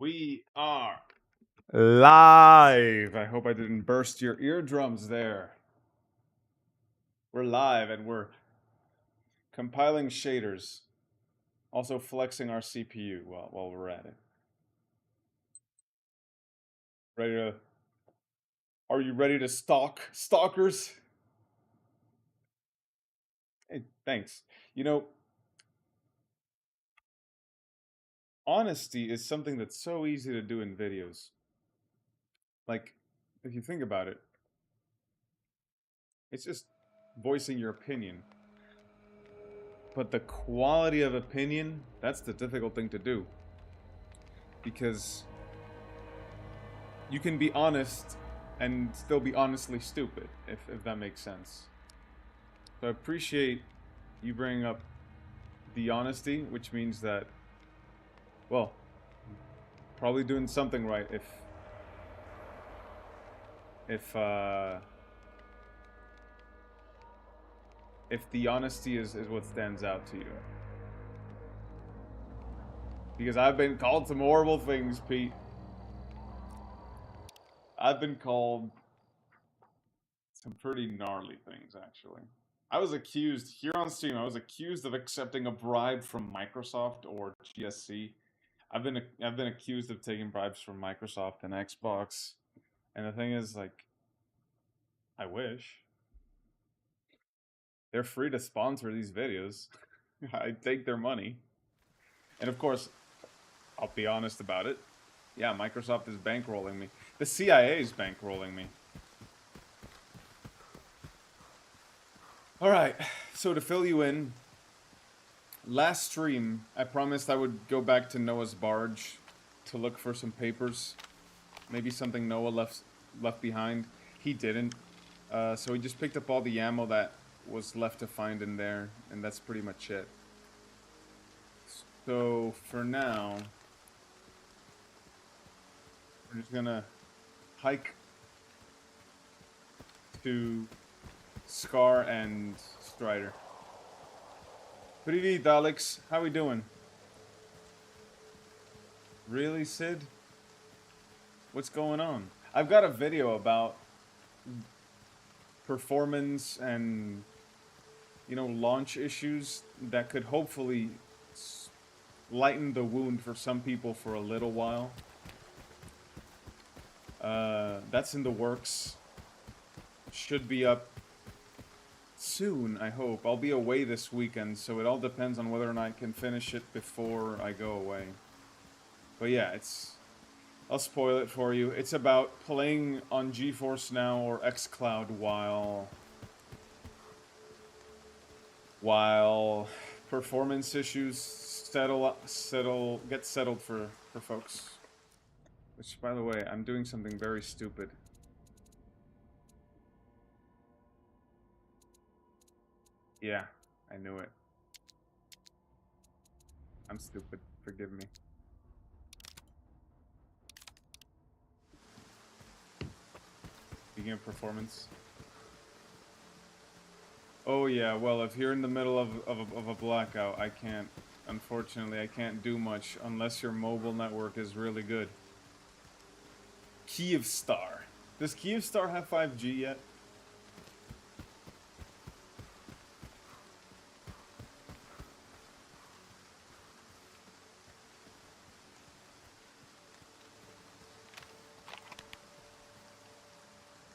We are live. I hope I didn't burst your eardrums there. We're live and we're compiling shaders, also flexing our CPU while we're at it. Ready to? Are you ready to stalk stalkers? Hey, thanks. You know, honesty is something that's so easy to do in videos. Like, if you think about it, it's just voicing your opinion. But the quality of opinion, that's the difficult thing to do. Because you can be honest and still be honestly stupid, if that makes sense. So I appreciate you bringing up the honesty, which means that, well, probably doing something right if the honesty is what stands out to you. Because I've been called some horrible things, Pete. I've been called some pretty gnarly things, actually. I was accused, here on stream, I was accused of accepting a bribe from Microsoft or GSC. I've been accused of taking bribes from Microsoft and Xbox. And the thing is, like, I wish. They're free to sponsor these videos. I take their money. And of course, I'll be honest about it. Yeah, Microsoft is bankrolling me. The CIA is bankrolling me. Alright, so to fill you in, last stream, I promised I would go back to Noah's barge to look for some papers. Maybe something Noah left behind. He didn't. So he just picked up all the ammo that was left to find in there, and that's pretty much it. So for now, we're just gonna hike to Scar and Strider. Привет, Alex. How we doing? Really, Sid? What's going on? I've got a video about performance and, you know, launch issues that could hopefully lighten the wound for some people for a little while. That's in the works. Should be up soon, I hope. I'll be away this weekend, so it all depends on whether or not I can finish it before I go away. But yeah, I'll spoil it for you. It's about playing on GeForce Now or xCloud while performance issues get settled for folks. Which, by the way, I'm doing something very stupid. Yeah, I knew it. I'm stupid. Forgive me. Speaking of performance. Oh yeah, well, if you're in the middle of a blackout, unfortunately, I can't do much unless your mobile network is really good. Kyivstar. Does Kyivstar have 5G yet?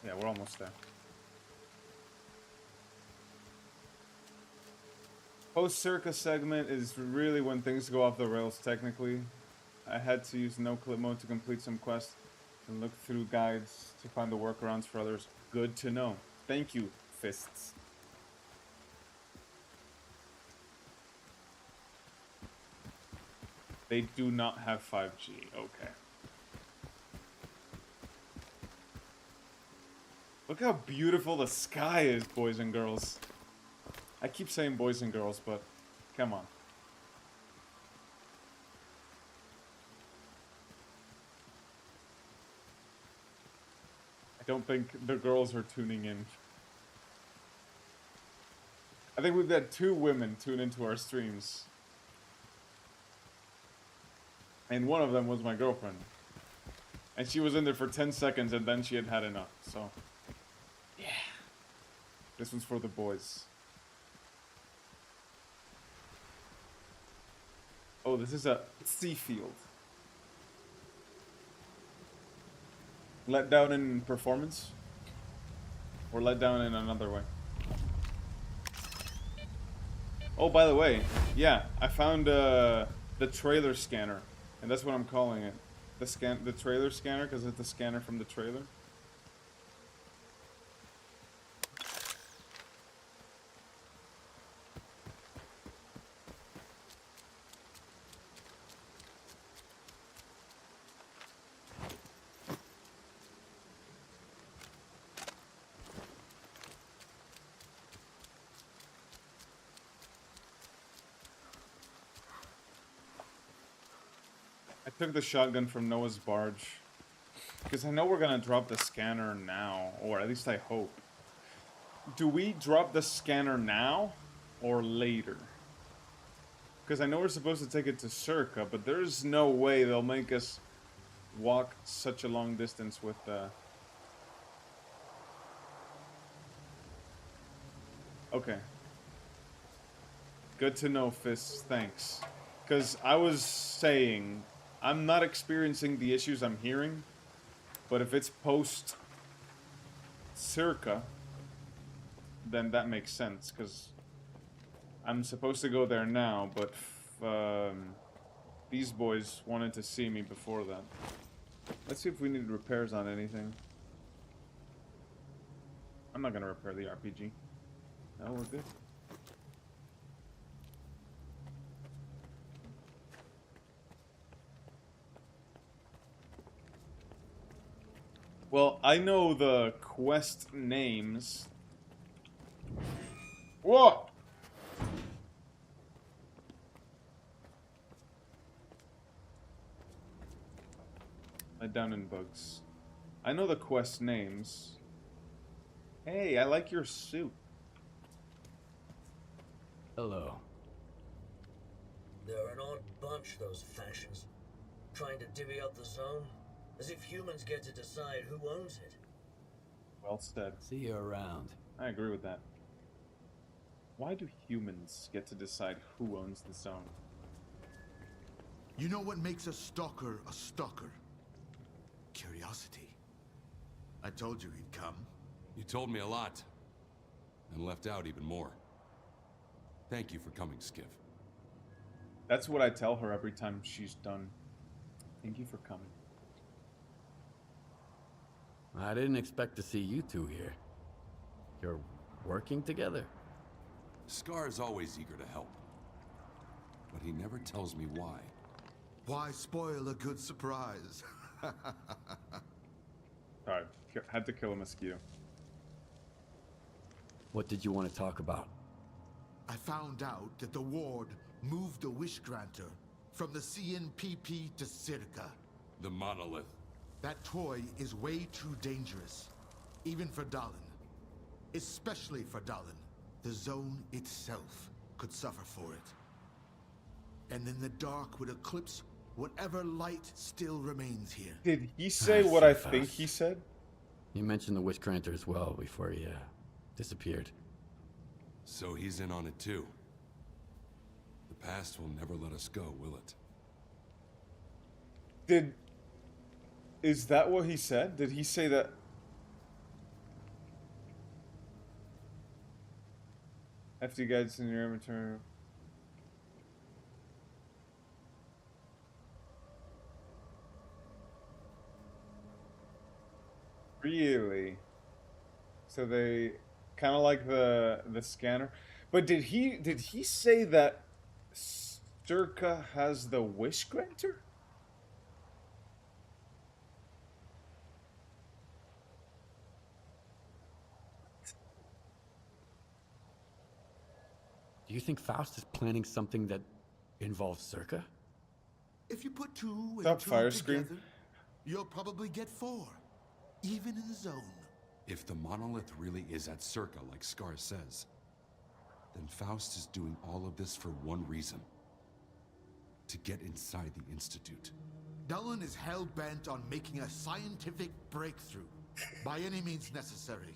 Yeah, we're almost there. Post-SIRCAA segment is really when things go off the rails technically. I had to use no-clip mode to complete some quests and look through guides to find the workarounds for others. Good to know. Thank you, Fists. They do not have 5G. Okay. Look how beautiful the sky is, boys and girls. I keep saying boys and girls, but come on. I don't think the girls are tuning in. I think we've had 2 women tune into our streams. And one of them was my girlfriend. And she was in there for 10 seconds and then she had had enough, so... Yeah. This one's for the boys. Oh, this is a sea field. Let down in performance? Or let down in another way? Oh, by the way, yeah, I found the trailer scanner. And that's what I'm calling it. The trailer scanner, because it's the scanner from the trailer. I took the shotgun from Noah's barge. Because I know we're gonna drop the scanner now, or at least I hope. Do we drop the scanner now, or later? Because I know we're supposed to take it to SIRCAA, but there's no way they'll make us walk such a long distance with the... Okay. Good to know, Fists, thanks. Because I was saying, I'm not experiencing the issues I'm hearing, but if it's post SIRCAA, then that makes sense, because I'm supposed to go there now, but these boys wanted to see me before that. Let's see if we need repairs on anything. I'm not going to repair the RPG. No, we're good. Well, I know the quest names. Whoa! Let down in bugs. I know the quest names. Hey, I like your suit. Hello. They're an odd bunch, those fascists. Trying to divvy up the zone, as if humans get to decide who owns it. Well said. See you around. I agree with that. Why do humans get to decide who owns the zone? You know what makes a stalker a stalker? Curiosity. I told you he'd come. You told me a lot, and left out even more. Thank you for coming, Skiff. That's what I tell her every time she's done. Thank you for coming. I didn't expect to see you two here. You're working together? S.T.A.L.K.E.R is always eager to help, but he never tells me why. Why spoil a good surprise? Alright, had to kill a mosquito. What did you want to talk about? I found out that the Ward moved the Wish Granter from the CNPP to SIRCAA. The Monolith. That toy is way too dangerous, even for Dallin. Especially for Dallin. The zone itself could suffer for it. And then the dark would eclipse whatever light still remains here. Did he say what I think he said? You mentioned the Witch Granter as well before he disappeared. So he's in on it too. The past will never let us go, will it? Is that what he said? Did he say that? FD guides in your inventory. Really? So they kind of like the scanner, but did he say that SIRCAA has the Wish Granter? Do you think Faust is planning something that involves SIRCAA? If you put two and Stop two fire together, screen. you'll probably get 4, even in the zone. If the Monolith really is at SIRCAA, like S.T.A.L.K.E.R says, then Faust is doing all of this for one reason. to get inside the Institute. Dallin is hell-bent on making a scientific breakthrough by any means necessary.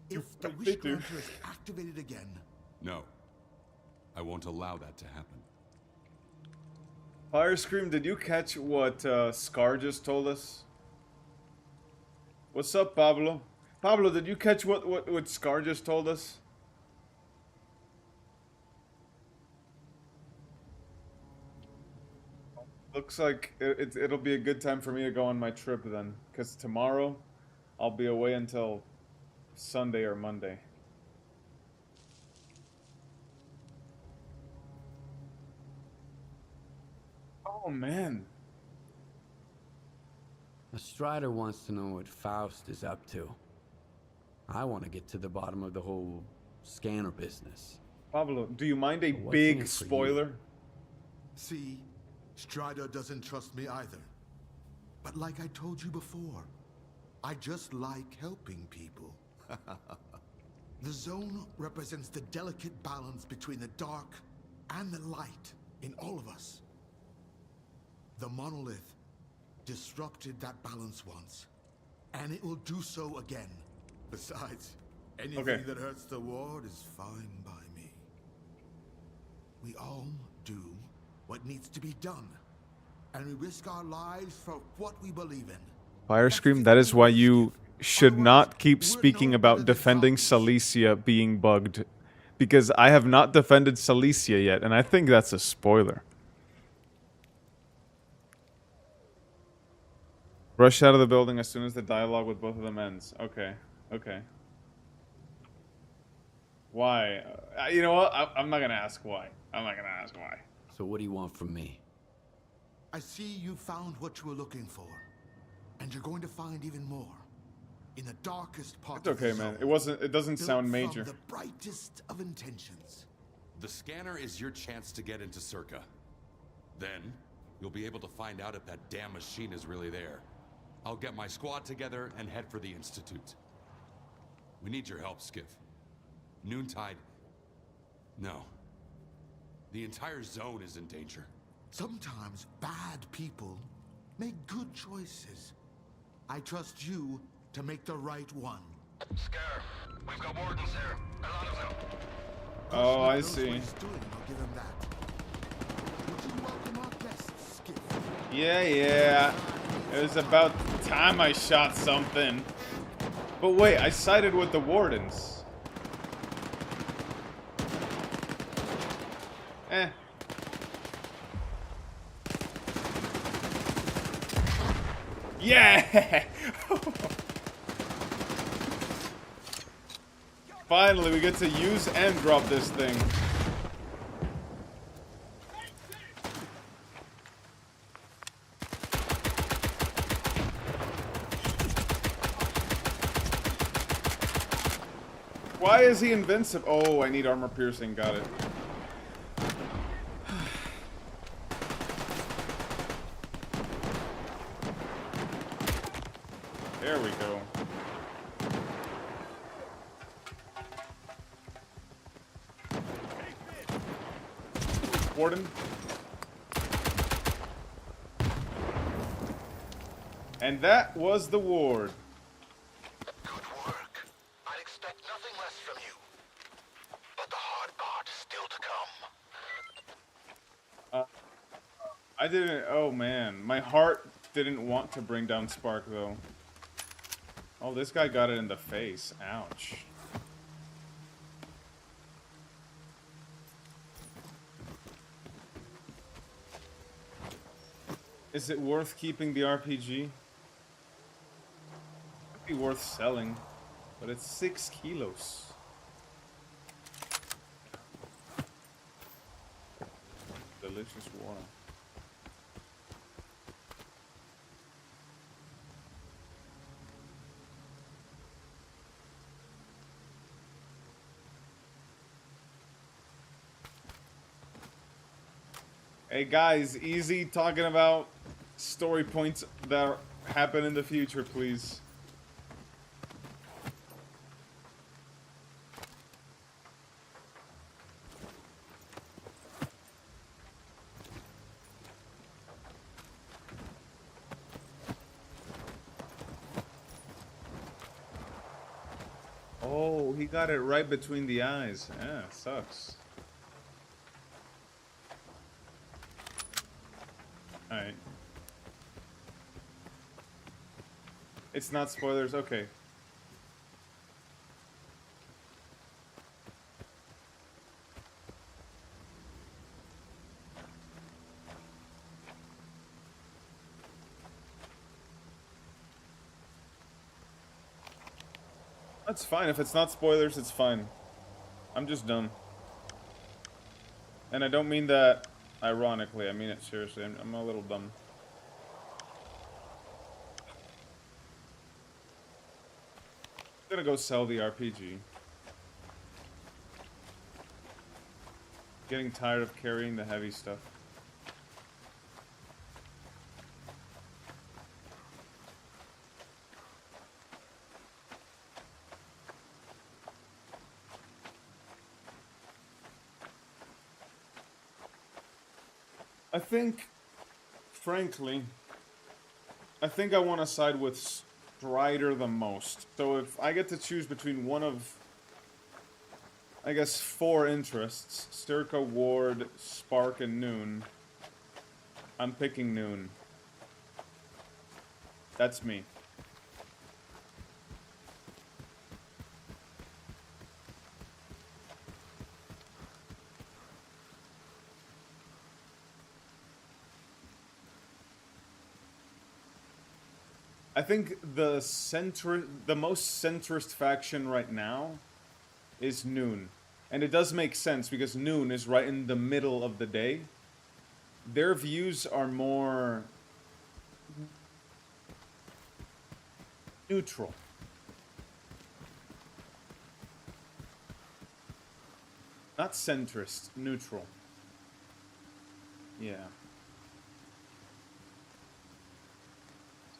If the wish granter is activated again... No. I won't allow that to happen. Fire Scream, did you catch what Scar just told us? What's up, Pablo? Pablo, did you catch what Scar just told us? Looks like it'll be a good time for me to go on my trip then. Because tomorrow, I'll be away until Sunday or Monday. Oh, man. A Strider wants to know what Faust is up to. I want to get to the bottom of the whole scanner business. Pablo, do you mind a What's in big it for you? spoiler? See, Strider doesn't trust me either. But like I told you before, I just like helping people. The zone represents the delicate balance between the dark and the light in all of us. The Monolith disrupted that balance once, and it will do so again. Besides, anything that hurts the ward is fine by me. We all do what needs to be done, and we risk our lives for what we believe in. Fire Scream, that is why you should not keep speaking about defending Silesia being bugged. Because I have not defended Silesia yet, and I think that's a spoiler. Rush out of the building as soon as the dialogue with both of them ends. Okay. Okay. Why? You know what? I'm not gonna ask why. I'm not gonna ask why. So what do you want from me? I see you found what you were looking for, and you're going to find even more in the darkest part It's of the okay, man. zone, It doesn't built sound from major. the brightest of intentions. The scanner is your chance to get into SIRCAA. Then, you'll be able to find out if that damn machine is really there. I'll get my squad together and head for the Institute. We need your help, Skiff. Noontide... No. The entire zone is in danger. Sometimes bad people make good choices. I trust you to make the right one. Scare. We've got wardens here. A lot of them. Oh, I Knows see. what he's doing, I'll give him that. Would you welcome our guests, Skip? Yeah. It was about time I shot something. But wait, I sided with the wardens. Yeah! Finally, we get to use and drop this thing. Why is he invincible? Oh, I need armor piercing. Got it. There we go. Warden. And that was the ward. Good work. I'd expect nothing less from you. But the hard part is still to come. I didn't... Oh, man. My heart didn't want to bring down Spark, though. Oh, this guy got it in the face. Ouch. Is it worth keeping the RPG? It'd be worth selling, but it's 6 kilos. Delicious water. Hey guys, easy talking about story points that happen in the future, please. he got it right between the eyes. Yeah, sucks. Alright. It's not spoilers, okay. That's fine. If it's not spoilers, it's fine. I'm just dumb. And I don't mean that ironically. I mean it seriously. I'm a little dumb. I'm gonna go sell the RPG. Getting tired of carrying the heavy stuff. I think, frankly, I think I want to side with Strider the most. So if I get to choose between one of, I guess, 4 interests, SIRCAA, Ward, S.T.A.L.K.E.R, and Noon, I'm picking Noon. That's me. I think the most centrist faction right now is Noon. And it does make sense because Noon is right in the middle of the day. Their views are more neutral. Not centrist, neutral. Yeah.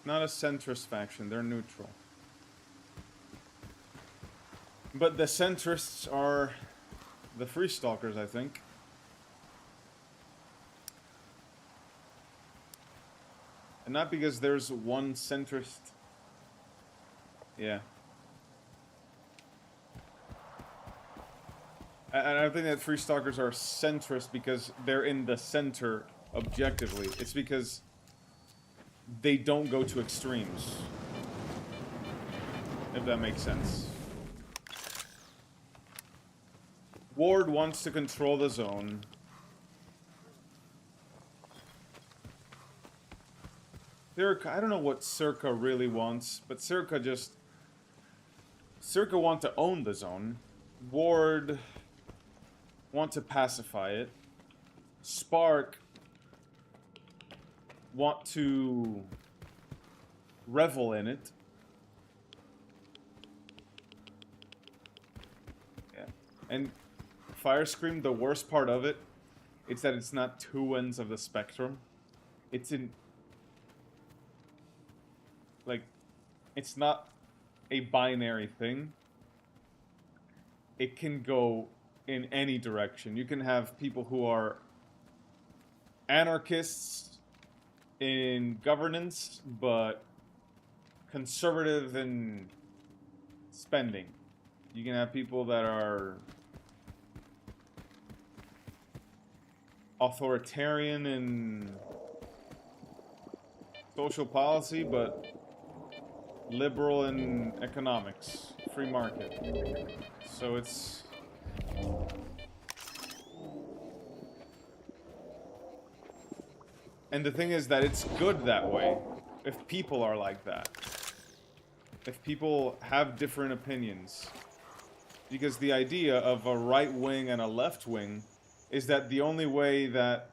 Not a centrist faction, they're neutral. But the centrists are the Free Stalkers, I think. And not because there's one centrist. Yeah. And I think that Free Stalkers are centrist because they're in the center objectively. It's because they don't go to extremes. If that makes sense. Ward wants to control the zone. SIRCAA, I don't know what SIRCAA really wants, but SIRCAA want to own the zone. Ward want to pacify it. S.T.A.L.K.E.R want to revel in it. Yeah. And Firescream, the worst part of it, it's that it's not 2 ends of the spectrum. It's in... like, it's not a binary thing. It can go in any direction. You can have people who are anarchists in governance, but conservative in spending. You can have people that are authoritarian in social policy, but liberal in economics, free market. So it's... And the thing is that it's good that way, if people are like that. If people have different opinions. Because the idea of a right wing and a left wing is that the only way that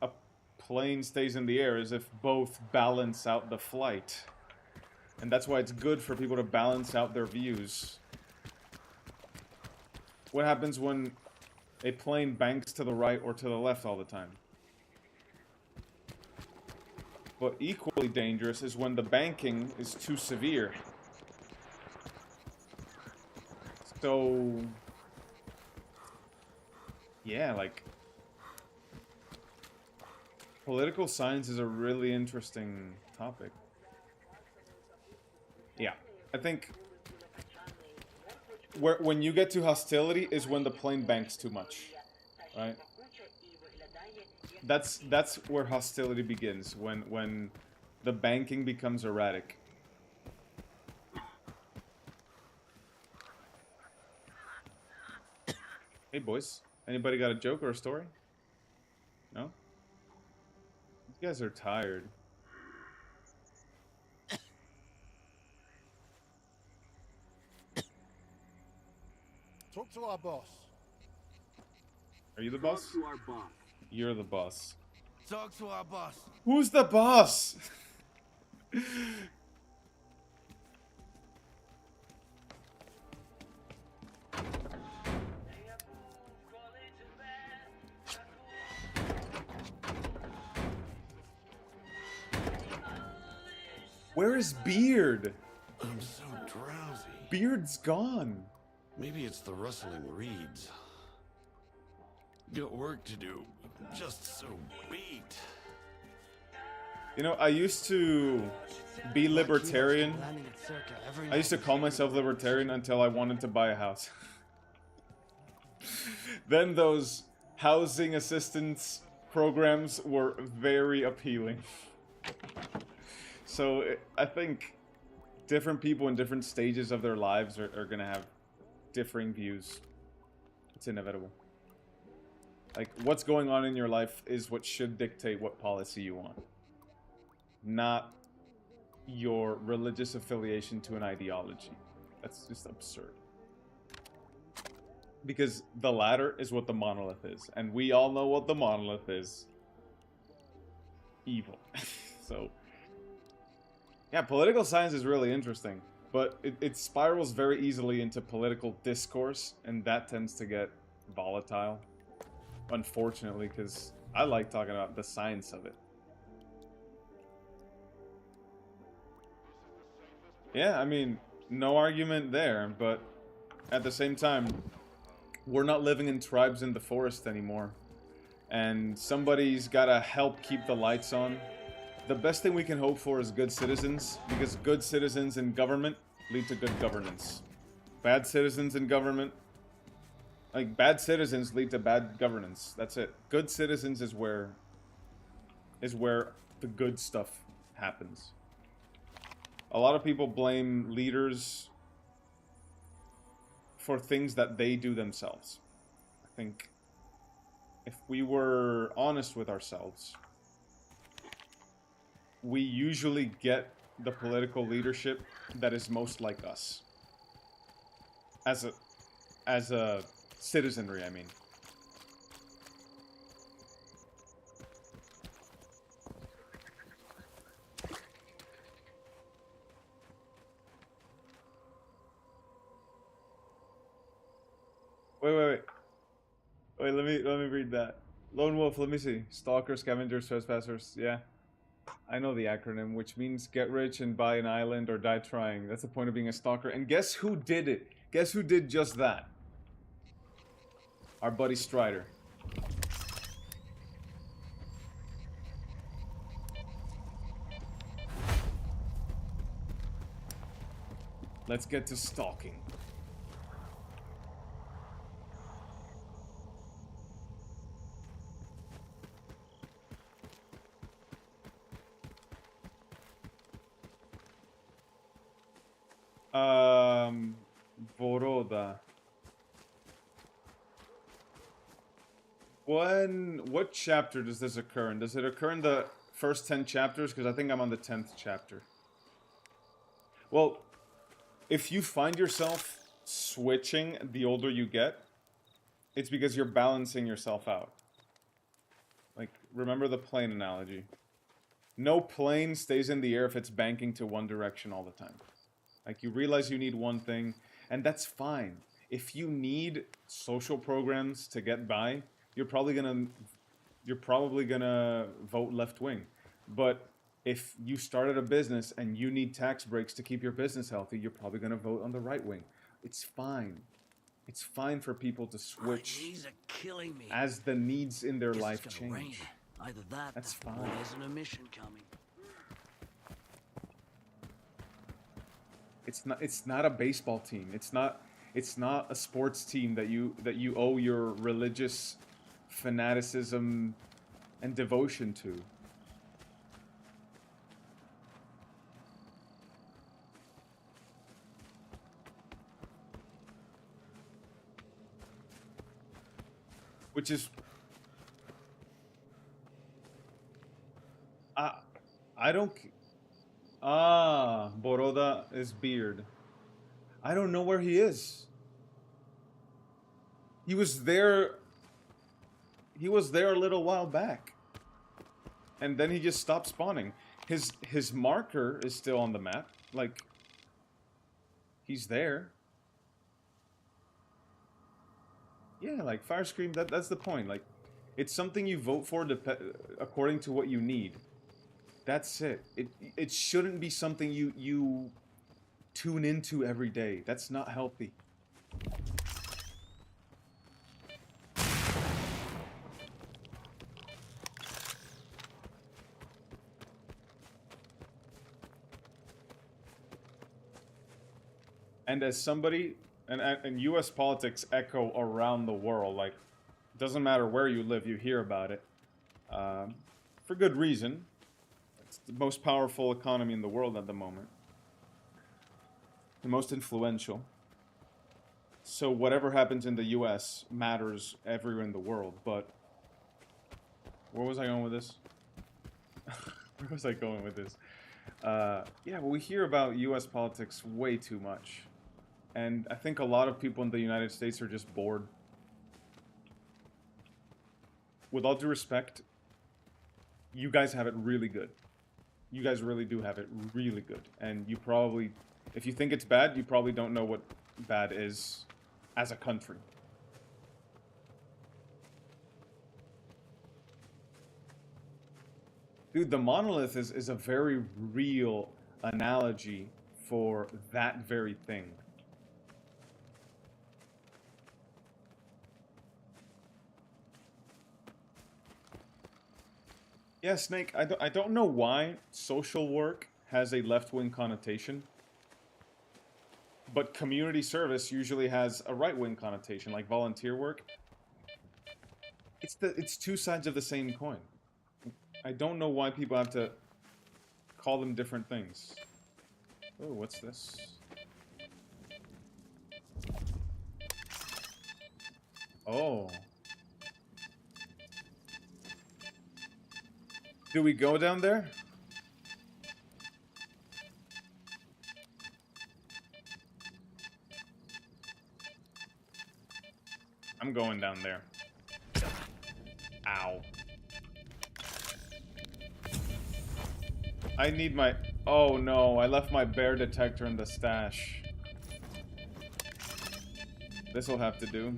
a plane stays in the air is if both balance out the flight. And that's why it's good for people to balance out their views. What happens when a plane banks to the right or to the left all the time? But equally dangerous is when the banking is too severe. So, yeah, like, political science is a really interesting topic. Yeah, I think when you get to hostility is when the plane banks too much, right? That's where hostility begins, when the banking becomes erratic. Hey boys, anybody got a joke or a story? No? You guys are tired. Talk to our boss. Are you the boss? Talk to our boss. You're the boss. Talk to our boss. Who's the boss? Where is Beard? I'm so drowsy. Beard's gone. Maybe it's the rustling reeds. Got work to do. Just so beat. You know, I used to be libertarian. I used to call myself libertarian until I wanted to buy a house. Then those housing assistance programs were very appealing. So I think different people in different stages of their lives are gonna have differing views. It's inevitable. Like, what's going on in your life is what should dictate what policy you want. Not your religious affiliation to an ideology. That's just absurd. Because the latter is what the monolith is. And we all know what the monolith is. Evil. So, yeah, political science is really interesting. But it spirals very easily into political discourse. And that tends to get volatile. Unfortunately, because I like talking about the science of it. Yeah, I mean, no argument there, but at the same time, we're not living in tribes in the forest anymore. And somebody's gotta help keep the lights on. The best thing we can hope for is good citizens, because good citizens in government lead to good governance. Bad citizens in government, like, bad citizens lead to bad governance. That's it. Good citizens is where the good stuff happens. A lot of people blame leaders for things that they do themselves. I think if we were honest with ourselves, we usually get the political leadership that is most like us. As a citizenry, I mean. Wait, let me read that. Lone Wolf, let me see. Stalker, Scavengers, Trespassers, yeah. I know the acronym, which means get rich and buy an island or die trying. That's the point of being a stalker. And guess who did it? Guess who did just that? Our buddy Strider. Let's get to stalking. Voroda. What chapter does this occur in? Does it occur in the first 10 chapters? Because I think I'm on the 10th chapter. Well, if you find yourself switching the older you get, it's because you're balancing yourself out. Like, remember the plane analogy. No plane stays in the air if it's banking to one direction all the time. Like, you realize you need one thing, and that's fine. If you need social programs to get by, you're probably gonna vote left wing. But if you started a business and you need tax breaks to keep your business healthy, you're probably gonna vote on the right wing. It's fine. It's fine for people to switch as the needs in their life change. Either that, That's fine. or there's an emission coming. It's not a baseball team. It's not It's not a sports team that you owe your religious fanaticism and devotion to. Which is... I don't... Ah, Boroda is beard. I don't know where he is. He was there... He was there a little while back. And then he just stopped spawning. His marker is still on the map. Like, he's there. Yeah, like, Fire Scream, that's the point. Like, it's something you vote for according to what you need. That's it. It shouldn't be something you tune into every day. That's not healthy. And as somebody, and U.S. politics echo around the world. Like, it doesn't matter where you live, you hear about it. For good reason. It's the most powerful economy in the world at the moment. The most influential. So whatever happens in the U.S. matters everywhere in the world. But where was I going with this? Where was I going with this? Yeah, well, we hear about U.S. politics way too much. And I think a lot of people in the United States are just bored. With all due respect, you guys have it really good. You guys really do have it really good. And you probably, if you think it's bad, you probably don't know what bad is as a country. Dude, the Monolith is a very real analogy for that very thing. Yeah, Snake, I don't know why social work has a left-wing connotation, but community service usually has a right-wing connotation, like volunteer work. It's two sides of the same coin. I don't know why people have to call them different things. Oh, what's this? Oh. Do we go down there? I'm going down there. Ow. I need my... Oh no, I left my bear detector in the stash. This'll have to do.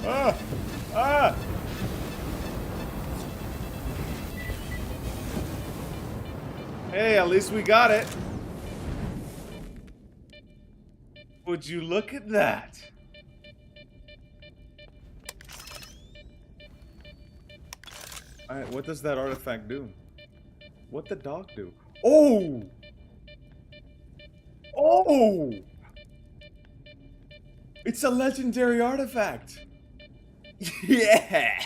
Ah! Ah! Hey, at least we got it. Would you look at that? Alright, what does that artifact do? What'd the dog do? Oh! Oh! It's a legendary artifact! Yeah!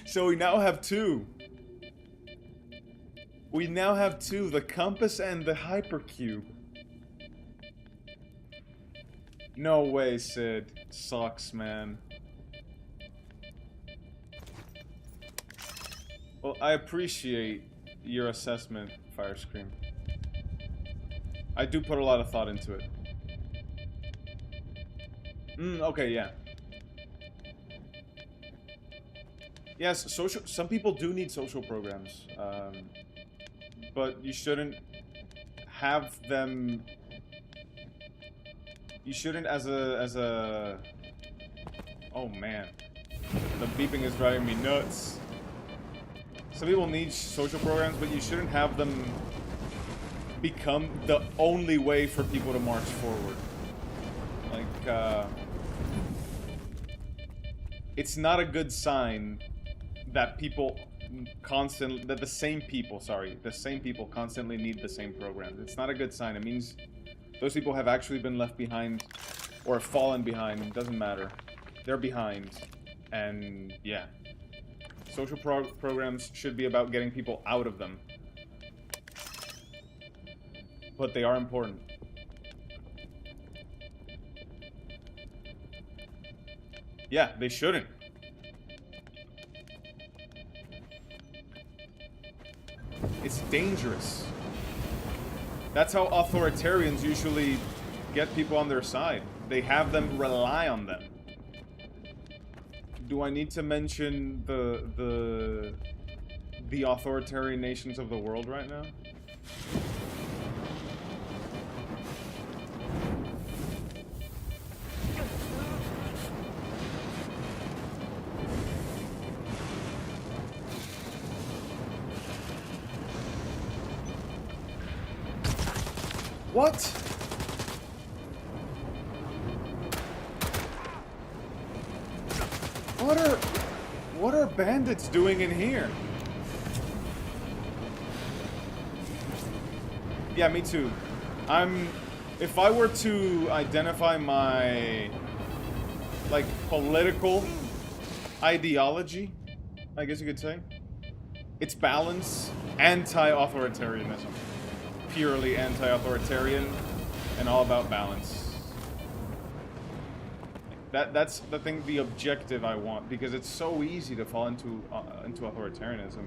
So we now have two. We now have two, the compass and the hypercube. No way, Sid. Sucks, man. Well, I appreciate your assessment, Fire Scream. I do put a lot of thought into it. Okay, yeah. Yes, some people do need social programs, but you shouldn't have them. You shouldn't as a. Oh man, the beeping is driving me nuts. Some people need social programs, but you shouldn't have them become the only way for people to march forward. Like, it's not a good sign that people the same people, sorry, the same people constantly need the same programs. It's not a good sign. It means those people have actually been left behind or fallen behind. It doesn't matter. They're behind. And yeah. Social programs should be about getting people out of them. But they are important. Yeah, they shouldn't. It's dangerous. That's how authoritarians usually get people on their side. They have them rely on them. Do I need to mention the authoritarian nations of the world right now? What? What are bandits doing in here? Yeah, me too. If I were to identify my, like, political ideology, I guess you could say, it's balance, anti-authoritarianism. Purely anti-authoritarian and all about balance. That's the thing, the objective I want, because it's so easy to fall into authoritarianism.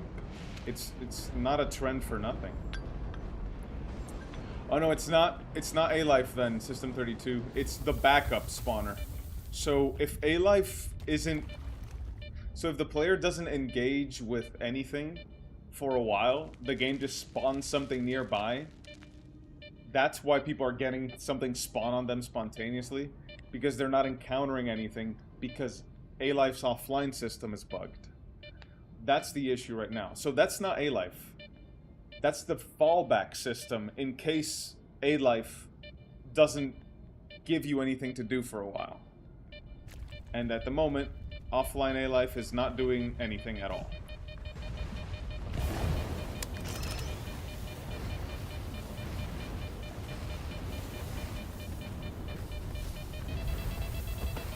It's not a trend for nothing. Oh no, it's not A-Life then, System 32. It's the backup spawner. So if A-Life isn't, so if the player doesn't engage with anything for a while, the game just spawns something nearby. That's why people are getting something spawn on them spontaneously, because they're not encountering anything, because A-Life's offline system is bugged. That's the issue right now. So that's not A-Life. That's the fallback system in case A-Life doesn't give you anything to do for a while. And at the moment, offline A-Life is not doing anything at all.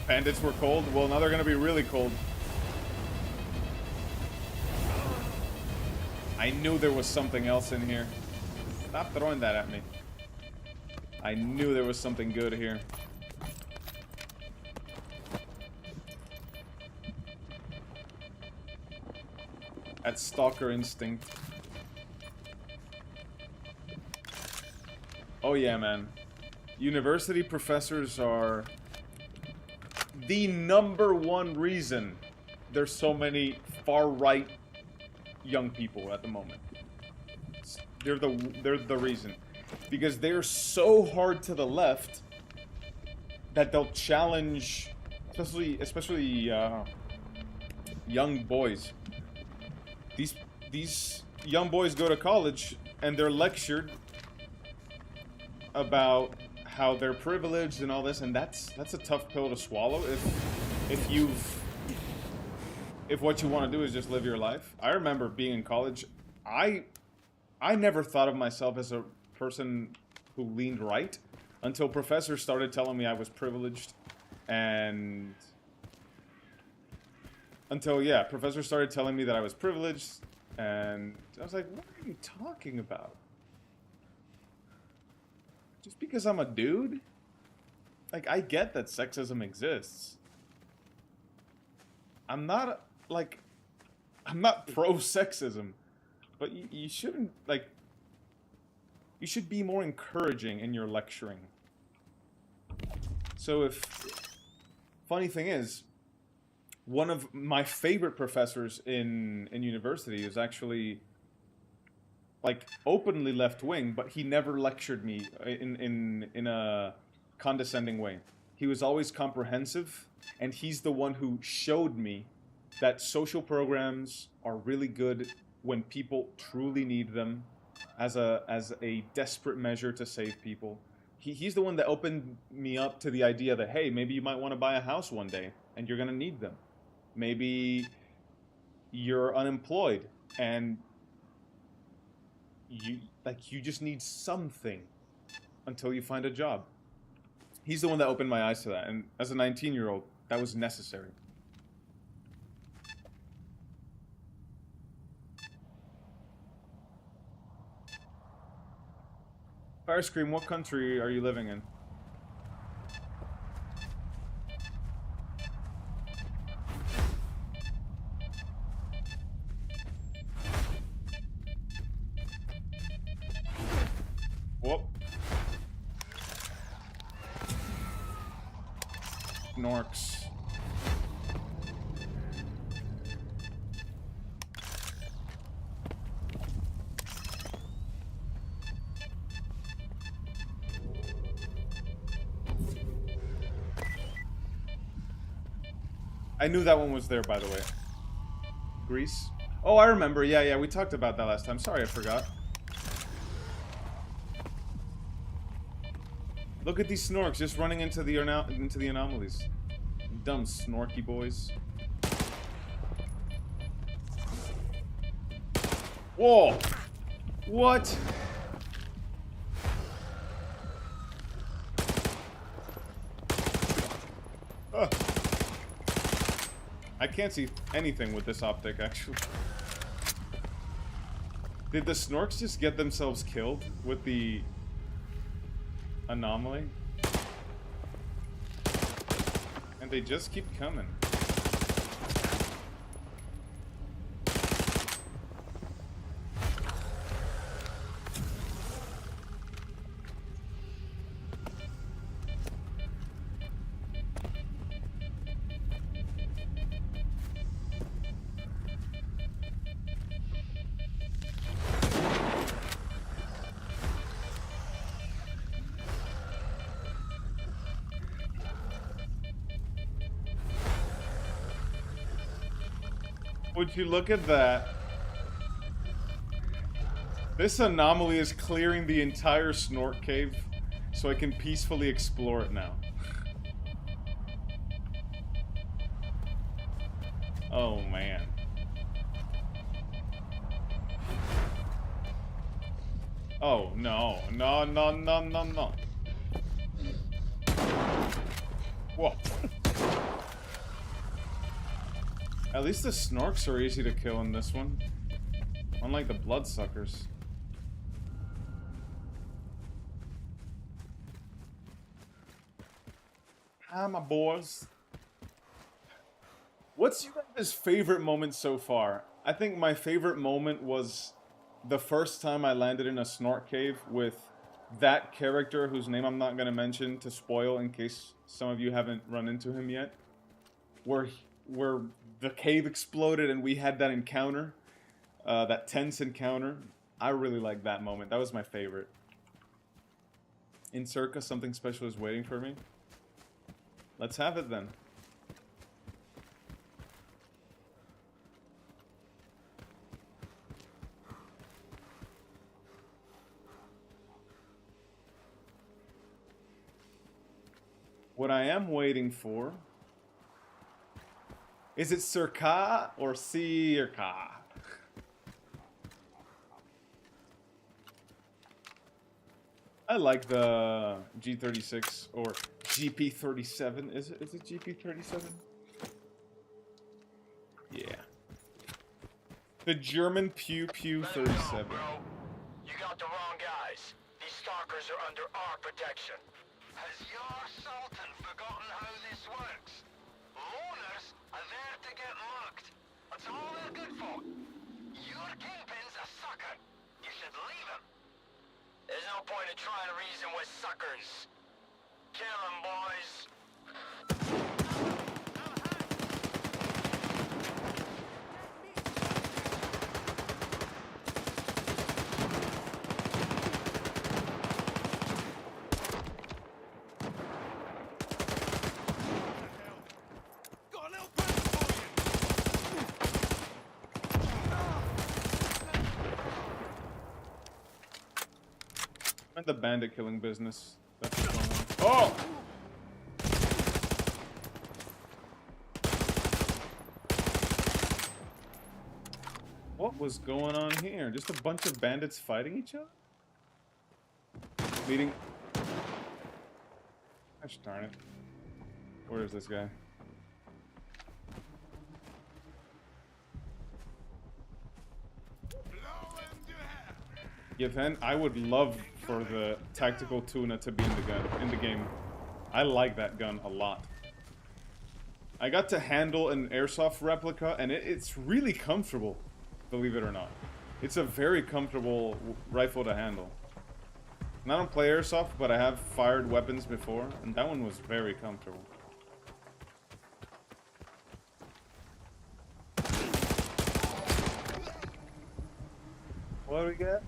Bandits were cold? Well, now they're gonna be really cold. I knew there was something else in here. Stop throwing that at me. I knew there was something good here. That stalker instinct. Oh yeah, man. University professors are the #1 reason there's so many far-right young people at the moment. They're the reason. Because they're so hard to the left that they'll challenge, especially young boys. These young boys go to college and they're lectured about how they're privileged and all this, and that's a tough pill to swallow if what you want to do is just live your life. I remember being in college, I never thought of myself as a person who leaned right until professors started telling me I was privileged, and professors started telling me that I was privileged, and I was like, what are you talking about? Just because I'm a dude? Like, I get that sexism exists. I'm not pro-sexism, but you shouldn't, like, you should be more encouraging in your lecturing. So funny thing is, one of my favorite professors in university is actually, like, openly left-wing, but he never lectured me in a condescending way. He was always comprehensive, and he's the one who showed me that social programs are really good when people truly need them as a desperate measure to save people. He's the one that opened me up to the idea that, hey, maybe you might want to buy a house one day, and you're going to need them. Maybe you're unemployed and you just need something until you find a job. He's the one that opened my eyes to that, and as a 19-year-old, that was necessary. Firescream, what country are you living in? Whoop. Snorks. I knew that one was there, by the way. Greece? Oh, I remember. Yeah, we talked about that last time. Sorry, I forgot. Look at these snorks just running into the anomalies. Dumb snorky boys. Whoa! What? Ugh. I can't see anything with this optic, actually. Did the snorks just get themselves killed with the anomaly? And they just keep coming. Would you look at that? This anomaly is clearing the entire snort cave, so I can peacefully explore it now. Oh man. Oh no, no. Whoa. At least the snorks are easy to kill in this one. Unlike the bloodsuckers. Hi, my boys. What's your guys' favorite moment so far? I think my favorite moment was the first time I landed in a snort cave with that character whose name I'm not going to mention to spoil in case some of you haven't run into him yet. Where the cave exploded and we had that encounter, that tense encounter. I really liked that moment. That was my favorite. In SIRCAA, something special is waiting for me. Let's have it then. What I am waiting for... Is it SIRCAA or SIRCAA? I like the G36 or GP37. Is it GP37? Yeah. The German Pew Pew 37. Bro, you got the wrong guys. These stalkers are under our protection. Has your Sultan forgotten how this works? Loners are there to get mugged. That's all they're good for. Your kingpin's a sucker. You should leave him. There's no point in trying to reason with suckers. Kill them, boys. The bandit killing business. That's what's going on. Oh! What was going on here? Just a bunch of bandits fighting each other? Leading... Gosh darn it. Where is this guy? Given, I would love for the tactical tuna to be in the game. I like that gun a lot. I got to handle an airsoft replica, and it's really comfortable, believe it or not. It's a very comfortable rifle to handle. And I don't play airsoft, but I have fired weapons before, and that one was very comfortable. What do we get?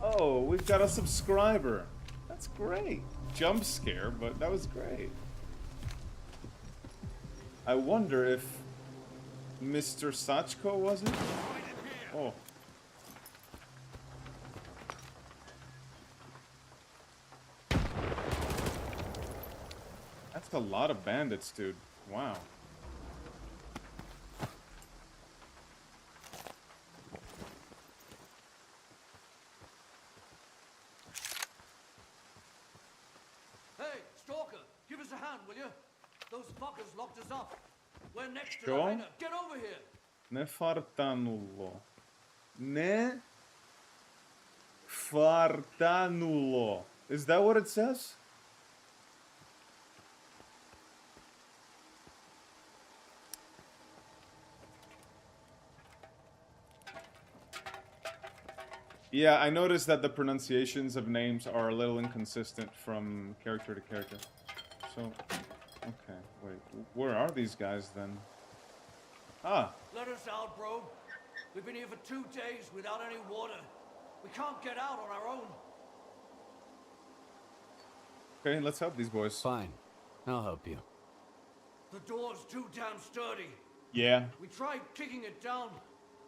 Oh, we've got a subscriber. That's great. Jump scare, but that was great. I wonder if Mr. S.T.A.L.K.E.R was it? Oh. That's a lot of bandits, dude. Wow. Hey, Stalker, give us a hand, will you? Those fuckers locked us up. We're next to the Sure. hangar. Get over here. Ne fartanulo. Ne fartanulo. Is that what it says? Yeah, I noticed that the pronunciations of names are a little inconsistent from character to character. So, okay, wait. Where are these guys then? Ah, Let us out, bro. We've been here for 2 days without any water. We can't get out on our own. okay, let's help these boys. Fine. I'll help you. The door's too damn sturdy. Yeah, We tried kicking it down,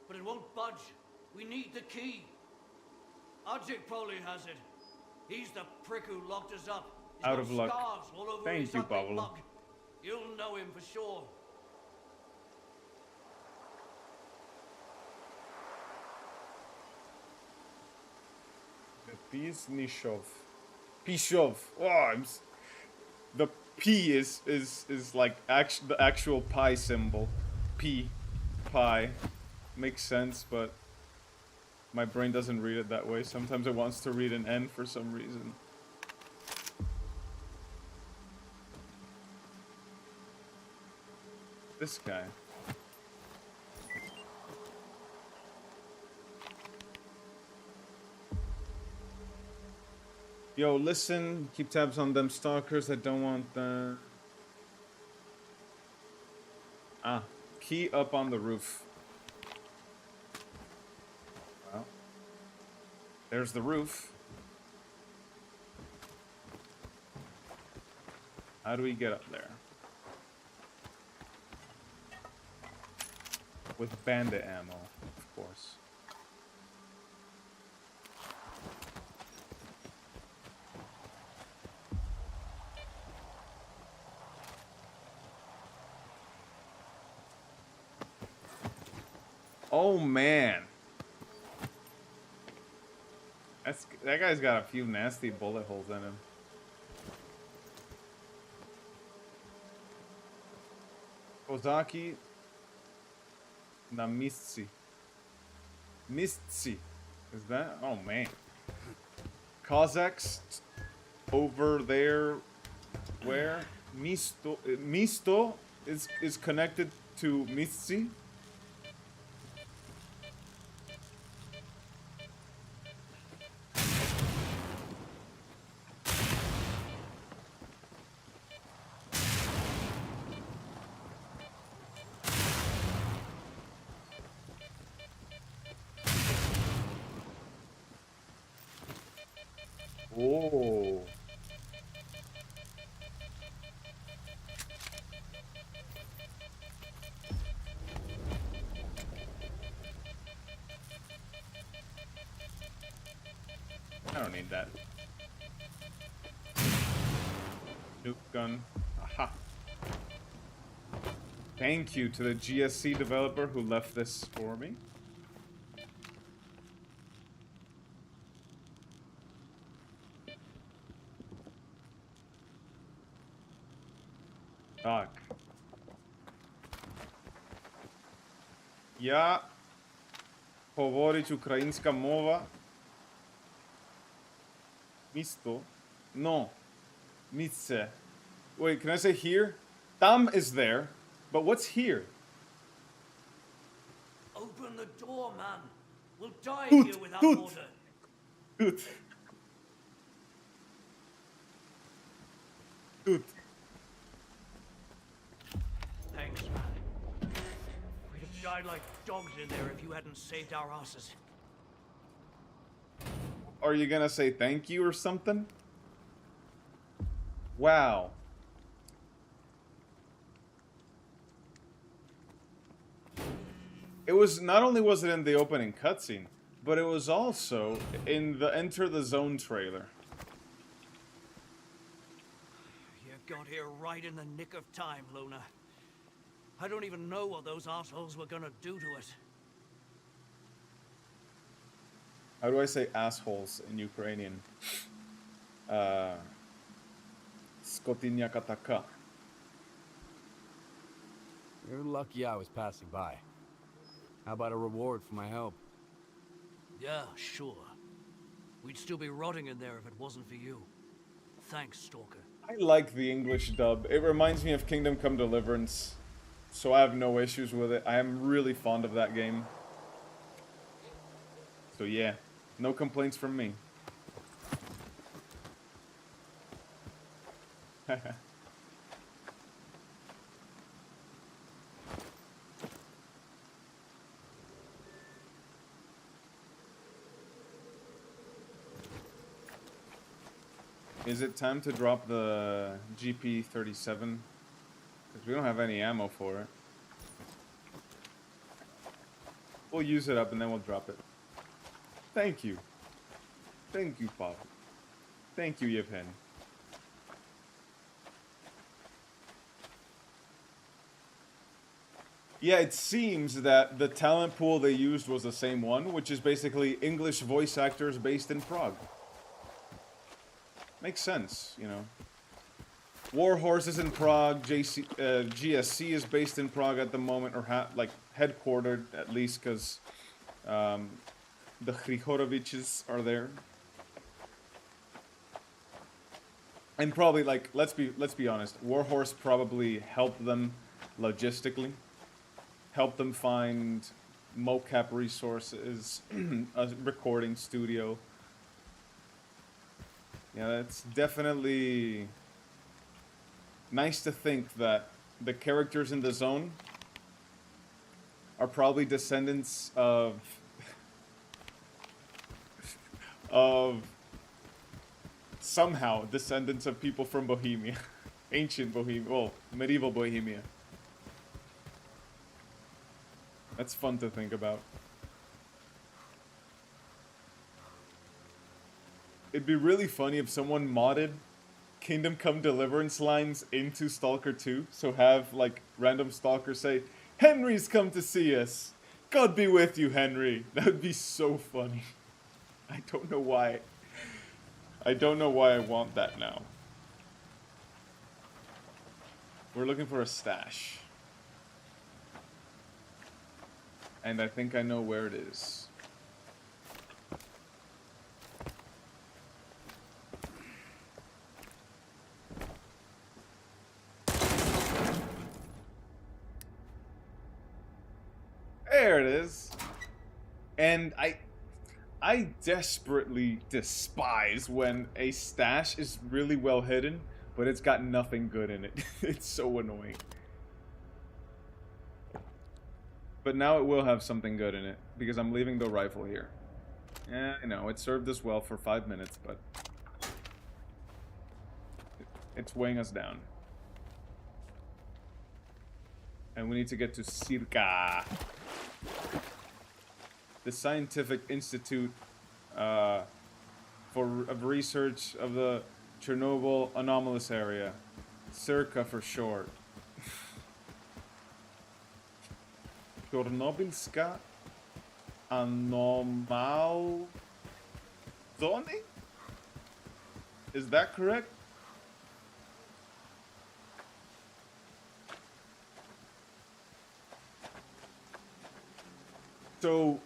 but it won't budge. We need the key. Ajik probably has it. He's the prick who locked us up. He's Out got of luck. scars all over Thank his you, ugly Pablo. mug. You'll know him for sure. Pisnishov. Pishov. Oh, the P is like the actual pi symbol. P, pi, makes sense, but my brain doesn't read it that way. Sometimes it wants to read an N for some reason. This guy. Yo, listen, keep tabs on them stalkers. I don't want the... Ah, key up on the roof. Well, there's the roof. How do we get up there? With bandit ammo, of course. Oh man, that guy's got a few nasty bullet holes in him. Kozaki na Mistsi. Mistsi, is that? Oh man, Cossacks over there. Where Misto is connected to Mistsi. Oh. I don't need that. Nuke gun. Aha. Thank you to the GSC developer who left this for me. Tak. Ja hovoriť ukrajinská mova. Misto. No. Mice. Wait, can I say here? Tam is there, but what's here? Open the door, man. We'll die Dude, here without dude. water. Dude. Dude. Thanks, man. We'd have died like dogs in there if you hadn't saved our asses. Are you gonna say thank you or something? Wow. It was, not only was it in the opening cutscene, but it was also in the Enter the Zone trailer. You got here right in the nick of time, Luna. I don't even know what those assholes were gonna do to us. How do I say assholes in Ukrainian? Skotinya kataka. You're lucky I was passing by. How about a reward for my help? Yeah, sure. We'd still be rotting in there if it wasn't for you. Thanks, Stalker. I like the English dub. It reminds me of Kingdom Come Deliverance, so I have no issues with it. I am really fond of that game. So yeah, no complaints from me. Is it time to drop the GP37? Because we don't have any ammo for it. We'll use it up and then we'll drop it. Thank you. Thank you, Pavel. Thank you, Yevhen. Yeah, it seems that the talent pool they used was the same one, which is basically English voice actors based in Prague. Makes sense, you know. Warhorse is in Prague, GSC is based in Prague at the moment, or like headquartered at least, because the Hrihoroviches are there. And probably, like, let's be honest, Warhorse probably helped them logistically, helped them find mocap resources, a recording studio. Yeah, that's definitely nice to think that the characters in the zone are probably descendants of somehow descendants of people from Bohemia. Ancient Bohemia, well, medieval Bohemia. That's fun to think about. It'd be really funny if someone modded Kingdom Come Deliverance lines into Stalker 2. So have, like, random stalkers say, "Henry's come to see us. God be with you, Henry." That would be so funny. I don't know why. I don't know why I want that now. We're looking for a stash. And I think I know where it is. There it is. And I desperately despise when a stash is really well hidden, but it's got nothing good in it. It's so annoying. But now it will have something good in it, because I'm leaving the rifle here. Yeah, I know, it served us well for 5 minutes, but it's weighing us down. And we need to get to SIRCAA, the Scientific Institute of Research of the Chernobyl Anomalous Area. SIRCAA for short. Chernobylska Anomal Zone? Is that correct? So,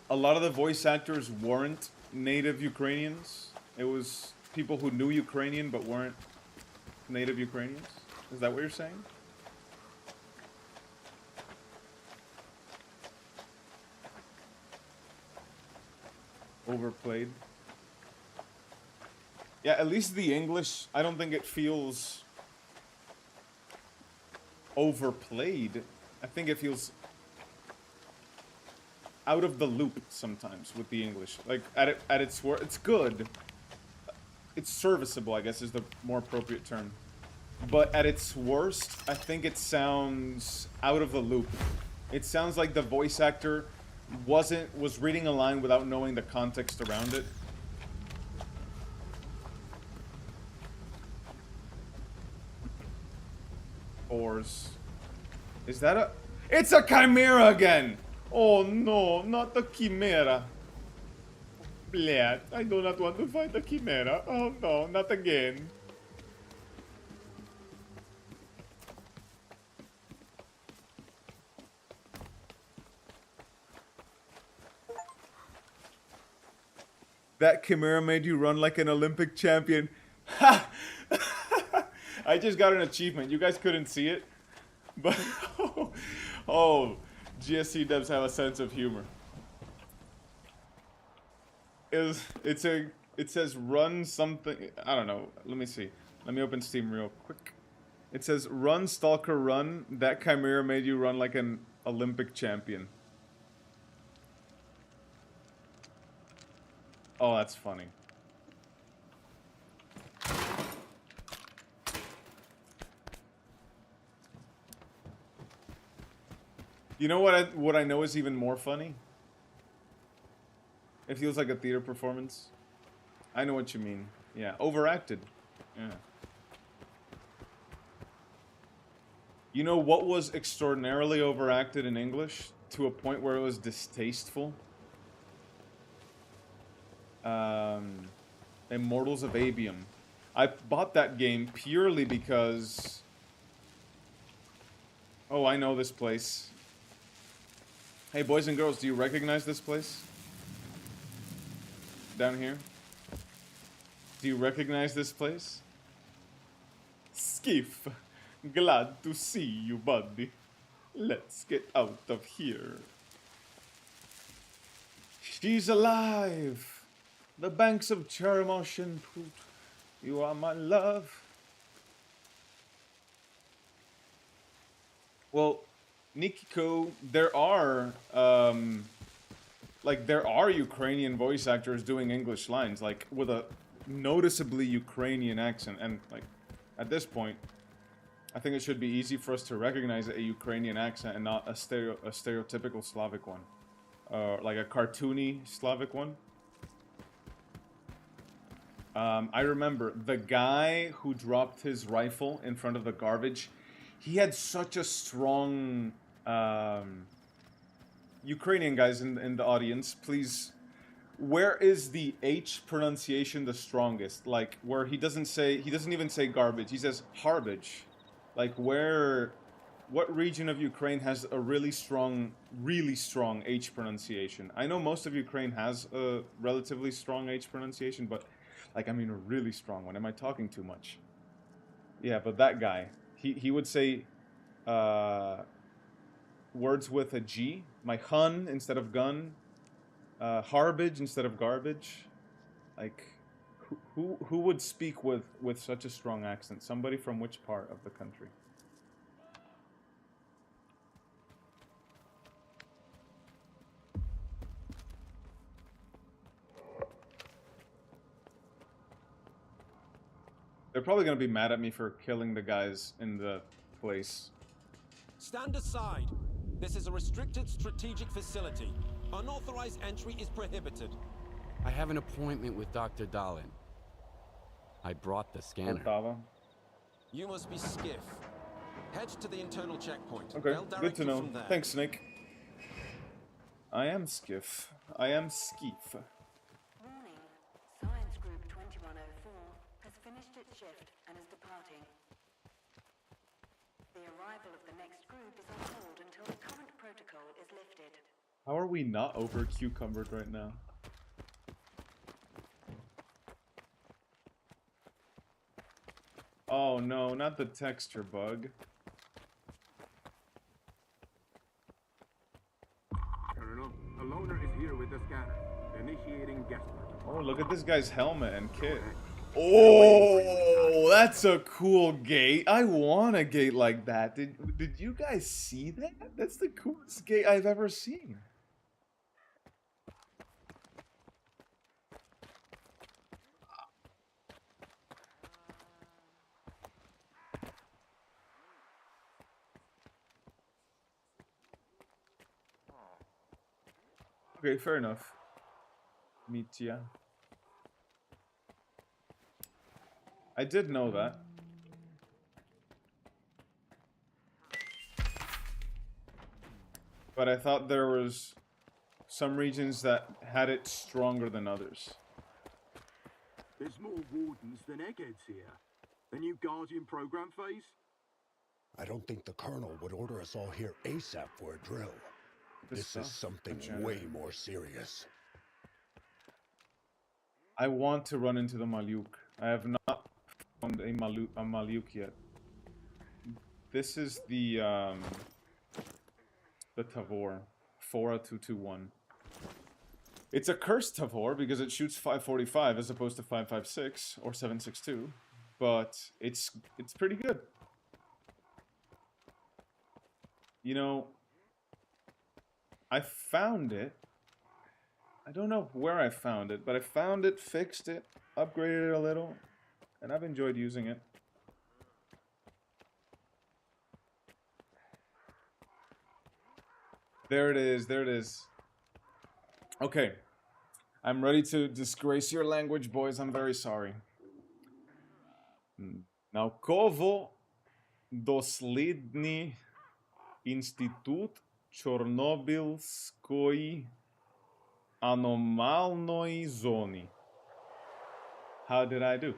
a lot of the voice actors weren't native Ukrainians. It was people who knew Ukrainian but weren't native Ukrainians. Is that what you're saying? Overplayed. Yeah, at least the English, I don't think it feels overplayed. I think it feels out of the loop sometimes with the English. Like at its worst, it's good. It's serviceable, I guess, is the more appropriate term. But at its worst, I think it sounds out of the loop. It sounds like the voice actor was reading a line without knowing the context around it. Ors. Is that a... It's a chimera again! Oh no, not the chimera. Bleh, I do not want to fight the chimera. Oh no, not again. That chimera made you run like an Olympic champion. Ha! I just got an achievement. You guys couldn't see it. But, oh, GSC devs have a sense of humor. It says run something, I don't know. Let me see. Let me open Steam real quick. It says run Stalker run. That chimera made you run like an Olympic champion. Oh, that's funny. You know what I know is even more funny? It feels like a theater performance. I know what you mean. Yeah, overacted. Yeah. You know what was extraordinarily overacted in English to a point where it was distasteful? Immortals of Abium. I bought that game purely because... Oh, I know this place. Hey, boys and girls, do you recognize this place? Down here? Do you recognize this place? Skiff. Glad to see you, buddy. Let's get out of here. She's alive! The banks of Cheremosh and Poot. You are my love. Well, Nikiko, there are Ukrainian voice actors doing English lines, like with a noticeably Ukrainian accent, and like at this point, I think it should be easy for us to recognize a Ukrainian accent and not a stereotypical Slavic one, like a cartoony Slavic one. I remember the guy who dropped his rifle in front of the garbage. He had such a strong Ukrainian guys in the audience. Please, where is the H pronunciation the strongest? Like where he doesn't even say garbage. He says harbage. Like what region of Ukraine has a really strong H pronunciation? I know most of Ukraine has a relatively strong H pronunciation, but like I mean a really strong one. Am I talking too much? Yeah, but that guy, he would say words with a G, my hun instead of gun, harbage instead of garbage. Like, who would speak with such a strong accent? Somebody from which part of the country? They're probably gonna be mad at me for killing the guys in the place. Stand aside. This is a restricted strategic facility. Unauthorized entry is prohibited. I have an appointment with Dr. Dahlin. I brought the scanner. You must be Skiff. Head to the internal checkpoint. Okay, They'll direct good to you know. from there. Thanks, Snake. I am Skiff. I am Skeef. Warning. Science Group 2104 has finished its shift and is departing. The arrival of the next group is on hold until the current protocol is lifted. How are we not over cucumbered right now? Oh no, not the texture bug. Colonel, a loner is here with the scanner. Initiating guest work. Oh, look at this guy's helmet and kit. Oh, that's a cool gate. I want a gate like that. Did you guys see that? That's the coolest gate I've ever seen. Okay, fair enough. Mitya. I did know that. But I thought there was some regions that had it stronger than others. There's more wardens than eggheads here. The new Guardian program phase? I don't think the Colonel would order us all here ASAP for a drill. This is something way more serious. I want to run into the Malyuk. I have not found a Malyuk yet. This is the Tavor, 40221. It's a cursed Tavor because it shoots 545 as opposed to 556 or 762, but it's pretty good. You know, I found it. I don't know where I found it, but I found it, fixed it, upgraded it a little, and I've enjoyed using it. There it is, there it is. Okay. I'm ready to disgrace your language, boys. I'm very sorry. Naukovo doslidny Institut Chornobylskoi Anomalnoi Zoni. How did I do?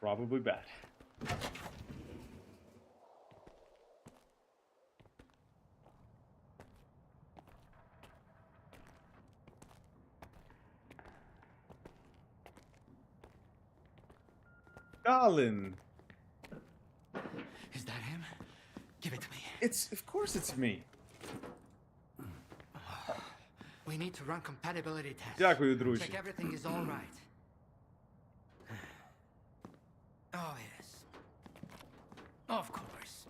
Probably bad. Stalin. Is that him? Give it to me. Of course it's me. We need to run compatibility tests. Дякую, друзі. Check everything is all right. Oh yes. Of course.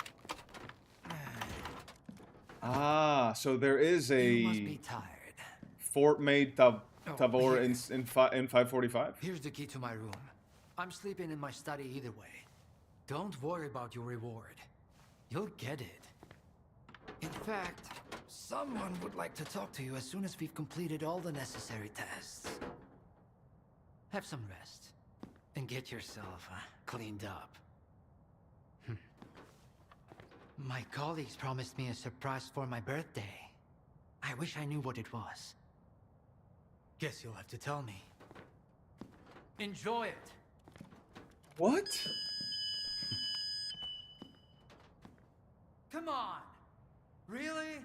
Ah, so there is a You must be tired. fort-made Tavor in 545? Here's the key to my room. I'm sleeping in my study either way. Don't worry about your reward. You'll get it. In fact, someone would like to talk to you as soon as we've completed all the necessary tests. Have some rest. And get yourself cleaned up. My colleagues promised me a surprise for my birthday. I wish I knew what it was. Guess you'll have to tell me. Enjoy it. What? Come on! Really?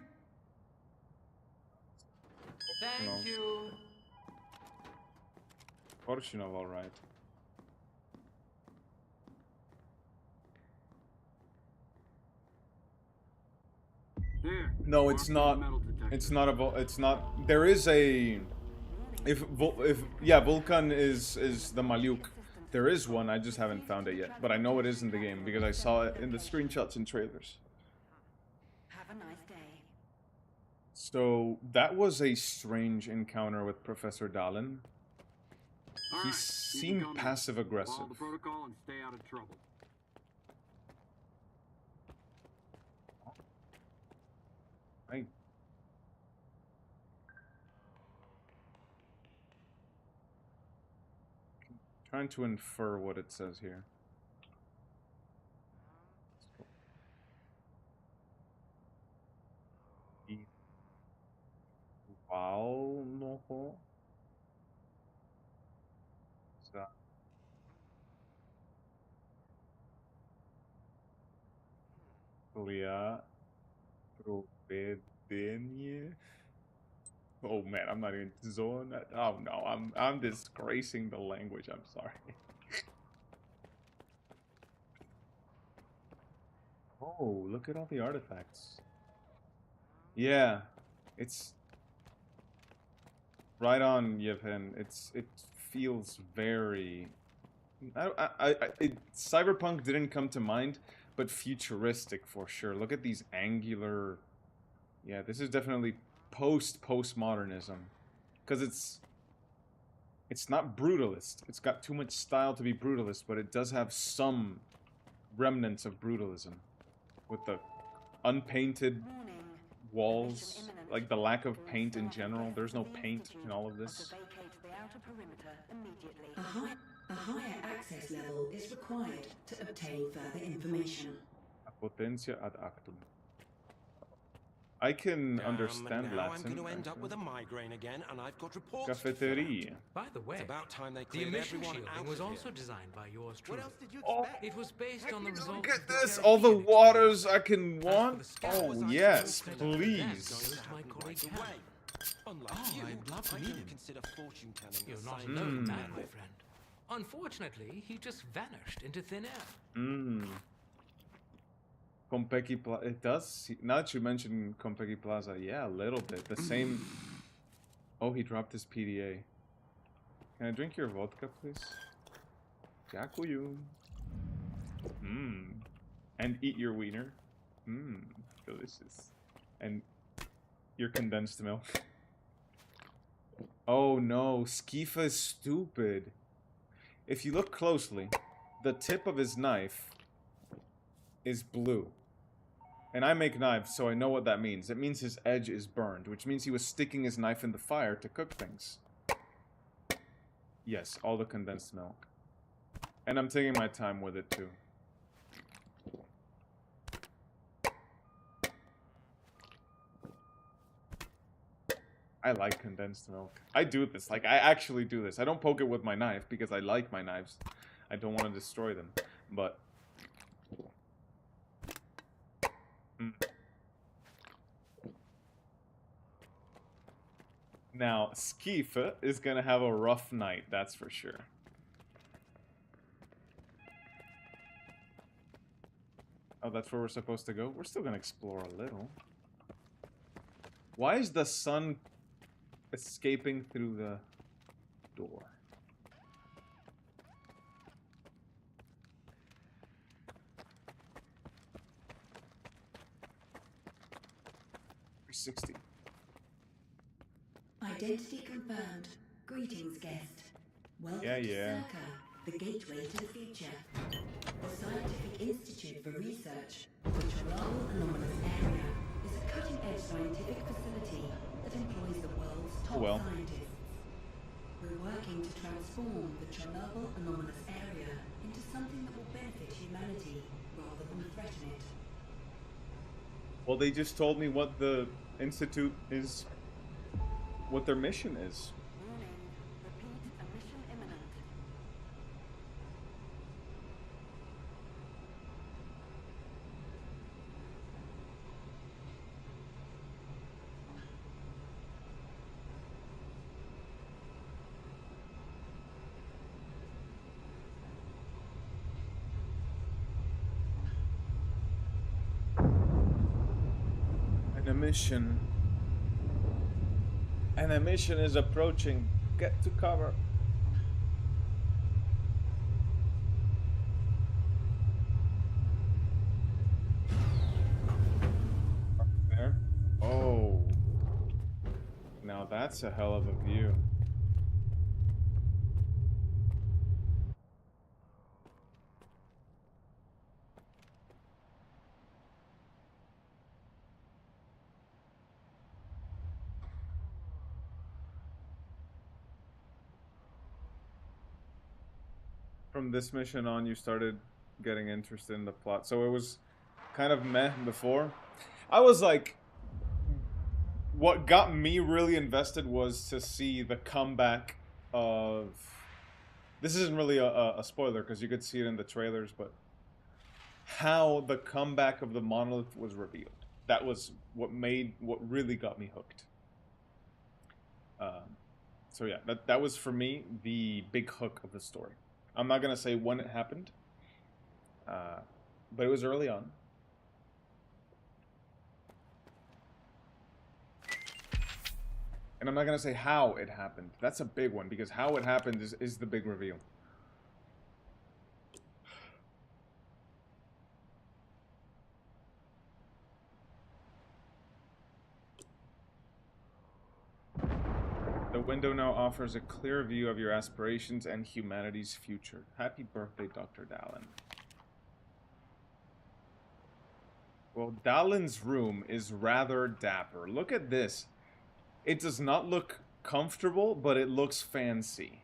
Thank you. Portionov, all right. No, it's not. It's not a. It's not. There is a. If Vulcan is the Malyuk. There is one. I just haven't found it yet, but I know it is in the game because I saw it in the screenshots and trailers. Have a nice day. So that was a strange encounter with Professor Dallin. He seemed passive aggressive. Follow the protocol and stay out of trouble. Right. Trying to infer what it says here. Valnoho. Lia proved Denye. Oh man, I'm not even zoning that. Oh no, I'm disgracing the language. I'm sorry. Oh, look at all the artifacts. Yeah, it's right on, Yevhen. It feels very. Cyberpunk didn't come to mind, but futuristic for sure. Look at these angular. Yeah, this is definitely postmodernism, because it's not brutalist. It's got too much style to be brutalist, but it does have some remnants of brutalism, with the unpainted walls, like the lack of paint in general. There's no paint in all of this. A higher access level is required to obtain further information. Potentia ad actum. I can understand now Latin. I'm going to end up with a migraine again, and I've got reports. Cafeteria. By the way, it's about time they the emission everyone shielding out was of also here. designed by yours truly. What else did you expect? It was based on the results. Look at this, all the waters I can want. Oh yes, please. I'd love to meet him. Consider fortune telling. You're not alone in that, my friend. Unfortunately, he just vanished into thin air. Compeki Plaza. It does. Now that you mention Compeki Plaza, yeah, a little bit. The same. Oh, he dropped his PDA. Can I drink your vodka, please? Dziękuję. And eat your wiener. Delicious. And your condensed milk. Oh no, Skifa is stupid. If you look closely, the tip of his knife is blue. And I make knives, so I know what that means. It means his edge is burned, which means he was sticking his knife in the fire to cook things. Yes, all the condensed milk. And I'm taking my time with it, too. I like condensed milk. I do this. Like, I actually do this. I don't poke it with my knife because I like my knives. I don't want to destroy them. But... Now, Skifa is gonna have a rough night, that's for sure. Oh, that's where we're supposed to go? We're still gonna explore a little. Why is the sun escaping through the door? $360. Identity confirmed. Greetings, guest. Welcome Yeah. to SIRCAA, the gateway to the future. The Scientific Institute for Research for the Chernobyl Anomalous Area is a cutting-edge scientific facility that employs the world's top scientists. We're working to transform the Chernobyl Anomalous Area into something that will benefit humanity rather than threaten it. Well, they just told me what the Institute is, what their mission is. Warning. Repeat, a mission imminent. An emission is approaching. Get to cover. There. Oh. Now that's a hell of a view. From this mission on, you started getting interested in the plot. So it was kind of meh before. I was like, what got me really invested was to see the comeback of... This isn't really a spoiler because you could see it in the trailers, but how the comeback of the Monolith was revealed. that was what really got me hooked. So yeah, that was for me the big hook of the story. I'm not gonna say when it happened, but it was early on. And I'm not gonna say how it happened. That's a big one, because how it happened is the big reveal. The window now offers a clear view of your aspirations and humanity's future. Happy birthday, Dr. Dallin. Well, Dallin's room is rather dapper. Look at this. It does not look comfortable, but it looks fancy.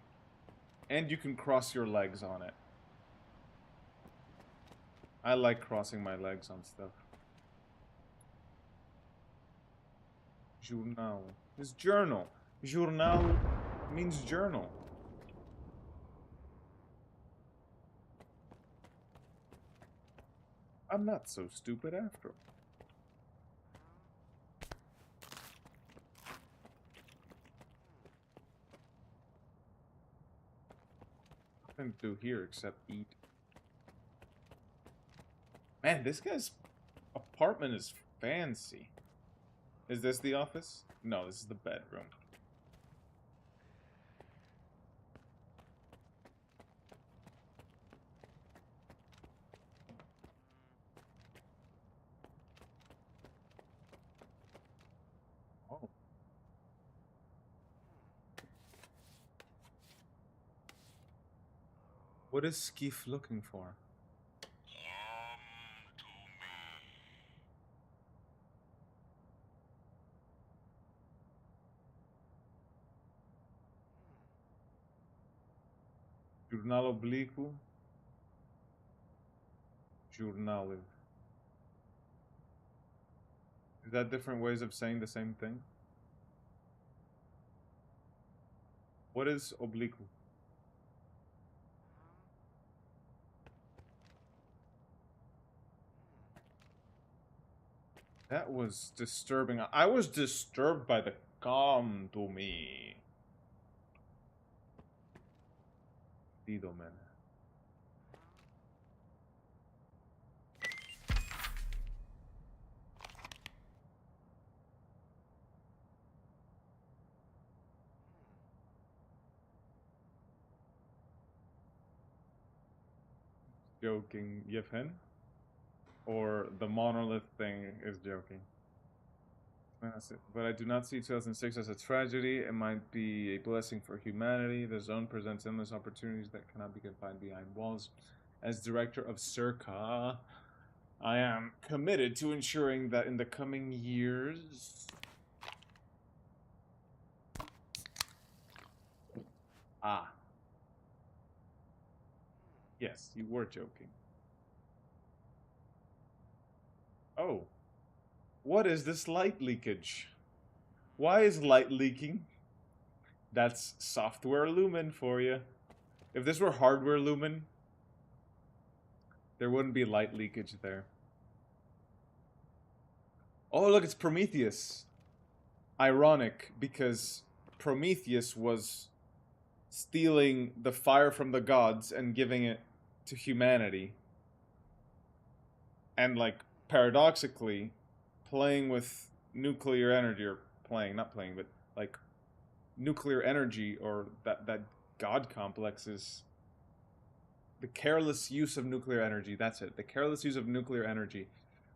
And you can cross your legs on it. I like crossing my legs on stuff. Journal. His journal. Journal means journal. I'm not so stupid after all. Nothing to do here except eat. Man, this guy's apartment is fancy. Is this the office? No, this is the bedroom. Oh. What is Skiff looking for? Journal obliquo. Journal. Is that different ways of saying the same thing? What is obliquo? That was disturbing. I was disturbed by the come to me. Dido, man. Joking, Yevhen? Or the Monolith thing is joking? That's it. But I do not see 2006 as a tragedy. It might be a blessing for humanity. The zone presents endless opportunities that cannot be confined behind walls. As director of SIRCAA, I am committed to ensuring that in the coming years... Ah. Yes, you were joking. Oh. What is this light leakage? Why is light leaking? That's software lumen for you. If this were hardware lumen, there wouldn't be light leakage there. Oh, look, it's Prometheus. Ironic, because Prometheus was stealing the fire from the gods and giving it to humanity. And, like, paradoxically, playing with nuclear energy, or not playing, but, like, nuclear energy, or that god complex is... The careless use of nuclear energy, that's it. The careless use of nuclear energy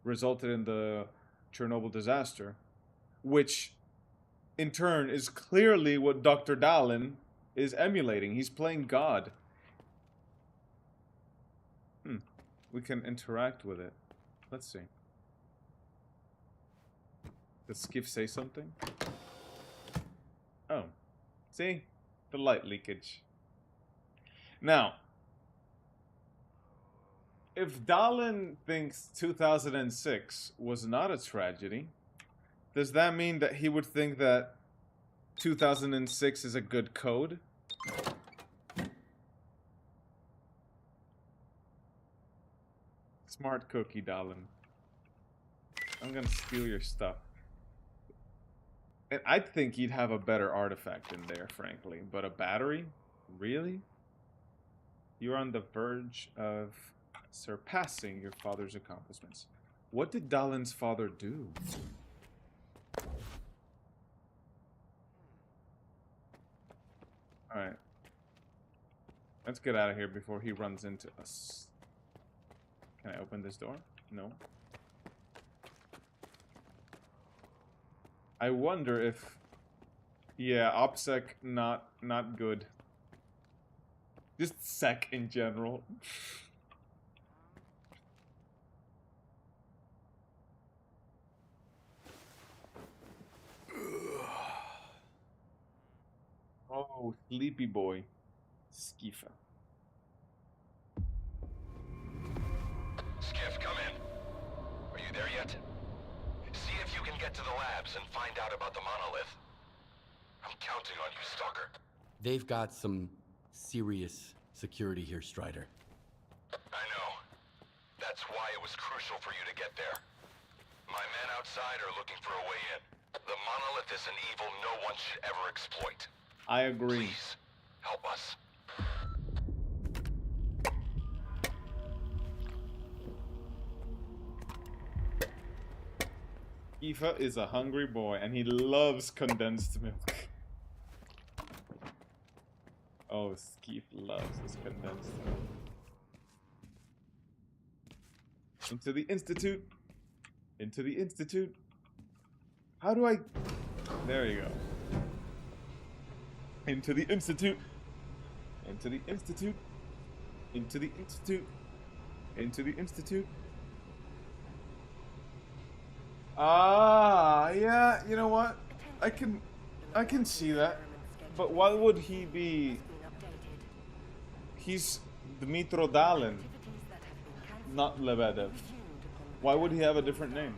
resulted in the Chernobyl disaster, which, in turn, is clearly what Dr. Dallin is emulating. He's playing God. We can interact with it. Let's see. Does Skiff say something? Oh. See? The light leakage. Now, if Dallin thinks 2006 was not a tragedy, does that mean that he would think that 2006 is a good code? Smart cookie, Dallin. I'm gonna steal your stuff. And I think he'd have a better artifact in there, frankly. But a battery? Really? You're on the verge of surpassing your father's accomplishments. What did Dalin's father do? Alright. Let's get out of here before he runs into us. Can I open this door? No. I wonder if... Yeah, OPSEC not good. Just sec in general. Oh, sleepy boy. Skifa. Skiff, come in. Are you there yet? See if you can get to the labs and find out about the monolith. I'm counting on you, Stalker. They've got some serious security here, Strider. I know. That's why it was crucial for you to get there. My men outside are looking for a way in. The monolith is an evil no one should ever exploit. I agree. Please, help us. Skifa is a hungry boy, and he loves condensed milk. Oh, Skeef loves his condensed milk. Into the Institute. Into the Institute. How do I... There you go. Into the Institute. Into the Institute. Into the Institute. Into the Institute. Ah, yeah, you know what? I can see that. But why would he be... He's Dmitro Dalin, not Lebedev. Why would he have a different name?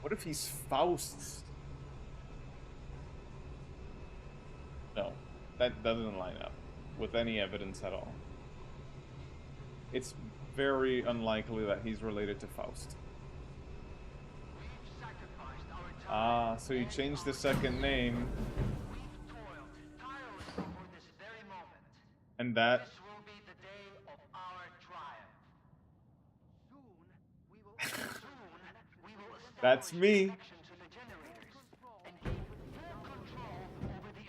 What if he's Faust? No, that doesn't line up with any evidence at all. It's very unlikely that he's related to Faust. Ah, so you changed the second name. And that... That's me.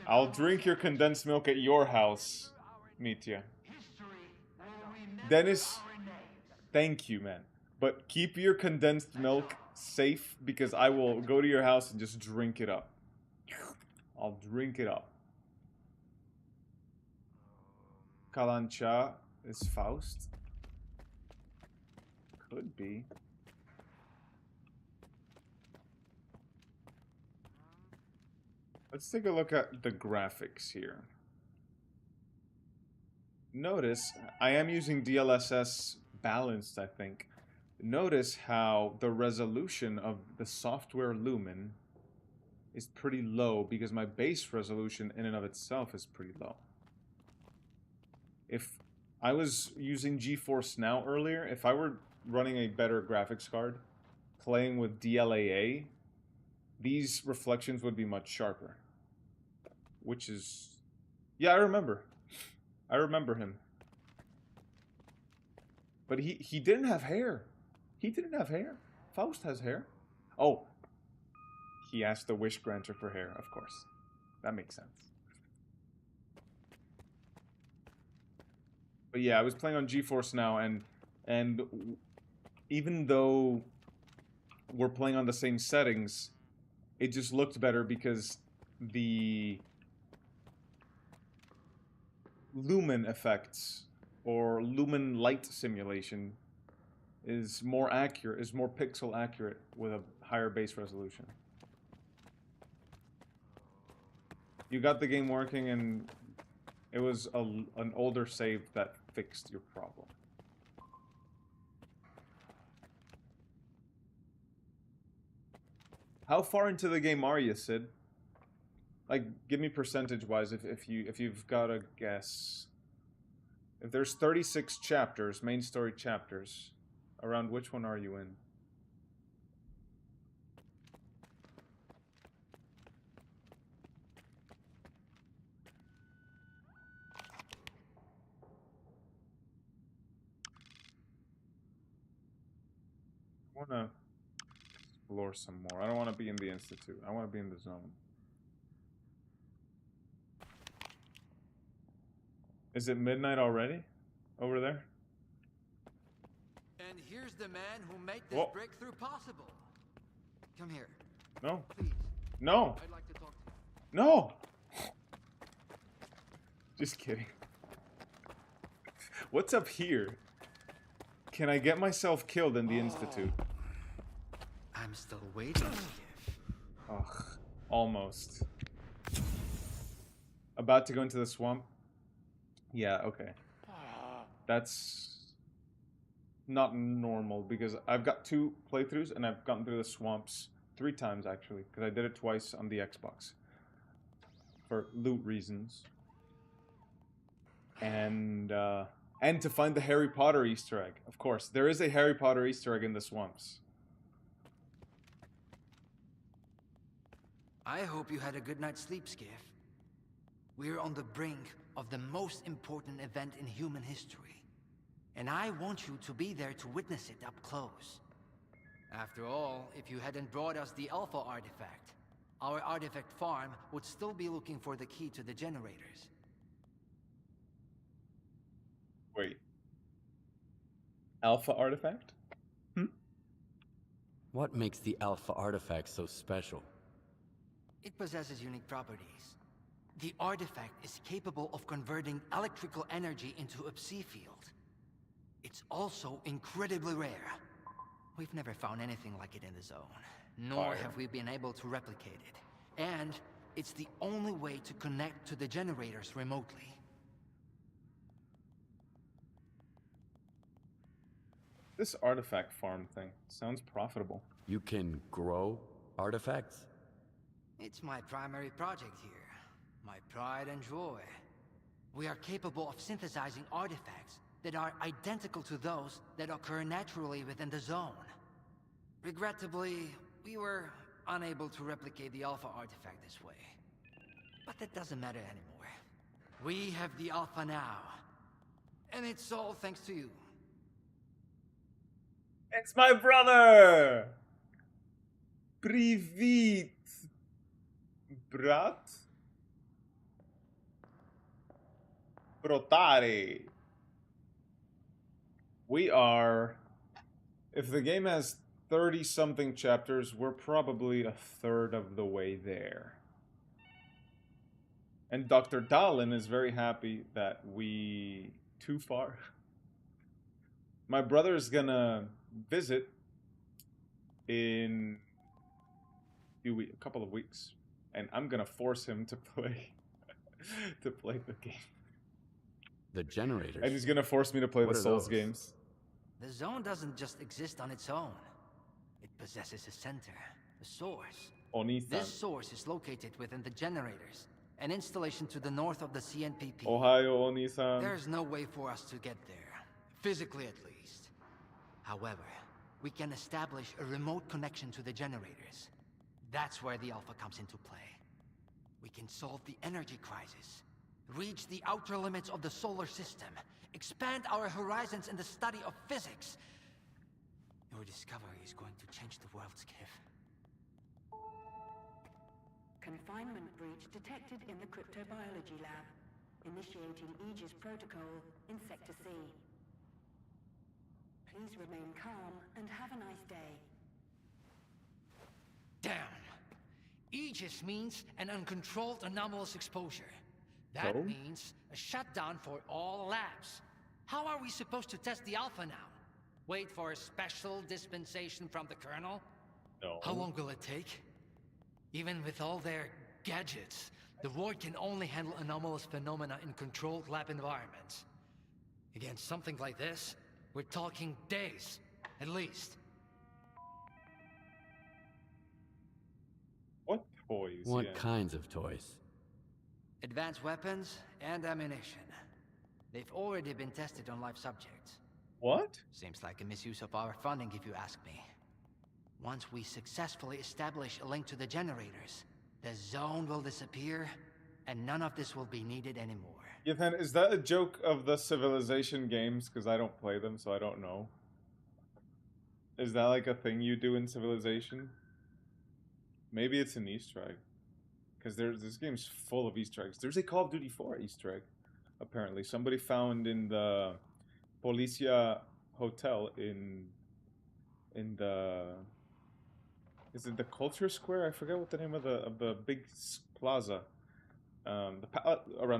I'll drink your condensed milk at your house, Mitya. Dennis, thank you, man. But keep your condensed milk safe, because I will go to your house and just drink it up. I'll drink it up. Kalancha is Faust? Could be. Let's take a look at the graphics here. Notice, I am using DLSS balanced, I think. Notice how the resolution of the software lumen is pretty low, because my base resolution in and of itself is pretty low. If I was using GeForce Now earlier, if I were running a better graphics card, playing with DLAA, these reflections would be much sharper. Which is... Yeah, I remember. I remember him. But he didn't have hair. He didn't have hair. Faust has hair. Oh. He asked the Wish Granter for hair, of course. That makes sense. But yeah, I was playing on GeForce Now, and even though we're playing on the same settings, it just looked better because the lumen effects or lumen light simulation is more accurate, is more pixel accurate with a higher base resolution. You got the game working, and it was an older save that fixed your problem. How far into the game are you, Sid? Like, give me percentage-wise if you've got a guess. If there's 36 chapters, main story chapters, around which one are you in? I want to explore some more. I don't want to be in the Institute. I want to be in the zone. Is it midnight already? Over there? And here's the man who made this breakthrough possible. Come here. No. Please. No. I'd like to talk to you. No. Just kidding. What's up here? Can I get myself killed in the Institute? I'm still waiting. Ugh. Almost. About to go into the swamp? Yeah, okay. That's not normal because I've got 2 playthroughs and I've gotten through the swamps 3 times actually because I did it twice on the Xbox for loot reasons and to find the Harry Potter Easter egg. Of course, there is a Harry Potter Easter egg in the swamps. I hope you had a good night's sleep, Skiff. We're on the brink of the most important event in human history. And I want you to be there to witness it up close. After all, if you hadn't brought us the Alpha artifact, our artifact farm would still be looking for the key to the generators. Wait. Alpha artifact? What makes the Alpha artifact so special? It possesses unique properties. The artifact is capable of converting electrical energy into a psi field. It's also incredibly rare. We've never found anything like it in the zone, nor have we been able to replicate it. And it's the only way to connect to the generators remotely. This artifact farm thing sounds profitable. You can grow artifacts? It's my primary project here. My pride and joy. We are capable of synthesizing artifacts that are identical to those that occur naturally within the zone. Regrettably, we were unable to replicate the Alpha artifact this way. But that doesn't matter anymore. We have the Alpha now. And it's all thanks to you. It's my brother! Привет, brat? Brotare. We are... If the game has 30-something chapters, we're probably a third of the way there. And Dr. Dallin is very happy that we... Too far? My brother is gonna visit in a couple of weeks, and I'm gonna force him to play the game. The generators. And he's gonna force me to play What the are Souls those? games. The zone doesn't just exist on its own. It possesses a center, a source. Oni-san. This source is located within the generators, an installation to the north of the CNPP. Ohio, Oni-san. There's no way for us to get there, physically at least. However, we can establish a remote connection to the generators. That's where the Alpha comes into play. We can solve the energy crisis, reach the outer limits of the solar system, expand our horizons in the study of physics. Your discovery is going to change the world, Skiff. Confinement breach detected in the cryptobiology lab. Initiating Aegis protocol in Sector C. Please remain calm and have a nice day. Damn. Aegis means an uncontrolled anomalous exposure. That So? means a shutdown for all labs. How are we supposed to test the Alpha now? Wait for a special dispensation from the Colonel? No. How long will it take? Even with all their gadgets, the Ward can only handle anomalous phenomena in controlled lab environments. Against something like this, we're talking days, at least. Toys, What yeah. kinds of toys? Advanced weapons and ammunition. They've already been tested on live subjects. What? Seems like a misuse of our funding, if you ask me. Once we successfully establish a link to the generators, the zone will disappear, and none of this will be needed anymore. Ethan, is that a joke of the Civilization games? Because I don't play them, so I don't know. Is that like a thing you do in Civilization? Maybe it's an Easter egg. Because this game's full of Easter eggs. There's a Call of Duty 4 Easter egg, apparently. Somebody found in the Policia Hotel in the... Is it the Culture Square? I forget what the name of the big plaza. Around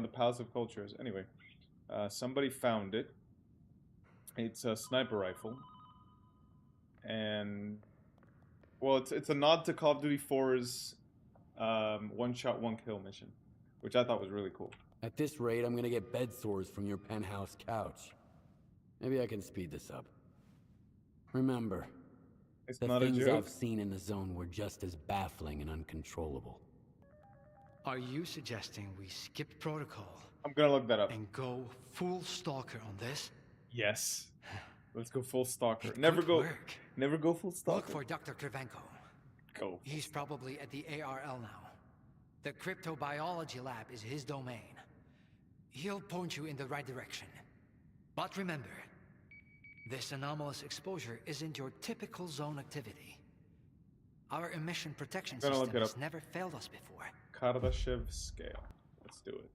the Palace of Cultures. Anyway, somebody found it. It's a sniper rifle. And... Well, it's a nod to Call of Duty 4's one shot, one kill mission, which I thought was really cool. At this rate, I'm gonna get bed sores from your penthouse couch. Maybe I can speed this up. Remember, it's the not things a joke. I've seen in the zone were just as baffling and uncontrollable. Are you suggesting we skip protocol? I'm gonna look that up. And go full stalker on this? Yes. Let's go full stalker. Never go full stalker. Look for Dr. Krivenko. Go. He's probably at the ARL now. The cryptobiology lab is his domain. He'll point you in the right direction. But remember, this anomalous exposure isn't your typical zone activity. Our emission protection system has never failed us before. Kardashev scale. Let's do it.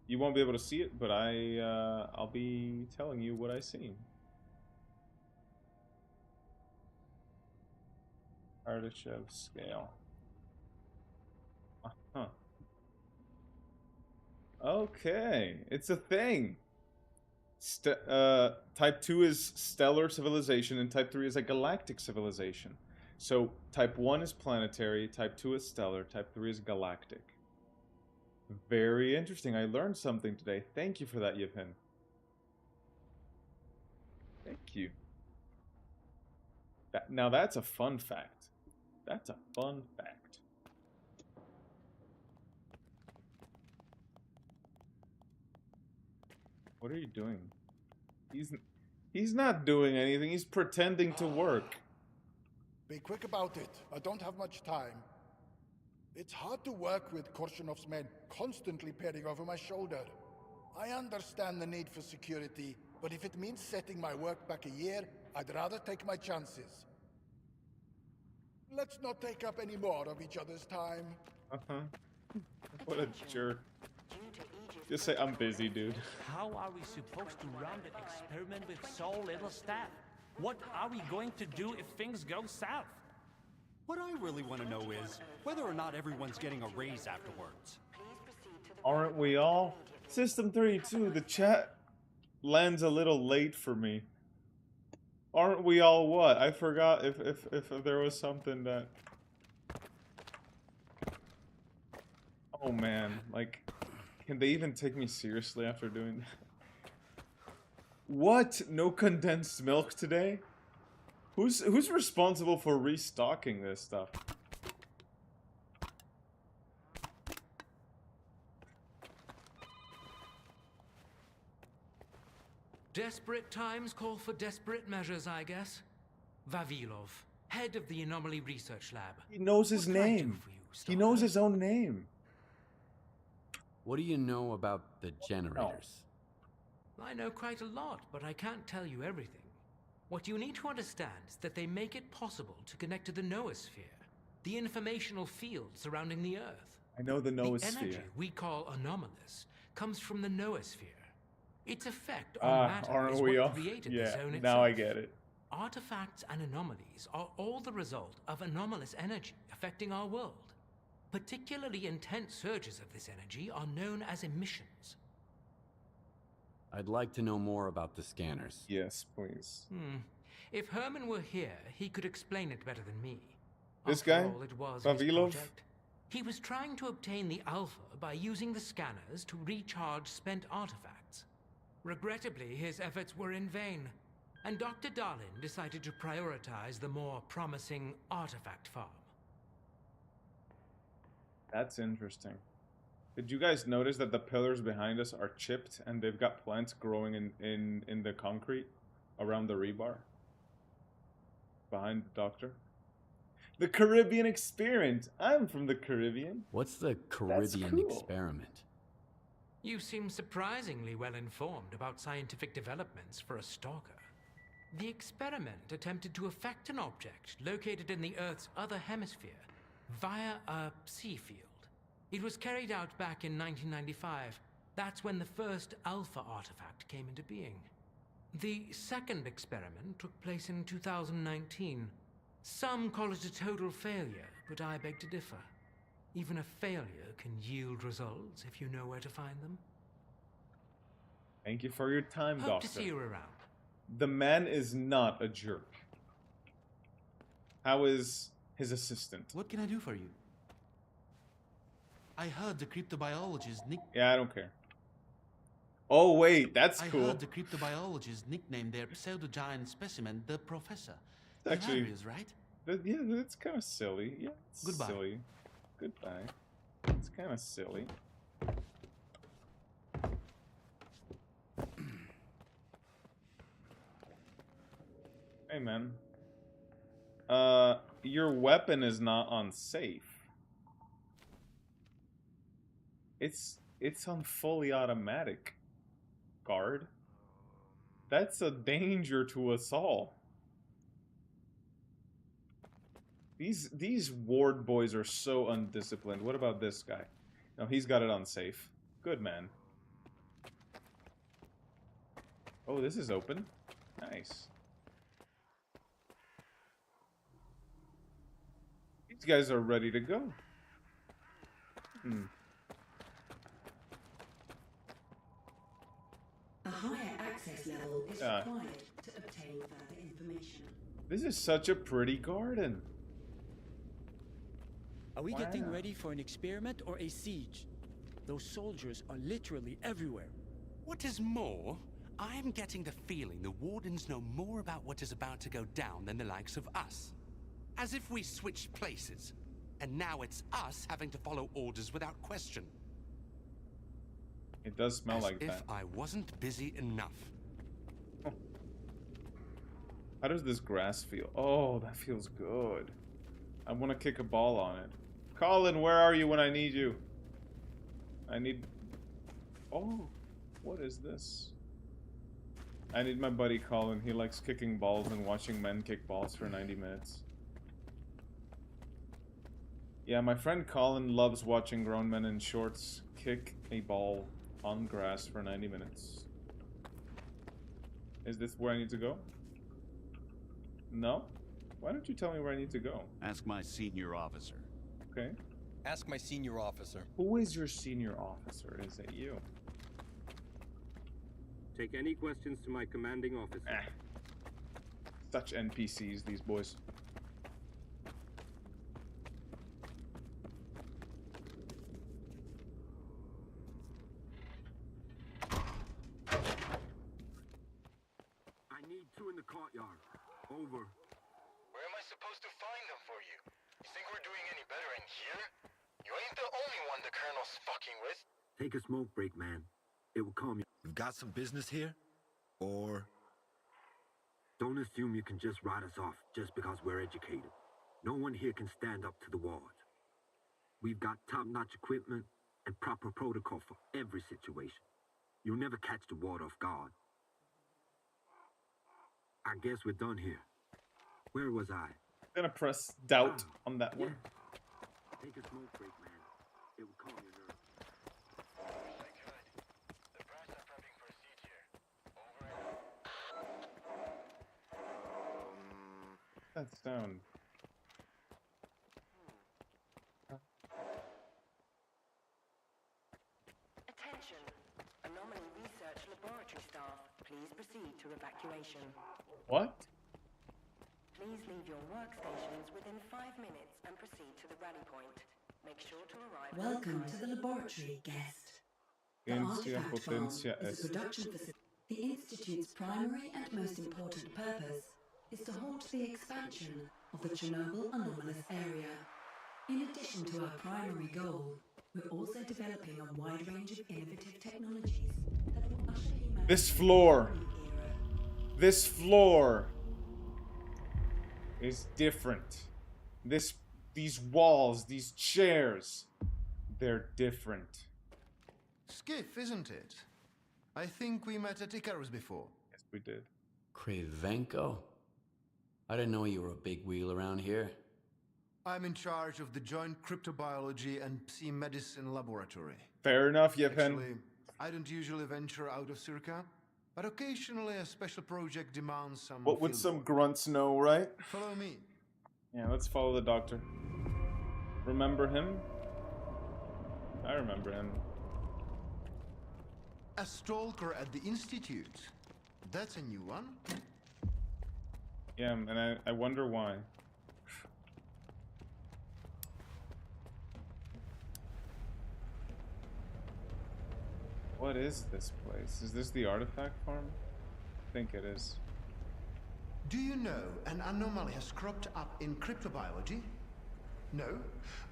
You won't be able to see it, but I'll be telling you what I seen. Kardashev scale. Uh-huh. Okay, it's a thing. Type 2 is stellar civilization, and Type 3 is a galactic civilization. So, Type 1 is planetary, Type 2 is stellar, Type 3 is galactic. Very interesting. I learned something today. Thank you for that, Yevhen. Thank you. Now that's a fun fact. That's a fun fact. What are you doing? He's not doing anything. He's pretending to work. Be quick about it. I don't have much time. It's hard to work with Korshunov's men constantly peering over my shoulder. I understand the need for security, but if it means setting my work back a year, I'd rather take my chances. Let's not take up any more of each other's time. Uh-huh. What a jerk. Just say, I'm busy, dude. How are we supposed to run the experiment with so little staff? What are we going to do if things go south? What I really want to know is whether or not everyone's getting a raise afterwards. Aren't we all? System 32, the chat lands a little late for me. Aren't we all what? I forgot if there was something that... Oh man, like, can they even take me seriously after doing that? What? No condensed milk today? Who's responsible for restocking this stuff? Desperate times call for desperate measures, I guess. Vavilov, head of the Anomaly Research Lab. He knows his name. He knows his own name. What do you know about the generators? I know quite a lot, but I can't tell you everything. What you need to understand is that they make it possible to connect to the noosphere, the informational field surrounding the Earth. I know the noosphere. The energy we call anomalous comes from the noosphere. Its effect on matter is what created the zone itself. Now I get it. Artifacts and anomalies are all the result of anomalous energy affecting our world. Particularly intense surges of this energy are known as emissions. I'd like to know more about the scanners. Yes, please. If Herman were here, he could explain it better than me. This guy? After all, it was his Vavilov? project. He was trying to obtain the Alpha by using the scanners to recharge spent artifacts. Regrettably, his efforts were in vain, and Dr. Darlin decided to prioritize the more promising artifact farm. That's interesting. Did you guys notice that the pillars behind us are chipped and they've got plants growing in the concrete around the rebar? Behind the doctor? The Caribbean experiment. I'm from the Caribbean. What's the Caribbean experiment? You seem surprisingly well informed about scientific developments for a stalker. The experiment attempted to affect an object located in the Earth's other hemisphere via a sea field. It was carried out back in 1995. That's when the first Alpha artifact came into being. The second experiment took place in 2019. Some call it a total failure, but I beg to differ. Even a failure can yield results if you know where to find them. Thank you for your time, Hope Doctor. to see you around. The man is not a jerk. How is his assistant? What can I do for you? I heard the cryptobiologist Yeah, I don't care. Oh wait, that's cool. I heard the cryptobiologist nicknamed their pseudo-giant specimen the Professor. Actually, hilarious, right? Yeah, that's kind of silly. Yeah, it's Goodbye. silly. Goodbye. It's kind of silly. Hey man. Your weapon is not unsafe. It's on fully automatic, guard. That's a danger to us all. These ward boys are so undisciplined. What about this guy? No, he's got it unsafe. Good man. Oh, this is open. Nice. These guys are ready to go. A higher access level is required to obtain further information. This is such a pretty garden. Are we getting ready for an experiment or a siege? Those soldiers are literally everywhere. What is more, I am getting the feeling the Wardens know more about what is about to go down than the likes of us. As if we switched places, and now it's us having to follow orders without question. It does smell like that. As if I wasn't busy enough. How does this grass feel? Oh, that feels good. I want to kick a ball on it. Colin, where are you when I need you? I need... Oh, what is this? I need my buddy Colin. He likes kicking balls and watching men kick balls for 90 minutes. Yeah, my friend Colin loves watching grown men in shorts kick a ball on grass for 90 minutes. Is this where I need to go? No? Why don't you tell me where I need to go? Ask my senior officer. Okay. Ask my senior officer. Who is your senior officer? Is it you? Take any questions to my commanding officer. Such NPCs, these boys. I need two in the courtyard. Over. Where am I supposed to find them for you? You think we're doing any better in here? You ain't the only one the Colonel's fucking with. Take a smoke break, man. It will calm you. We've got some business here? Or... Don't assume you can just write us off just because we're educated. No one here can stand up to the ward. We've got top-notch equipment and proper protocol for every situation. You'll never catch the ward off guard. I guess we're done here. Where was I? I'm gonna press doubt on that one. Take a smoke break, man. It will calm your nerves. The brass are prepping for a siege here. Over. That sound. Attention. Anomaly research laboratory staff. Please proceed to evacuation. What? Please leave your workstations within 5 minutes and proceed to the rally point. Make sure to arrive. Welcome to the laboratory, guest. The artifact farm is a production facility. The Institute's primary and most important purpose is to halt the expansion of the Chernobyl anomalous area. In addition to our primary goal, we're also developing a wide range of innovative technologies that will usher humanity This floor. This floor is different. These walls, these chairs, they're different. Skiff, isn't it? I think we met at Icarus before. Yes, we did. Cravenko? I didn't know you were a big wheel around here. I'm in charge of the Joint Cryptobiology and Psi Medicine Laboratory. Fair enough, Yepen. Actually, I don't usually venture out of SIRCAA, but occasionally a special project demands some. What would some grunts know, right? Follow me. Yeah, let's follow the doctor. Remember him? I remember him. A stalker at the Institute. That's a new one. Yeah, and I wonder why. What is this place? Is this the artifact farm? I think it is. Do you know an anomaly has cropped up in cryptobiology? No?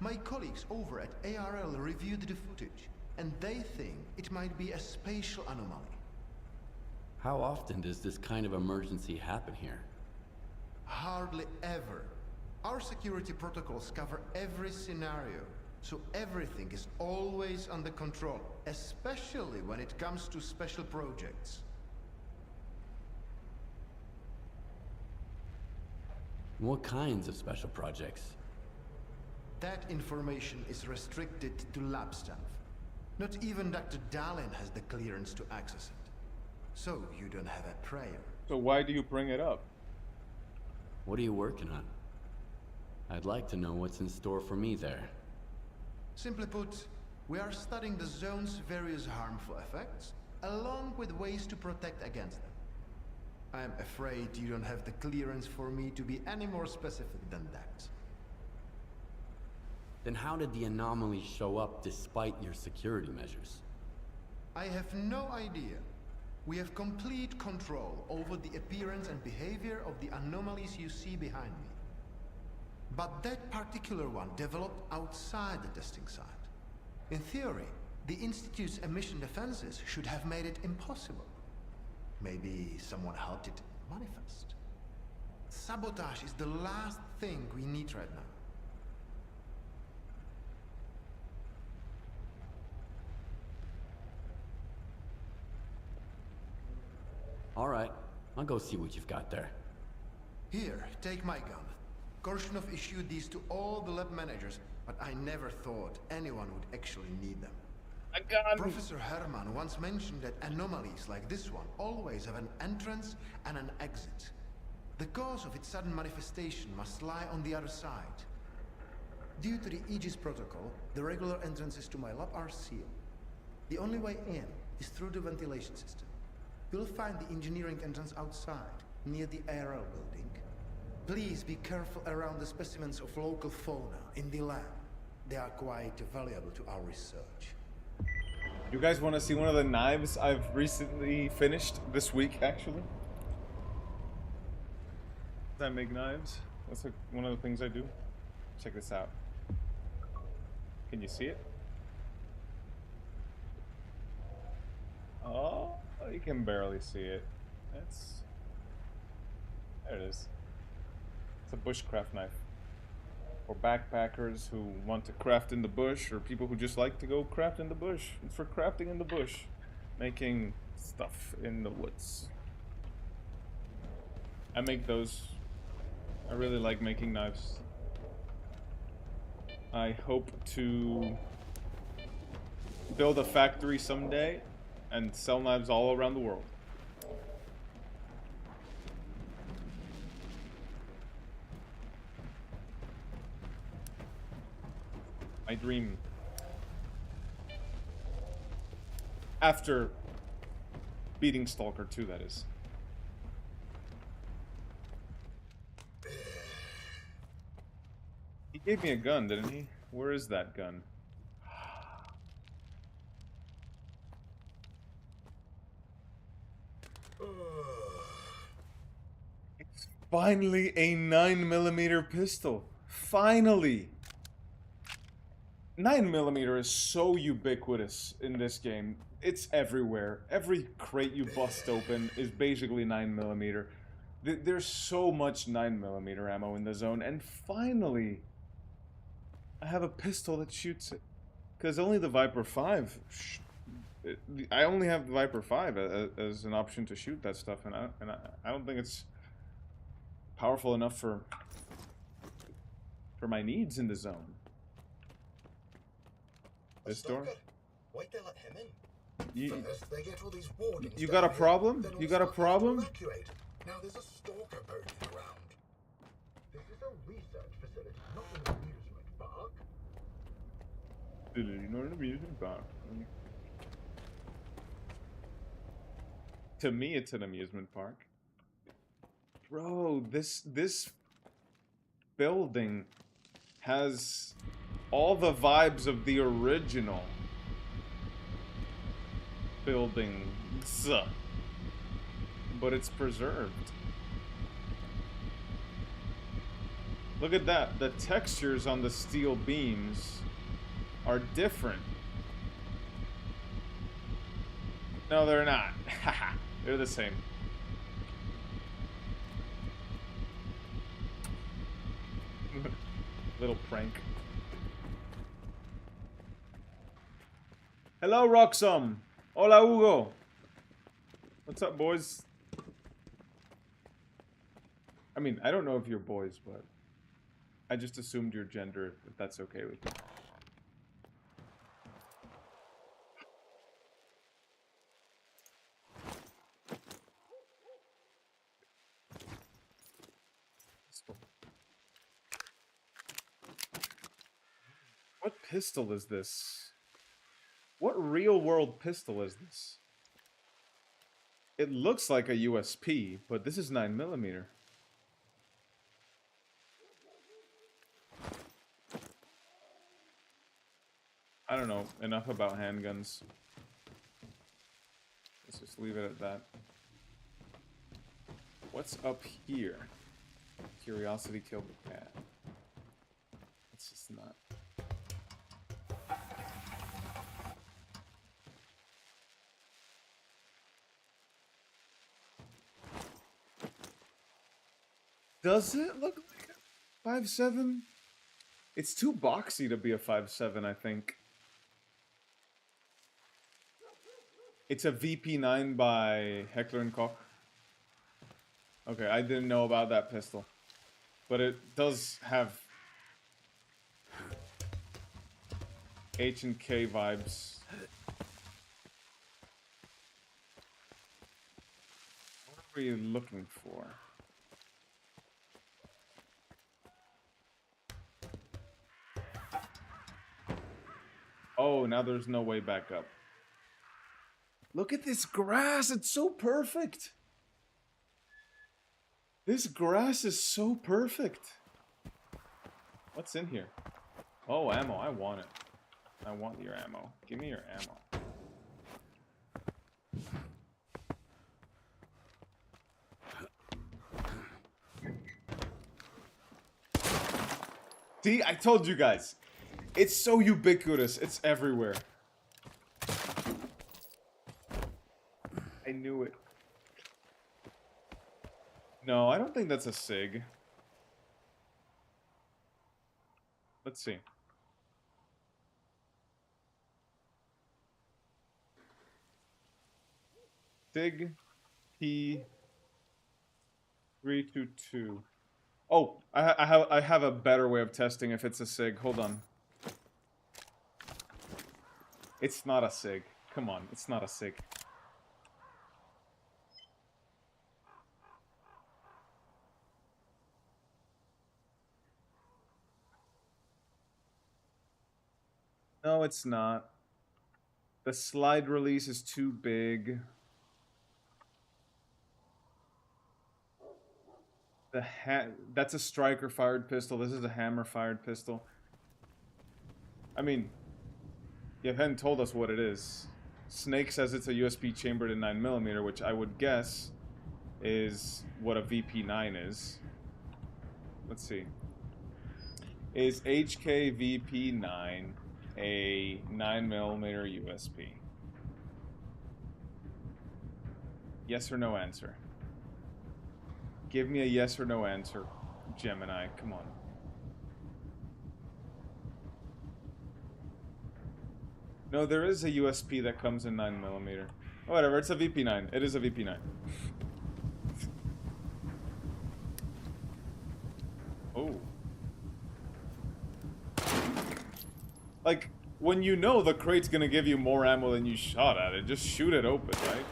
My colleagues over at ARL reviewed the footage, and they think it might be a spatial anomaly. How often does this kind of emergency happen here? Hardly ever. Our security protocols cover every scenario, so everything is always under control, especially when it comes to special projects. What kinds of special projects? That information is restricted to lab staff. Not even Dr. Dallin has the clearance to access it. So you don't have a prayer. So why do you bring it up? What are you working on? I'd like to know what's in store for me there. Simply put, we are studying the zone's various harmful effects, along with ways to protect against them. I am afraid you don't have the clearance for me to be any more specific than that. Then how did the anomaly show up despite your security measures? I have no idea. We have complete control over the appearance and behavior of the anomalies you see behind me. But that particular one developed outside the testing site. In theory, the Institute's emission defenses should have made it impossible. Maybe someone helped it manifest. Sabotage is the last thing we need right now. All right, I'll go see what you've got there. Here, take my gun. Korshunov issued these to all the lab managers, but I never thought anyone would actually need them. A gun! Professor Herman once mentioned that anomalies like this one always have an entrance and an exit. The cause of its sudden manifestation must lie on the other side. Due to the Aegis protocol, the regular entrances to my lab are sealed. The only way in is through the ventilation system. You'll find the engineering entrance outside, near the ARL building. Please be careful around the specimens of local fauna in the lab. They are quite valuable to our research. You guys want to see one of the knives I've recently finished this week, actually? I make knives. That's one of the things I do. Check this out. Can you see it? Oh, you can barely see it. There it is. It's a bushcraft knife. For backpackers who want to craft in the bush, or people who just like to go craft in the bush. It's for crafting in the bush. Making stuff in the woods. I make those. I really like making knives. I hope to build a factory someday and sell knives all around the world. My dream. After beating S.T.A.L.K.E.R 2, that is. He gave me a gun, didn't he? Where is that gun? It's finally a 9mm pistol. Finally! 9mm is so ubiquitous in this game. It's everywhere. Every crate you bust open is basically 9mm. There's so much 9mm ammo in the zone, and finally, I have a pistol that shoots it. Because only the Viper 5... I only have the Viper 5 as an option to shoot that stuff, and I don't think it's powerful enough for my needs in the zone. This door? Why'd they let him in? You, They get all these wardens you got a down problem? here, then You all got a Starkers problem? evacuate. Now there's a stalker boating around. This is a research facility, not an amusement park. Not an amusement park. To me, it's an amusement park. Bro, this building has all the vibes of the original buildings, but it's preserved. Look at that. The textures on the steel beams are different. No, they're not. Haha. They're the same. Little prank. Hello, Roxum. Hola, Hugo. What's up, boys? I mean, I don't know if you're boys, but I just assumed your gender, if that's okay with you. What pistol is this? What real-world pistol is this? It looks like a USP, but this is 9mm. I don't know enough about handguns. Let's just leave it at that. What's up here? Curiosity killed the cat. It's just not. Does it look like a 5.7? It's too boxy to be a 5.7, I think. It's a VP9 by S.T.A.L.K.E.R. Okay, I didn't know about that pistol. But it does have H&K vibes. What are we looking for? Oh, now there's no way back up. Look at this grass, it's so perfect. This grass is so perfect. What's in here? Oh, ammo, I want it. I want your ammo. Give me your ammo. See, I told you guys. It's so ubiquitous. It's everywhere. I knew it. No, I don't think that's a SIG. Let's see. SIG P322. Oh, I have a better way of testing if it's a SIG. Hold on. It's not a SIG. Come on, it's not a SIG. No, it's not. The slide release is too big. That's a striker fired pistol. This is a hammer fired pistol. I mean, you haven't told us what it is. Snake says it's a USB chambered in 9mm, which I would guess is what a VP9 is. Let's see. Is HK VP9 a 9mm USP? Yes or no answer. Give me a yes or no answer, Gemini. Come on. No, there is a USP that comes in 9mm. Oh, whatever, it's a VP9. It is a VP9. Oh. Like, when you know the crate's gonna give you more ammo than you shot at it, just shoot it open, right?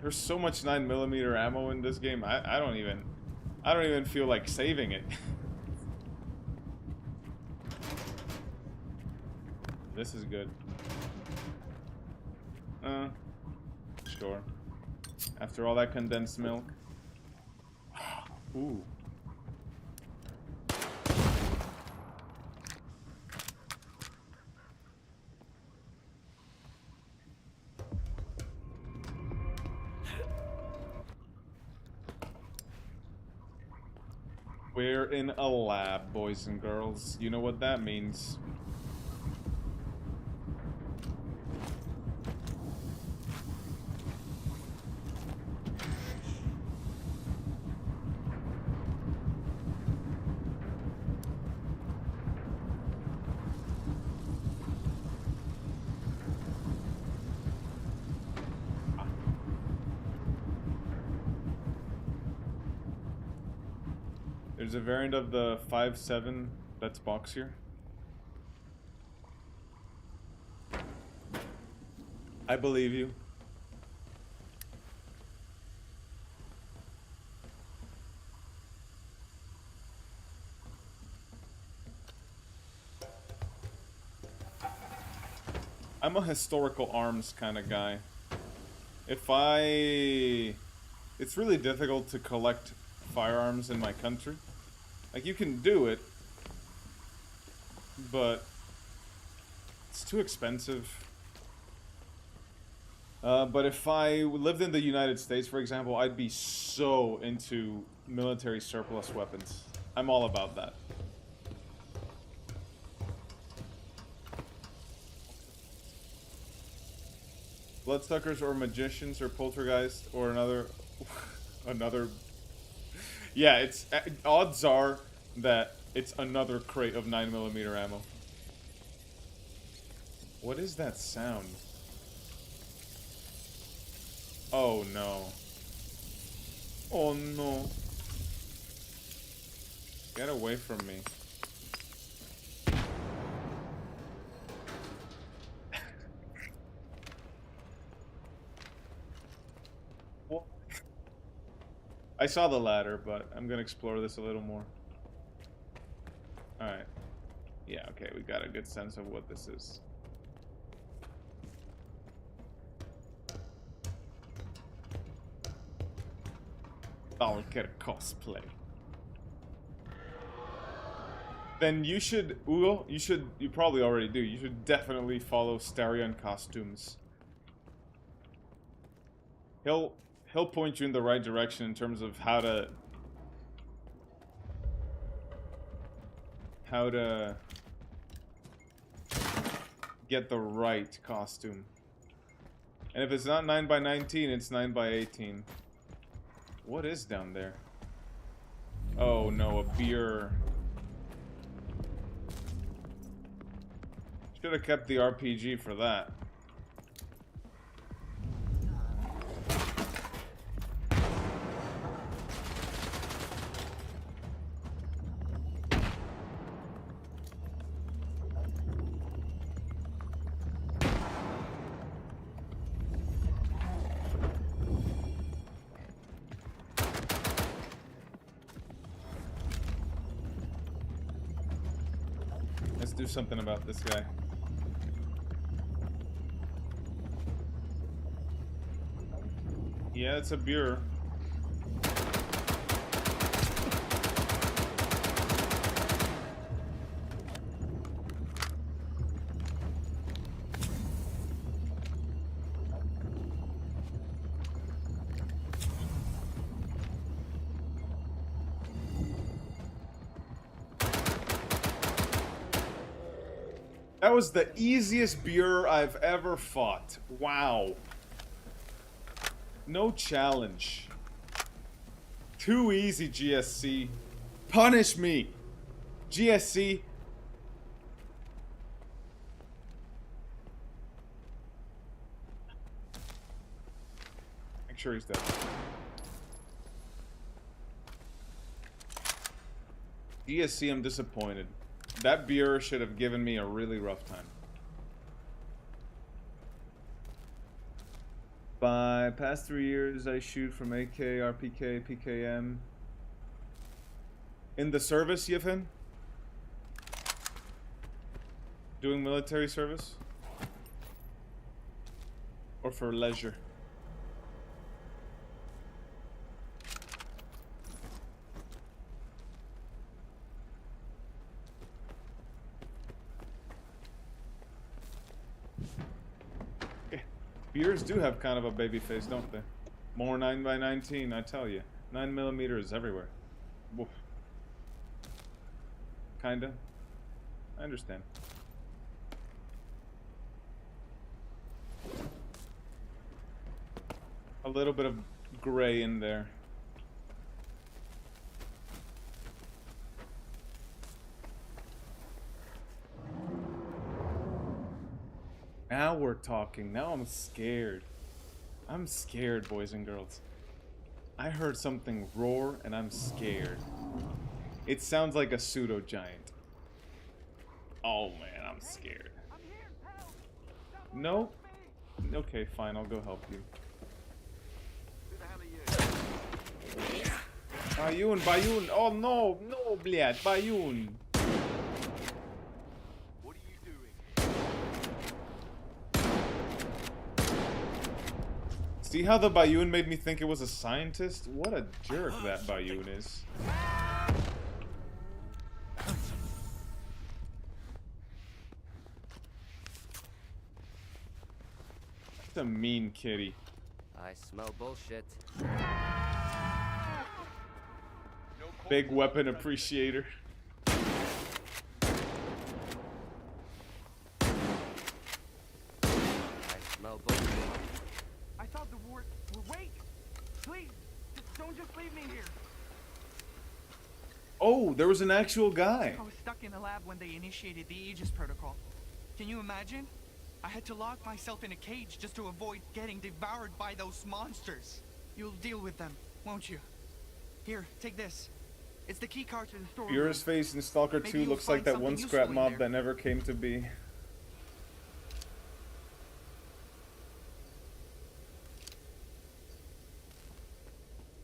There's so much 9mm ammo in this game, I don't even feel like saving it. This is good. Sure. After all that condensed milk. Ooh. We're in a lab, boys and girls. You know what that means. There's a variant of the 5.7 that's boxier. I believe you. I'm a historical arms kind of guy. It's really difficult to collect firearms in my country. Like, you can do it, but it's too expensive. But if I lived in the United States, for example, I'd be so into military surplus weapons. I'm all about that. Bloodsuckers or magicians or poltergeist or another... Yeah, it's odds are that it's another crate of 9mm ammo. What is that sound? Oh no. Oh no. Get away from me. I saw the ladder, but I'm gonna explore this a little more. Alright. Yeah, okay, we got a good sense of what this is. S.T.A.L.K.E.R cosplay. Then you should, Ugo, you probably already do, you should definitely follow Starion Costumes. He'll point you in the right direction in terms of how to get the right costume. And if it's not 9x19, it's 9x18. What is down there? Oh no, a beer. Should have kept the RPG for that. Do something about this guy. Yeah, it's a beer. That was the easiest beer I've ever fought. Wow. No challenge. Too easy, GSC. Punish me. GSC. Make sure he's dead. GSC, I'm disappointed. That beer should have given me a really rough time. By past 3 years, I shoot from AK, RPK, PKM. In the service, Yevhen? Doing military service? Or for leisure? Beers do have kind of a baby face, don't they? More 9x19, I tell you. 9mm is everywhere. Woof. Kinda. I understand. A little bit of gray in there. Now we're talking. Now I'm scared. I'm scared, boys and girls. I heard something roar and I'm scared. It sounds like a pseudo giant. Oh man, I'm scared. No? Okay, fine, I'll go help you. Bayun, Bayun! Oh no! No, блядь, Bayun! See how the Bayun made me think it was a scientist? What a jerk that Bayun is. That's a mean kitty. I smell bullshit. Big weapon appreciator. I smell bullshit. I thought the war... Wait! Please! Don't just leave me here! Oh, there was an actual guy. I was stuck in a lab when they initiated the Aegis protocol. Can you imagine? I had to lock myself in a cage just to avoid getting devoured by those monsters. You'll deal with them, won't you? Here, take this. It's the key card to the storeroom. Furious face in Stalker 2 looks like that one scrap mob that never came to be.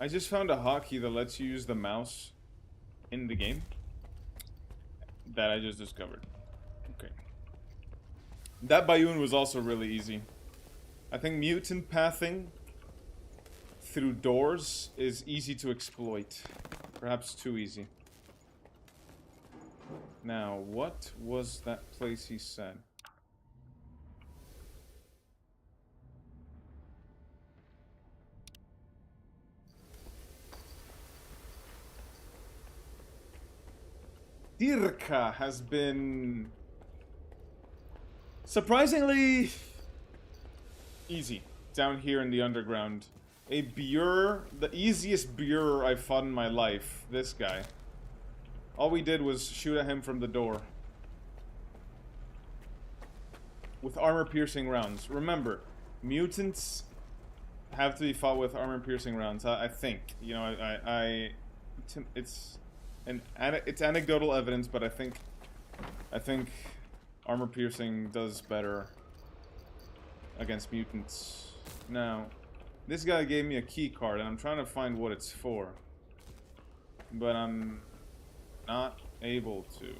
I just found a hotkey that lets you use the mouse in the game that I just discovered. Okay. That Bayun was also really easy. I think mutant pathing through doors is easy to exploit. Perhaps too easy. Now, what was that place he said? SIRCAA has been surprisingly easy down here in the underground. A beer, the easiest beer I've fought in my life. This guy. All we did was shoot at him from the door. With armor-piercing rounds. Remember, mutants have to be fought with armor-piercing rounds. I think. You know, it's anecdotal evidence, but I think armor-piercing does better against mutants. Now, this guy gave me a key card, and I'm trying to find what it's for. But I'm not able to.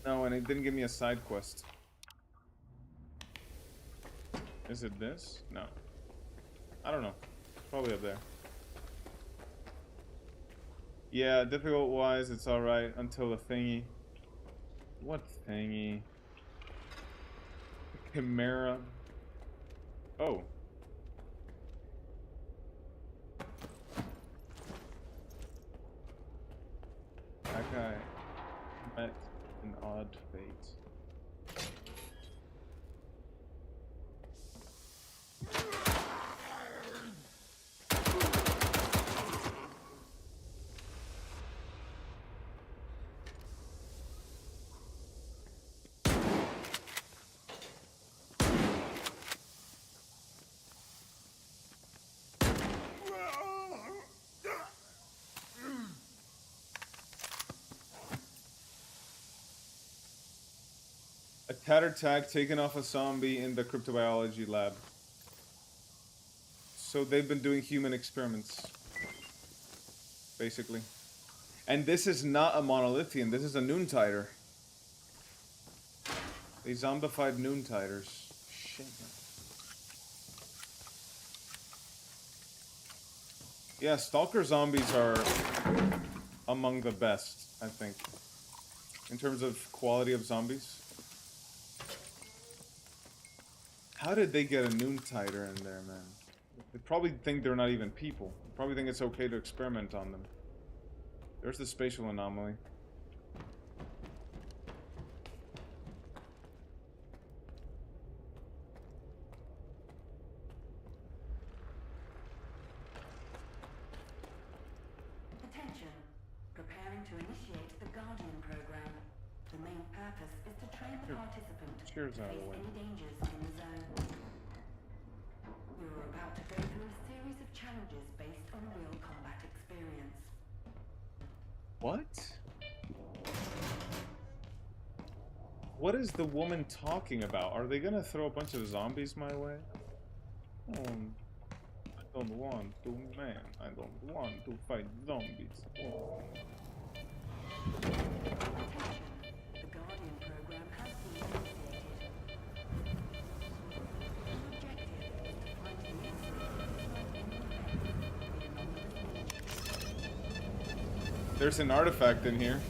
No, and it didn't give me a side quest. Is it this? No. I don't know. Probably up there. Yeah, difficult-wise, it's alright until the thingy. What thingy? Chimera. Oh. That guy met an odd fate. A tattered tag taken off a zombie in the cryptobiology lab. So they've been doing human experiments, basically. And this is not a Monolithian, this is a Noontider. They zombified Noontiders. Shit, man. Yeah, Stalker zombies are among the best, I think. In terms of quality of zombies. How did they get a Noontider in there, man? They probably think they're not even people. They probably think it's okay to experiment on them. There's the spatial anomaly. Attention. Preparing to initiate the Guardian program. The main purpose is to train the participant to Cheers out of the face way. any dangers in the zone. We are about to go through a series of challenges based on real combat experience. What? What is the woman talking about? Are they gonna throw a bunch of zombies my way? I don't want to, man. I don't want to fight zombies. Oh. The Guardian program has been initiated. The objective is to find the exit. There's an artifact in here.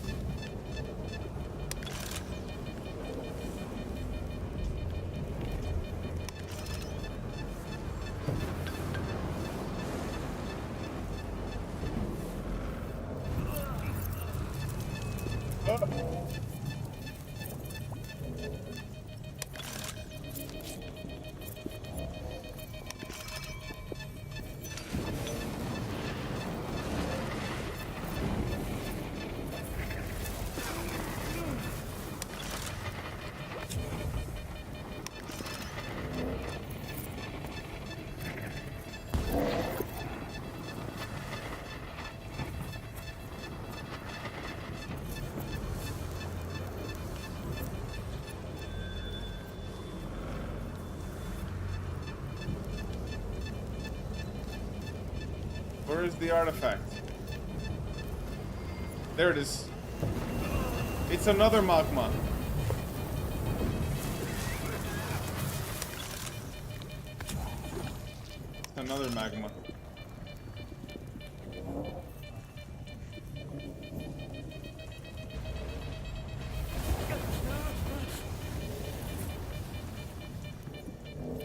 Where is the artifact? There it is. It's another magma. Another magma.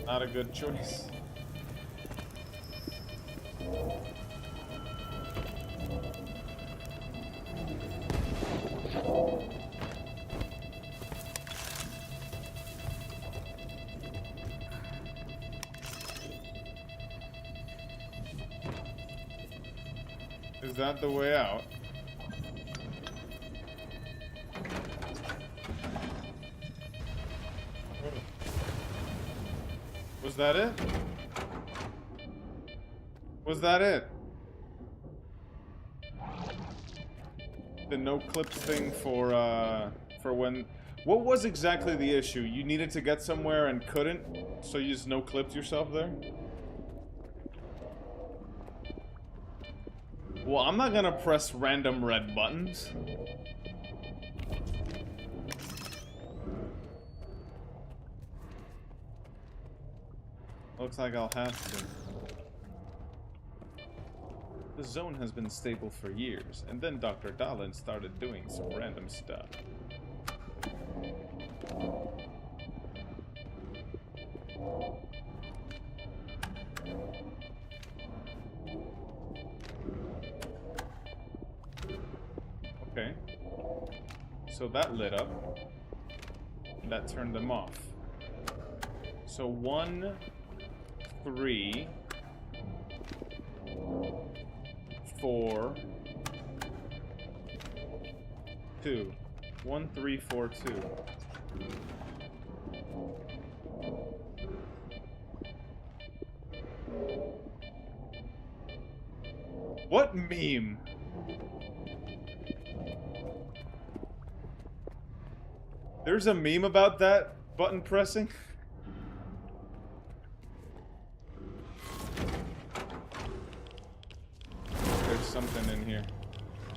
Not a good choice. Is that the way out? Was that it? Was that it? The no clip thing for when... What was exactly the issue? You needed to get somewhere and couldn't, so you just no clipped yourself there? Well, I'm not gonna press random red buttons. Looks like I'll have to. The zone has been stable for years, and then Dr. Dahlin started doing some random stuff. Okay. So that lit up. That turned them off. So 1, 3, 4, 2. 1, 3, 4, 2. What meme? There's a meme about that button pressing? There's something in here.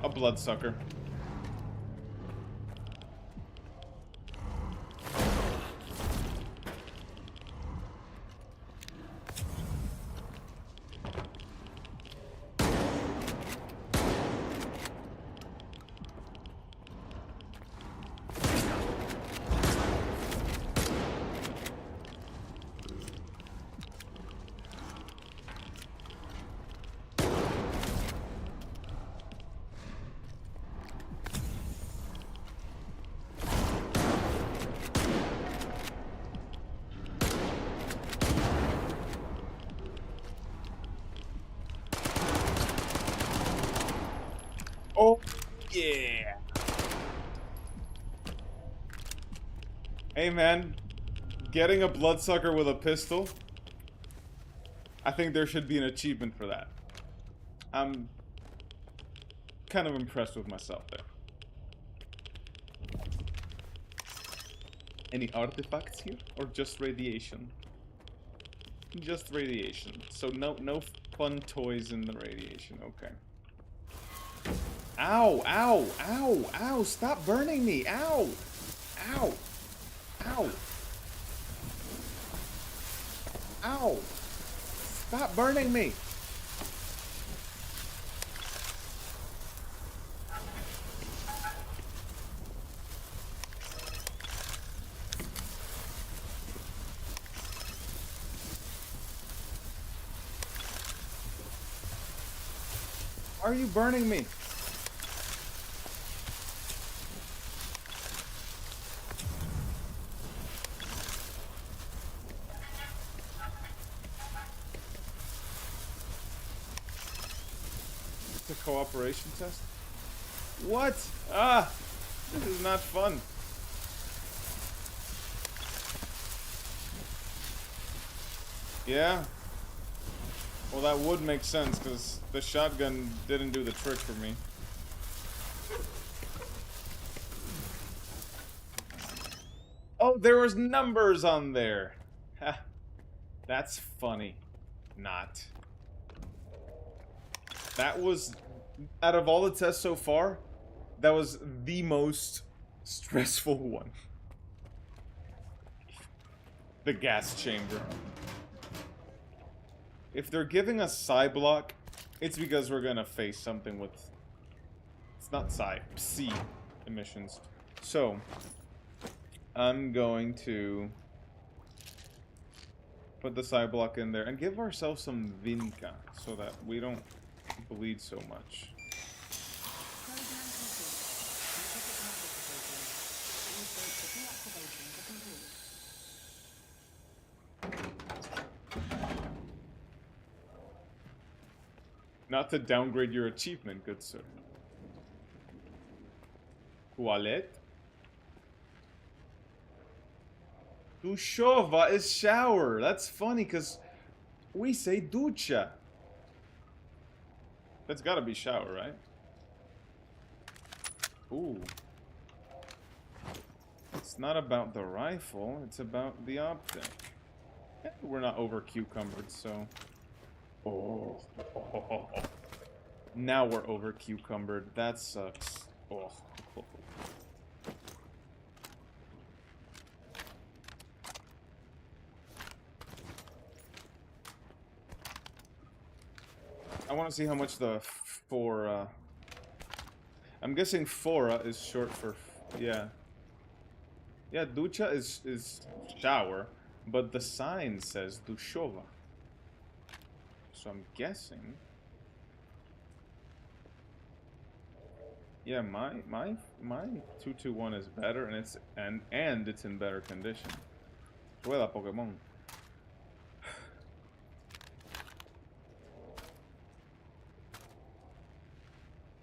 A bloodsucker. Oh, yeah. Hey, man. Getting a bloodsucker with a pistol. I think there should be an achievement for that. I'm kind of impressed with myself there. Any artifacts here? Or just radiation? Just radiation. So no fun toys in the radiation. Okay. Ow, ow, ow, ow, stop burning me, ow, ow, ow, ow, stop burning me. Why are you burning me? Cooperation test? What? Ah! This is not fun. Yeah? Well, that would make sense, because the shotgun didn't do the trick for me. Oh, there was numbers on there! Ha. That's funny. Not. That was, out of all the tests so far, that was the most stressful one. The gas chamber. If they're giving us psi block, it's because we're gonna face something with... It's not psi, psi emissions. So, I'm going to put the psi block in there and give ourselves some Vinca so that we don't bleed so much. Not to downgrade your achievement, good sir. Toilette? Dushova is shower. That's funny because we say ducha. That's gotta be shower, right? Ooh. It's not about the rifle, it's about the optic. We're not over cucumbered, so... Oh. Now we're over cucumbered. That sucks. Oh. I want to see how much the fora... I'm guessing fora is short for... Yeah. Yeah, ducha is shower, but the sign says dushova. So I'm guessing... Yeah, my 221 is better, and it's in better condition. Juega Pokemon.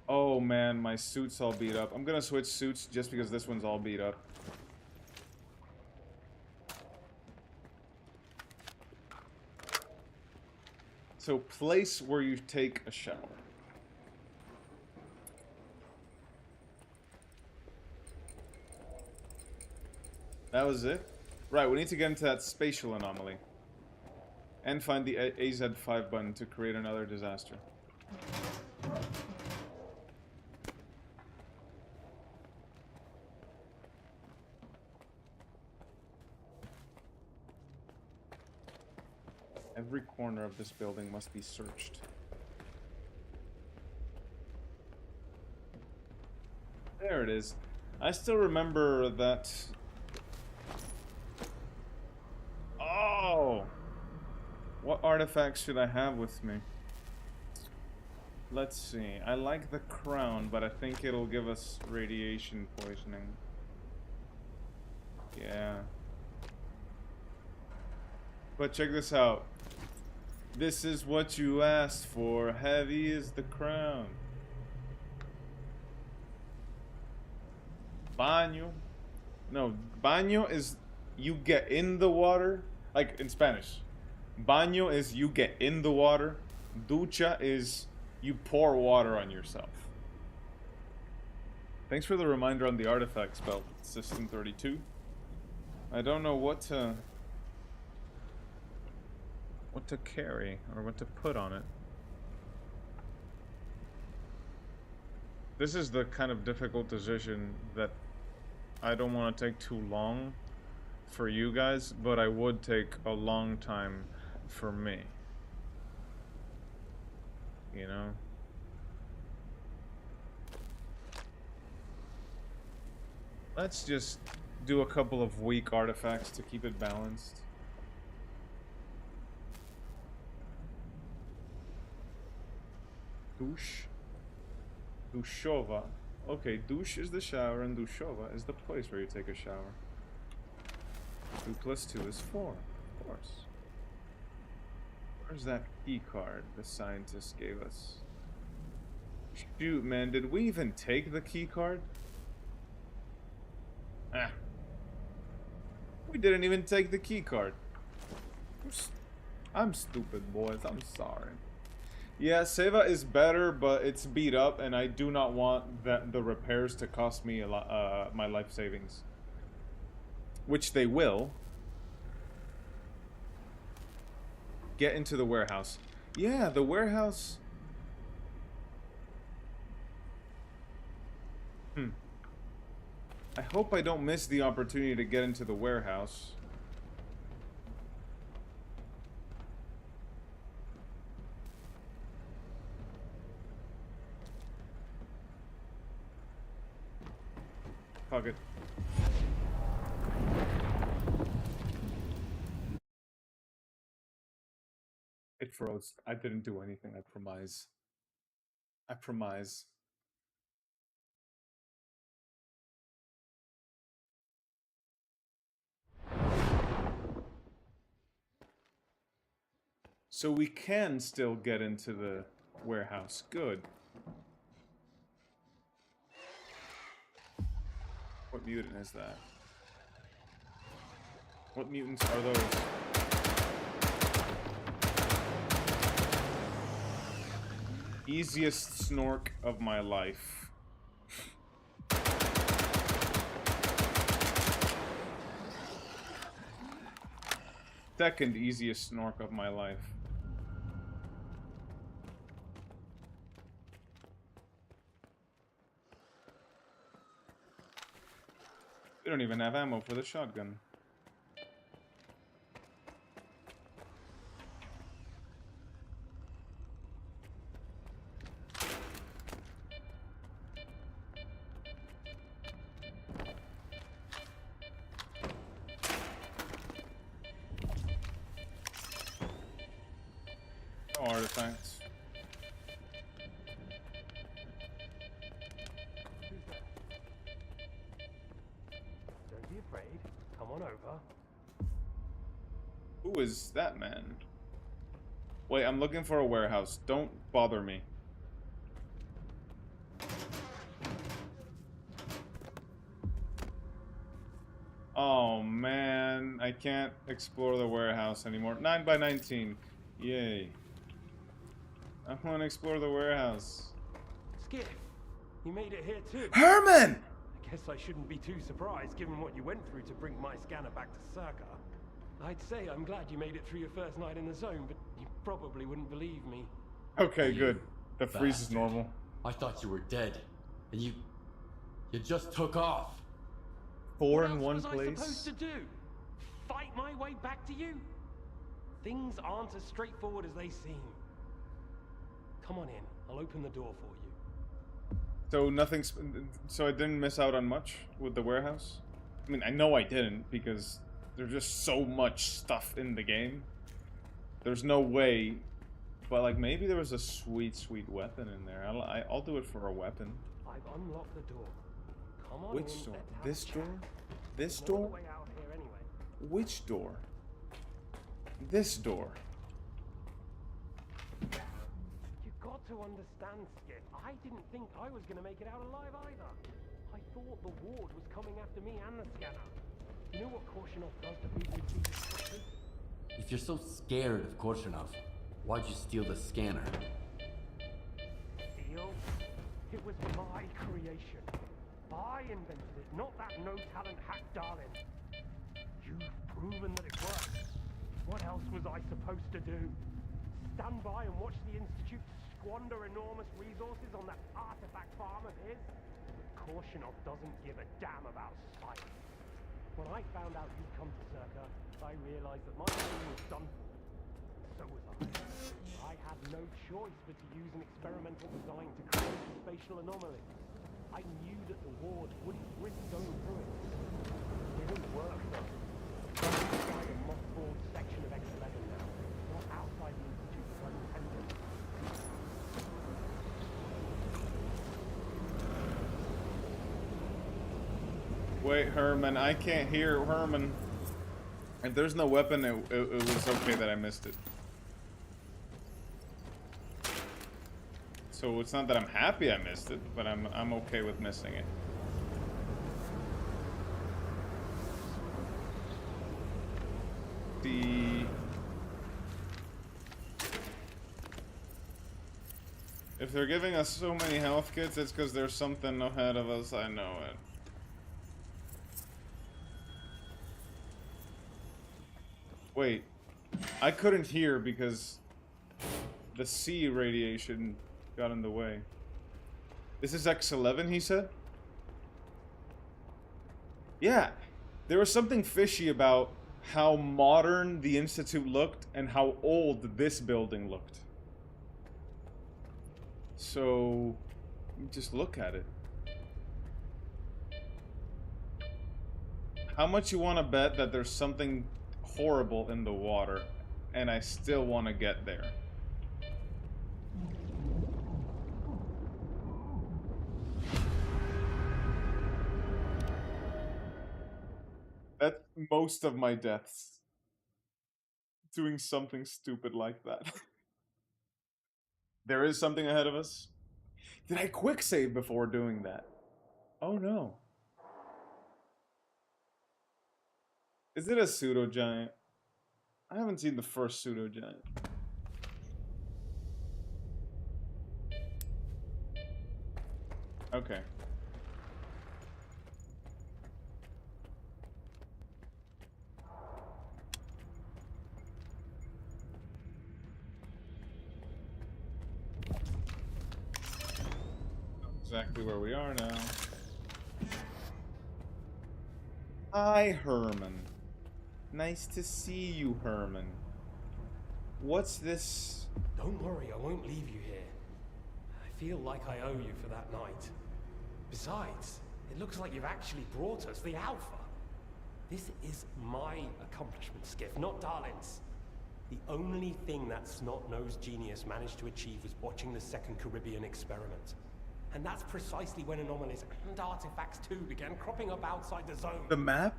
Oh man, my suit's all beat up. I'm gonna switch suits just because this one's all beat up. So, place where you take a shower. That was it? Right, we need to get into that spatial anomaly. And find the AZ5 button to create another disaster. Every corner of this building must be searched. There it is. I still remember that... Oh! What artifacts should I have with me? Let's see. I like the crown, but I think it'll give us radiation poisoning. Yeah. But check this out. This is what you asked for. Heavy is the crown. Baño. No, baño is you get in the water. Like in Spanish. Baño is you get in the water. Ducha is you pour water on yourself. Thanks for the reminder on the artifact spell, System 32. I don't know what to carry or what to put on it. This is the kind of difficult decision that I don't want to take too long for you guys, but I would take a long time for me. You know? Let's just do a couple of weak artifacts to keep it balanced. Douche. Dushova. Okay, douche is the shower and dushova is the place where you take a shower. 2 plus 2 is 4, of course. Where's that key card the scientist gave us? Shoot, man, did we even take the key card? Ah. We didn't even take the key card. I'm stupid, boys. I'm sorry. Yeah, Seva is better, but it's beat up, and I do not want the repairs to cost me a lot, my life savings. Which they will. Get into the warehouse. Yeah, the warehouse. I hope I don't miss the opportunity to get into the warehouse. Fuck it. It froze. I didn't do anything, I promise. I promise. So we can still get into the warehouse. Good. What mutant is that? What mutants are those? Easiest snork of my life. Second easiest snork of my life. We don't even have ammo for the shotgun. No artifacts. afraid. Come on over. Who is that man? Wait, I'm looking for a warehouse. Don't bother me. Oh man, I can't explore the warehouse anymore. 9 by 19. Yay. I want to explore the warehouse. Skip, you made it here too. Herman! I guess I shouldn't be too surprised given what you went through to bring my scanner back to SIRCAA. I'd say I'm glad you made it through your first night in the zone, but you probably wouldn't believe me. Okay, good. The freeze is normal. I thought you were dead, and you just took off. 4 in one What else was I place. supposed to do? Fight my way back to you? Things aren't as straightforward as they seem. Come on in. I'll open the door for you. So nothing's. So I didn't miss out on much with the warehouse? I mean, I know I didn't because there's just so much stuff in the game. There's no way. But like maybe there was a sweet weapon in there. I'll do it for a weapon. I've unlocked the door. Come on Which in, door? let's have This a chat. door? This There's no door? other way out here anyway. Which door? This door. You've got to understand, Skip. I didn't think I was going to make it out alive either. I thought the ward was coming after me and the scanner. You know what Korshunov does to people with these structures? If you're so scared of Korshunov, why'd you steal the scanner? Steal? It was my creation. I invented it, not that no-talent hack darling. You've proven that it works. What else was I supposed to do? Stand by and watch the Institute squander enormous resources on that artifact farm of his? Korshunov doesn't give a damn about science. When I found out you'd come to SIRCAA, I realized that my thing was done for. So was I. I had no choice but to use an experimental design to create a spatial anomaly. I knew that the ward wouldn't risk going through it. It didn't work though. I'm inside a mothballed section of X11 now, not outside the Institute's present entrance. Wait, Herman, I can't hear Herman. If there's no weapon, it was okay that I missed it. So it's not that I'm happy I missed it, but I'm okay with missing it. If they're giving us so many health kits, it's because there's something ahead of us, I know it. Wait, I couldn't hear because the C radiation got in the way. This is X11, he said? Yeah, there was something fishy about how modern the Institute looked and how old this building looked. So, just look at it. How much you want to bet that there's something horrible in the water, and I still want to get there? That's most of my deaths. Doing something stupid like that. There is something ahead of us. Did I quick save before doing that? Oh no. Is it a pseudo giant? I haven't seen the first pseudo giant. Okay. Exactly where we are now. Hi, Herman. Nice to see you, Herman. What's this? Don't worry, I won't leave you here. I feel like I owe you for that night. Besides, it looks like you've actually brought us the Alpha. This is my accomplishment, Skiff, not Darlin's. The only thing that snot-nosed genius managed to achieve was watching the Second Caribbean experiment. And that's precisely when anomalies and artifacts too began cropping up outside the zone. The map?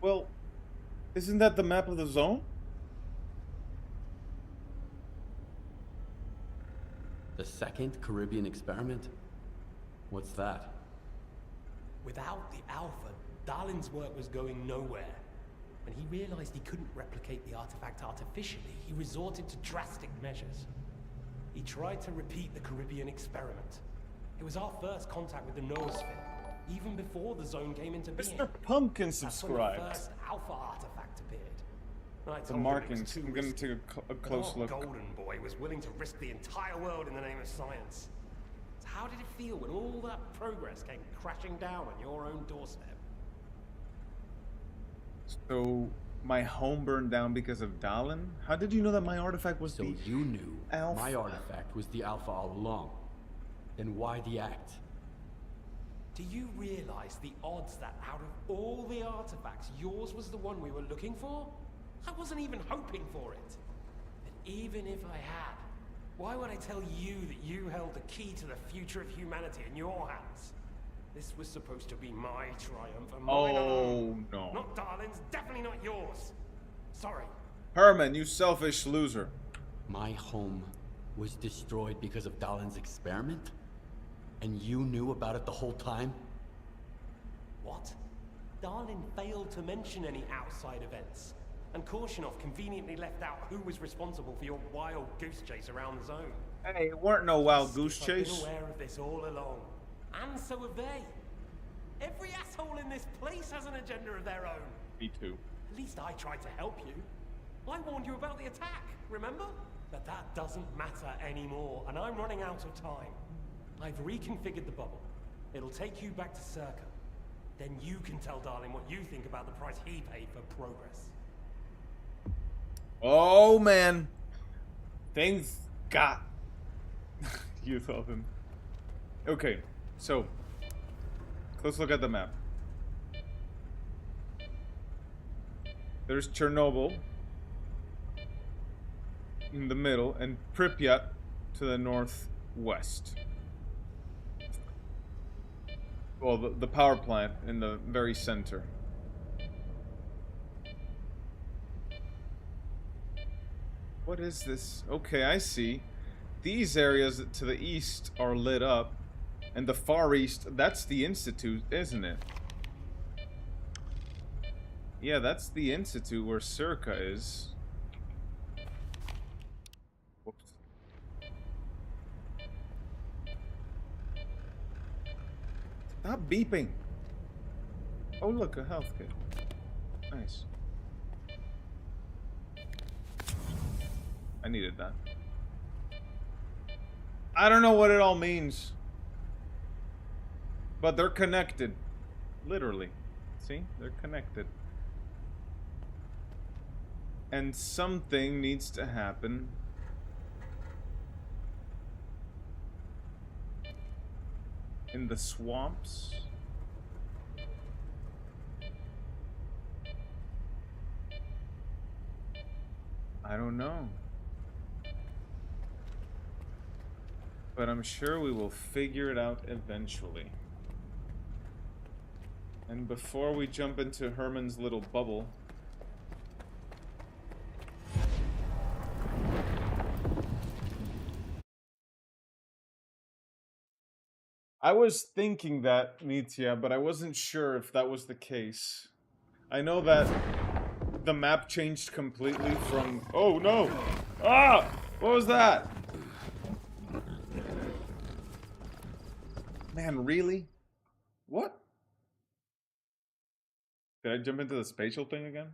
Well, isn't that the map of the zone? The second Caribbean experiment? What's that? Without the Alpha, Darlin's work was going nowhere. When he realized he couldn't replicate the artifact artificially, he resorted to drastic measures. He tried to repeat the Caribbean experiment. It was our first contact with the noosphere, even before the zone came into being. Mr. Pumpkin That's when subscribed. the first Alpha artifact appeared. I The told him it was markings. too I'm gonna risky. take a close But look. our golden boy was willing to risk the entire world in the name of science. So how did it feel when all that progress came crashing down on your own doorstep? So my home burned down because of Dallin? How did you know that my artifact was So the you knew Alpha? my artifact was the Alpha all along. Then why the act? Do you realize the odds that out of all the artifacts, yours was the one we were looking for? I wasn't even hoping for it. And even if I had, why would I tell you that you held the key to the future of humanity in your hands? This was supposed to be my triumph and mine alone. Oh, no. Not Darlin's, definitely not yours. Sorry. Herman, you selfish loser. My home was destroyed because of Dalin's experiment? And you knew about it the whole time? What? Darlin failed to mention any outside events. And Korshunov conveniently left out who was responsible for your wild goose chase around the zone. Hey, it weren't no wild goose I've been chase. aware of this all along. And so have they. Every asshole in this place has an agenda of their own. Me too. At least I tried to help you. I warned you about the attack, remember? But that doesn't matter anymore, and I'm running out of time. I've reconfigured the bubble. It'll take you back to SIRCAA. Then you can tell Darlin what you think about the price he paid for progress. Oh, man. Things got you of him. Okay, so let's look at the map. There's Chernobyl in the middle and Pripyat to the northwest. Well, the power plant in the very center. What is this? Okay, I see. These areas to the east are lit up. And the far east, that's the Institute, isn't it? Yeah, that's the Institute where SIRCAA is. Whoops. Stop beeping. Oh, look, a health kit. Nice. I needed that. I don't know what it all means. But they're connected. Literally. See? They're connected. And something needs to happen. In the swamps. I don't know. But I'm sure we will figure it out eventually. And before we jump into Herman's little bubble... I was thinking that, Nitya, but I wasn't sure if that was the case. I know that the map changed completely from... Oh, no! Ah! What was that? Man, really? What? Did I jump into the spatial thing again?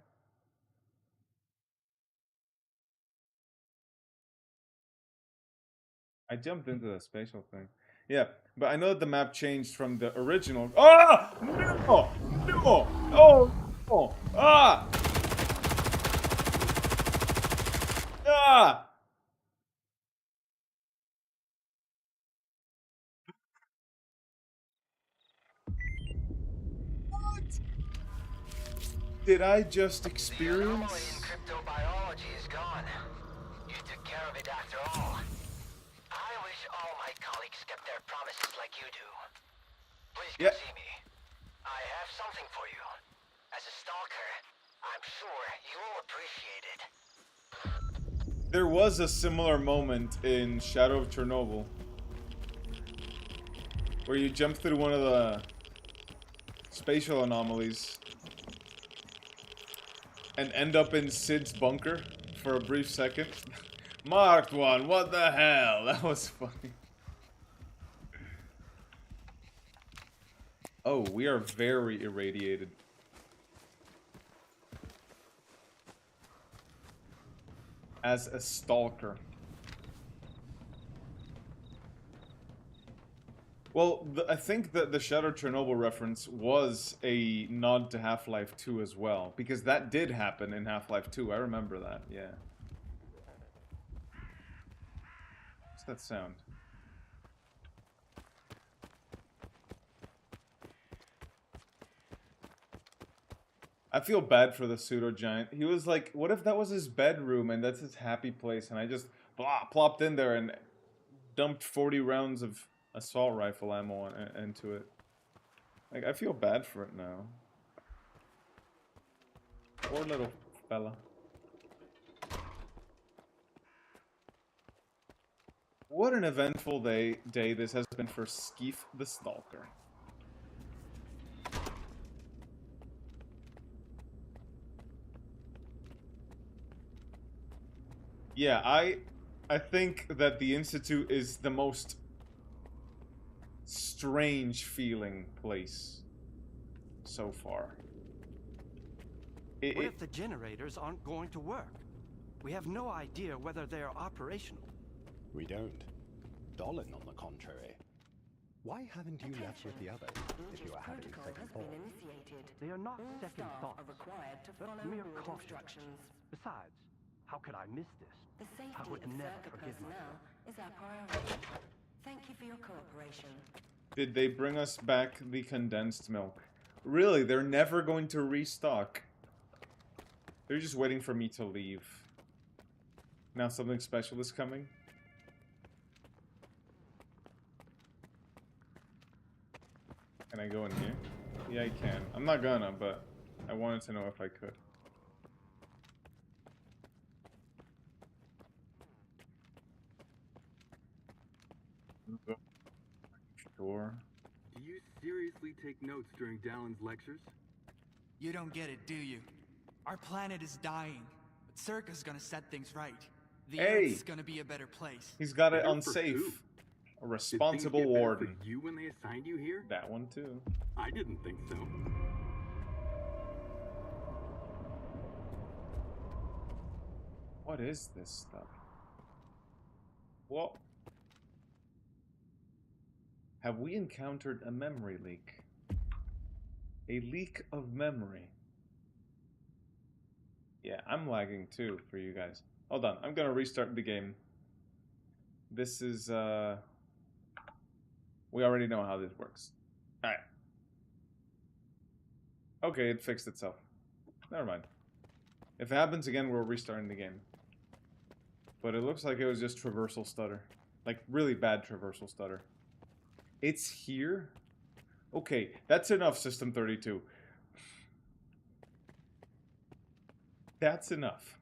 I jumped into the spatial thing. Yeah, but I know that the map changed from the original. Ah! No! No! Oh! No! Ah! Ah! What did I just experience? The anomaly in cryptobiology is gone. You took care of it after all. I wish all my colleagues kept their promises like you do. Please come see me. I have something for you. A as a stalker, I'm sure you'll appreciate it. There was a similar moment in Shadow of Chernobyl where you jump through one of the spatial anomalies and end up in Sid's bunker for a brief second. Marked one, what the hell? That was funny. Oh, we are very irradiated. As a stalker. Well, I think that the Shadow Chernobyl reference was a nod to Half-Life 2 as well, because that did happen in Half-Life 2. I remember that, yeah. What's that sound? I feel bad for the pseudo-giant. He was like, what if that was his bedroom and that's his happy place, and I just plopped in there and dumped 40 rounds of assault rifle ammo into it. Like, I feel bad for it now. Poor little fella. What an eventful day this has been for Skeef the Stalker. Yeah, I think that the Institute is the most strange feeling place so far. What if the generators aren't going to work? We have no idea whether they are operational. We don't. Dolan, on the contrary. Why haven't you left with the others if you are having second thoughts? They are not second thoughts. That's mere caution. Instructions. Besides, how could I miss this? The safety I would of never SIRCAA forgive personnel myself. is our priority. Thank you for your cooperation. Did they bring us back the condensed milk? Really, they're never going to restock. They're just waiting for me to leave. Now something special is coming. Can I go in here? Yeah, I can. I'm not gonna, but I wanted to know if I could. Sure. Do you seriously take notes during Dallin's lectures? You don't get it, do you? Our planet is dying, but SIRCAA's gonna set things right. The Hey! Earth's gonna be a better place. He's got it Better on for safe. who? A responsible Did things get better warden. for you when they assigned you here? That one too. I didn't think so. What is this stuff? What? Have we encountered a memory leak? A leak of memory. Yeah, I'm lagging too for you guys. Hold on, I'm gonna restart the game. This is, we already know how this works. Alright. Okay, it fixed itself. Never mind. If it happens again, we're restarting the game. But it looks like it was just traversal stutter. Like, really bad traversal stutter. It's here? Okay, that's enough, System 32. That's enough.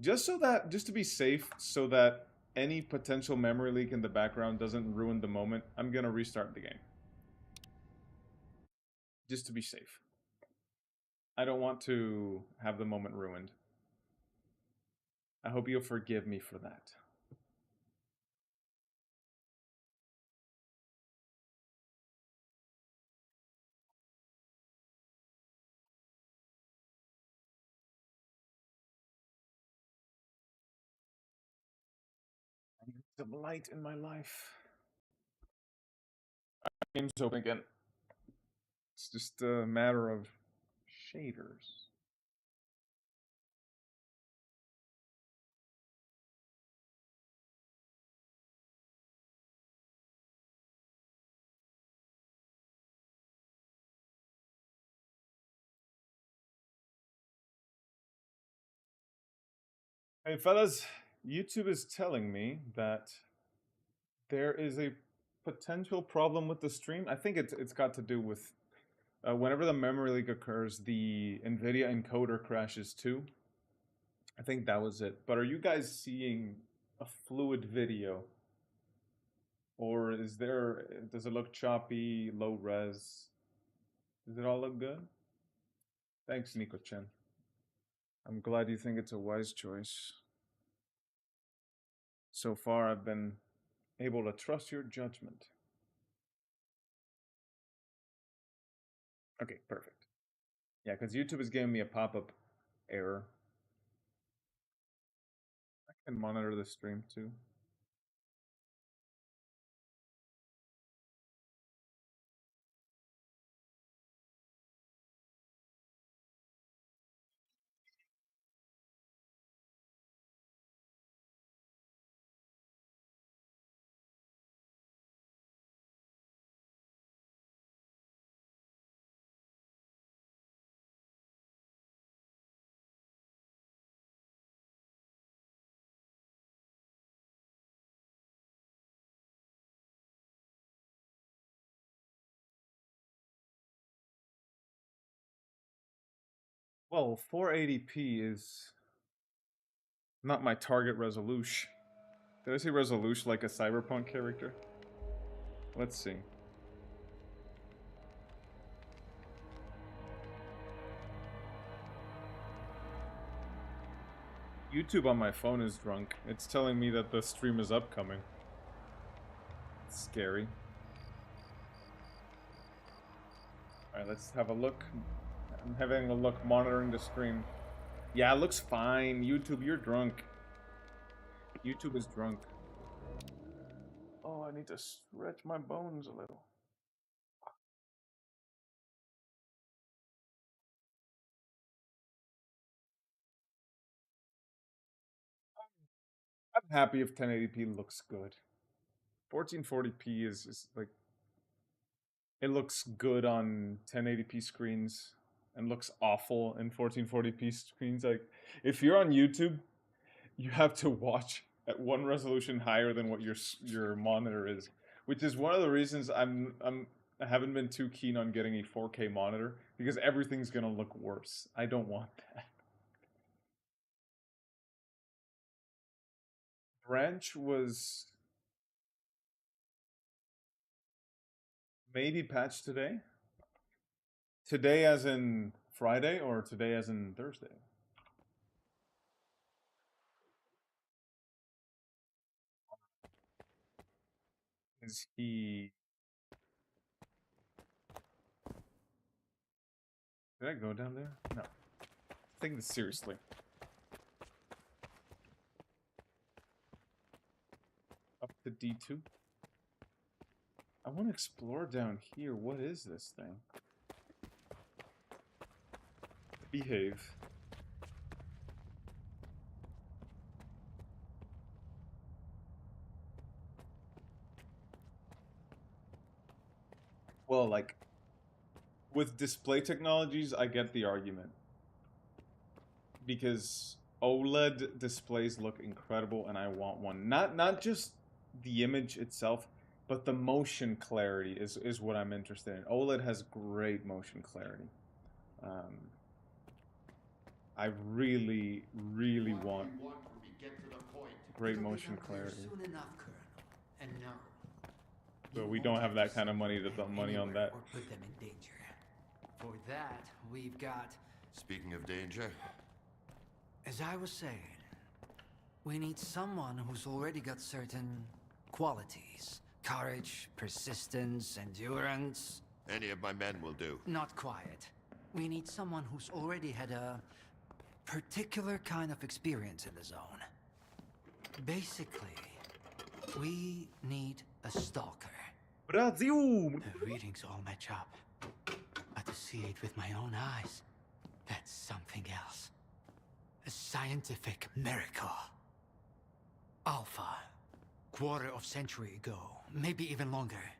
Just to be safe, so that any potential memory leak in the background doesn't ruin the moment, I'm gonna restart the game. Just to be safe. I don't want to have the moment ruined. I hope you'll forgive me for that. I need some light in my life. Game's open again. It's just a matter of shaders. Hey fellas, YouTube is telling me that there is a potential problem with the stream. I think it's got to do with Whenever the memory leak occurs, the NVIDIA encoder crashes too. I think that was it. But are you guys seeing a fluid video? Or does it look choppy, low res? Does it all look good? Thanks, Nico Chen. I'm glad you think it's a wise choice. So far, I've been able to trust your judgment. Okay, perfect. Yeah, because YouTube is giving me a pop-up error. I can monitor the stream too. Well, 480p is not my target resolution. Did I say resolution like a cyberpunk character? Let's see. YouTube on my phone is drunk. It's telling me that the stream is upcoming. It's scary. Alright, let's have a look. I'm having a look, monitoring the stream. Yeah, it looks fine. YouTube, you're drunk. YouTube is drunk. Oh, I need to stretch my bones a little. I'm happy if 1080p looks good. 1440p is like... It looks good on 1080p screens and looks awful in 1440p screens. Like, if you're on YouTube, you have to watch at one resolution higher than what your monitor is, which is one of the reasons I haven't been too keen on getting a 4K monitor, because everything's gonna look worse. I don't want that. Branch was maybe patched today. Today as in Friday, or today as in Thursday? Is he... Did I go down there? No. Take this seriously. Up to D2. I want to explore down here. What is this thing? Behave. Well, like, with display technologies, I get the argument. Because OLED displays look incredible and I want one. Not just the image itself, but the motion clarity is what I'm interested in. OLED has great motion clarity. I really, really want great motion clarity. Soon enough, Colonel. And no. But we don't have that kind of money to put money on that. Or put them in danger. For that, we've got... Speaking of danger... As I was saying, we need someone who's already got certain qualities. Courage, persistence, endurance. Any of my men will do. Not quiet. We need someone who's already had a particular kind of experience in the zone. Basically, we need a stalker. Brazil! The readings all match up. But to see it with my own eyes, that's something else. A scientific miracle. Alpha. Quarter of century ago, maybe even longer.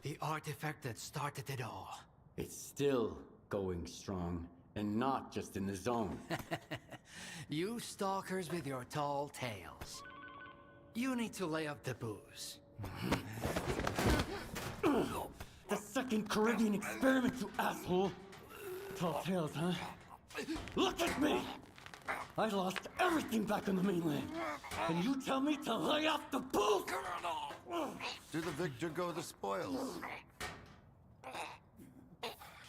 The artifact that started it all. It's still going strong, and not just in the zone. You stalkers with your tall tales. You need to lay up the booze. The second Caribbean experiment, you asshole! Tall tales, huh? Look at me! I lost everything back on the mainland. And you tell me to lay off the booze? To the victor go the spoils.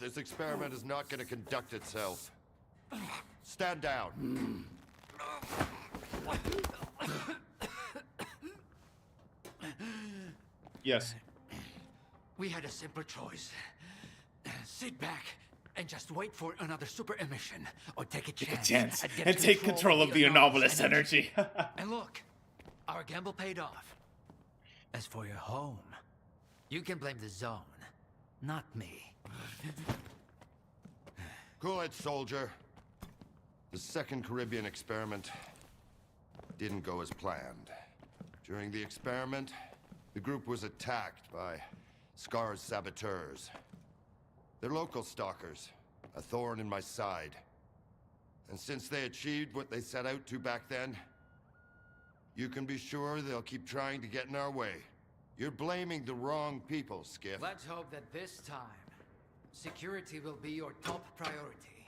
This experiment is not going to conduct itself. Stand down. Yes. We had a simple choice. Sit back and just wait for another super emission, or take a chance at and take control of the anomalous energy. And look, our gamble paid off. As for your home, you can blame the zone, not me. Cool it, soldier. The second Caribbean experiment didn't go as planned. During the experiment, the group was attacked by S.T.A.L.K.E.R's saboteurs. They're local stalkers, a thorn in my side. And since they achieved what they set out to back then, you can be sure they'll keep trying to get in our way. You're blaming the wrong people, Skiff. Let's hope that this time, security will be your top priority.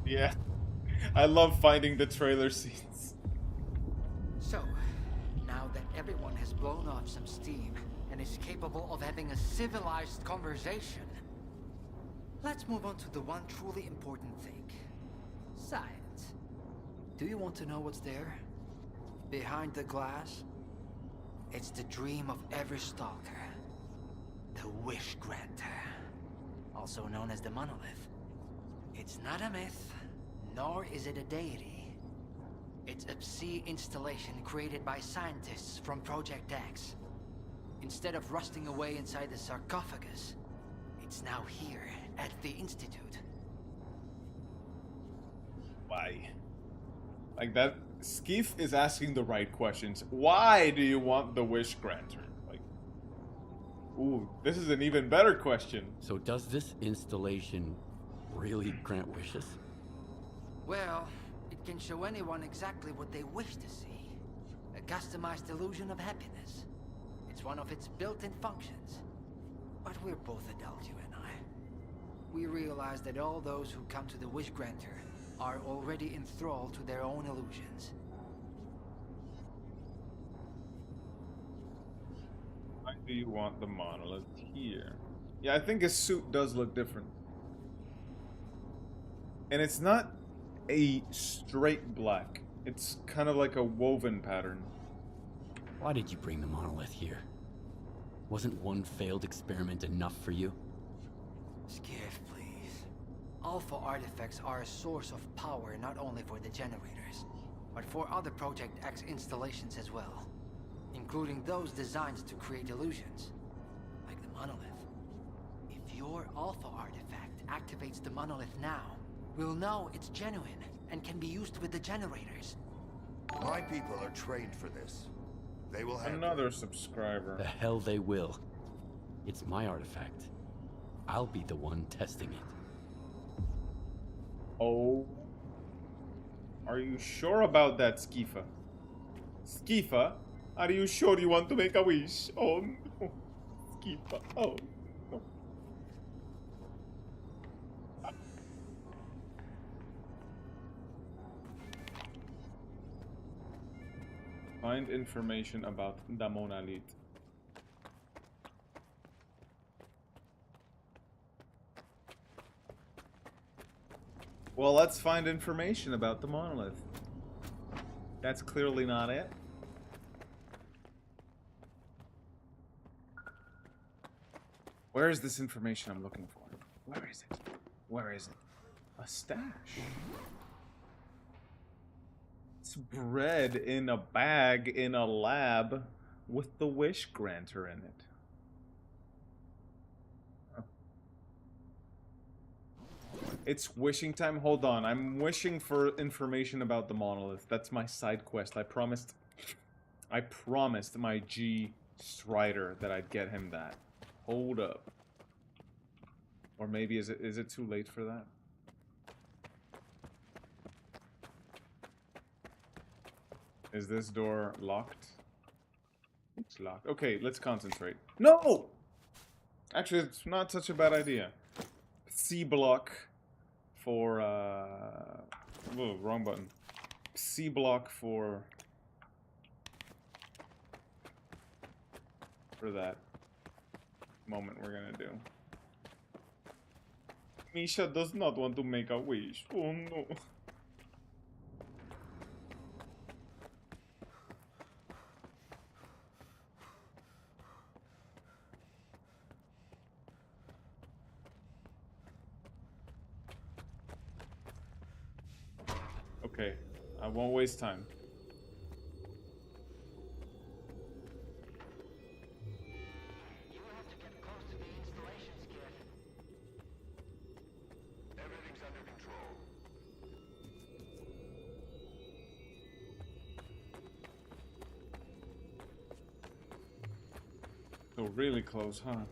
Yeah. I love finding the trailer scenes. So, now that everyone has blown off some steam and is capable of having a civilized conversation, let's move on to the one truly important thing. Science. Do you want to know what's there? Behind the glass? It's the dream of every stalker. The Wish Granter. Also known as the Monolith. It's not a myth, nor is it a deity. It's a sea installation created by scientists from Project X. Instead of rusting away inside the sarcophagus, it's now here at the Institute. Why? Like that, Skeef is asking the right questions. Why do you want the Wish Granter? Like, ooh, this is an even better question. So does this installation really grant wishes? Well, it can show anyone exactly what they wish to see. A customized illusion of happiness. It's one of its built-in functions. But we're both adults, you and I. We realize that all those who come to the Wish Granter are already enthralled to their own illusions. Why do you want the Monolith here? Yeah, I think his suit does look different. And it's not a straight black. It's kind of like a woven pattern. Why did you bring the Monolith here? Wasn't one failed experiment enough for you? Skiff, please. Alpha artifacts are a source of power not only for the generators, but for other Project X installations as well. Including those designed to create illusions. Like the Monolith. If your Alpha artifact activates the Monolith now, we'll know it's genuine and can be used with the generators. My people are trained for this. They will have another subscriber. The hell they will. It's my artifact. I'll be the one testing it. Oh. Are you sure about that, Skeefa? Skeefa, are you sure you want to make a wish? Oh no. Skeefa, oh no. Find information about the Monolith. Well, let's find information about the Monolith. That's clearly not it. Where is this information I'm looking for? Where is it? Where is it? A stash. It's bread in a bag in a lab with the Wish Granter in it. Oh. It's wishing time. Hold on. I'm wishing for information about the Monolith. That's my side quest. I promised my G Strider that I'd get him that. Hold up. Or maybe is it too late for that? . Is this door locked? It's locked. Okay, let's concentrate. No! Actually, it's not such a bad idea. C block for, whoa, wrong button. C block for that moment we're gonna do. Misha does not want to make a wish. Oh no. Okay, I won't waste time. You will have to get close to the installations, kid. Everything's under control. So really close, huh?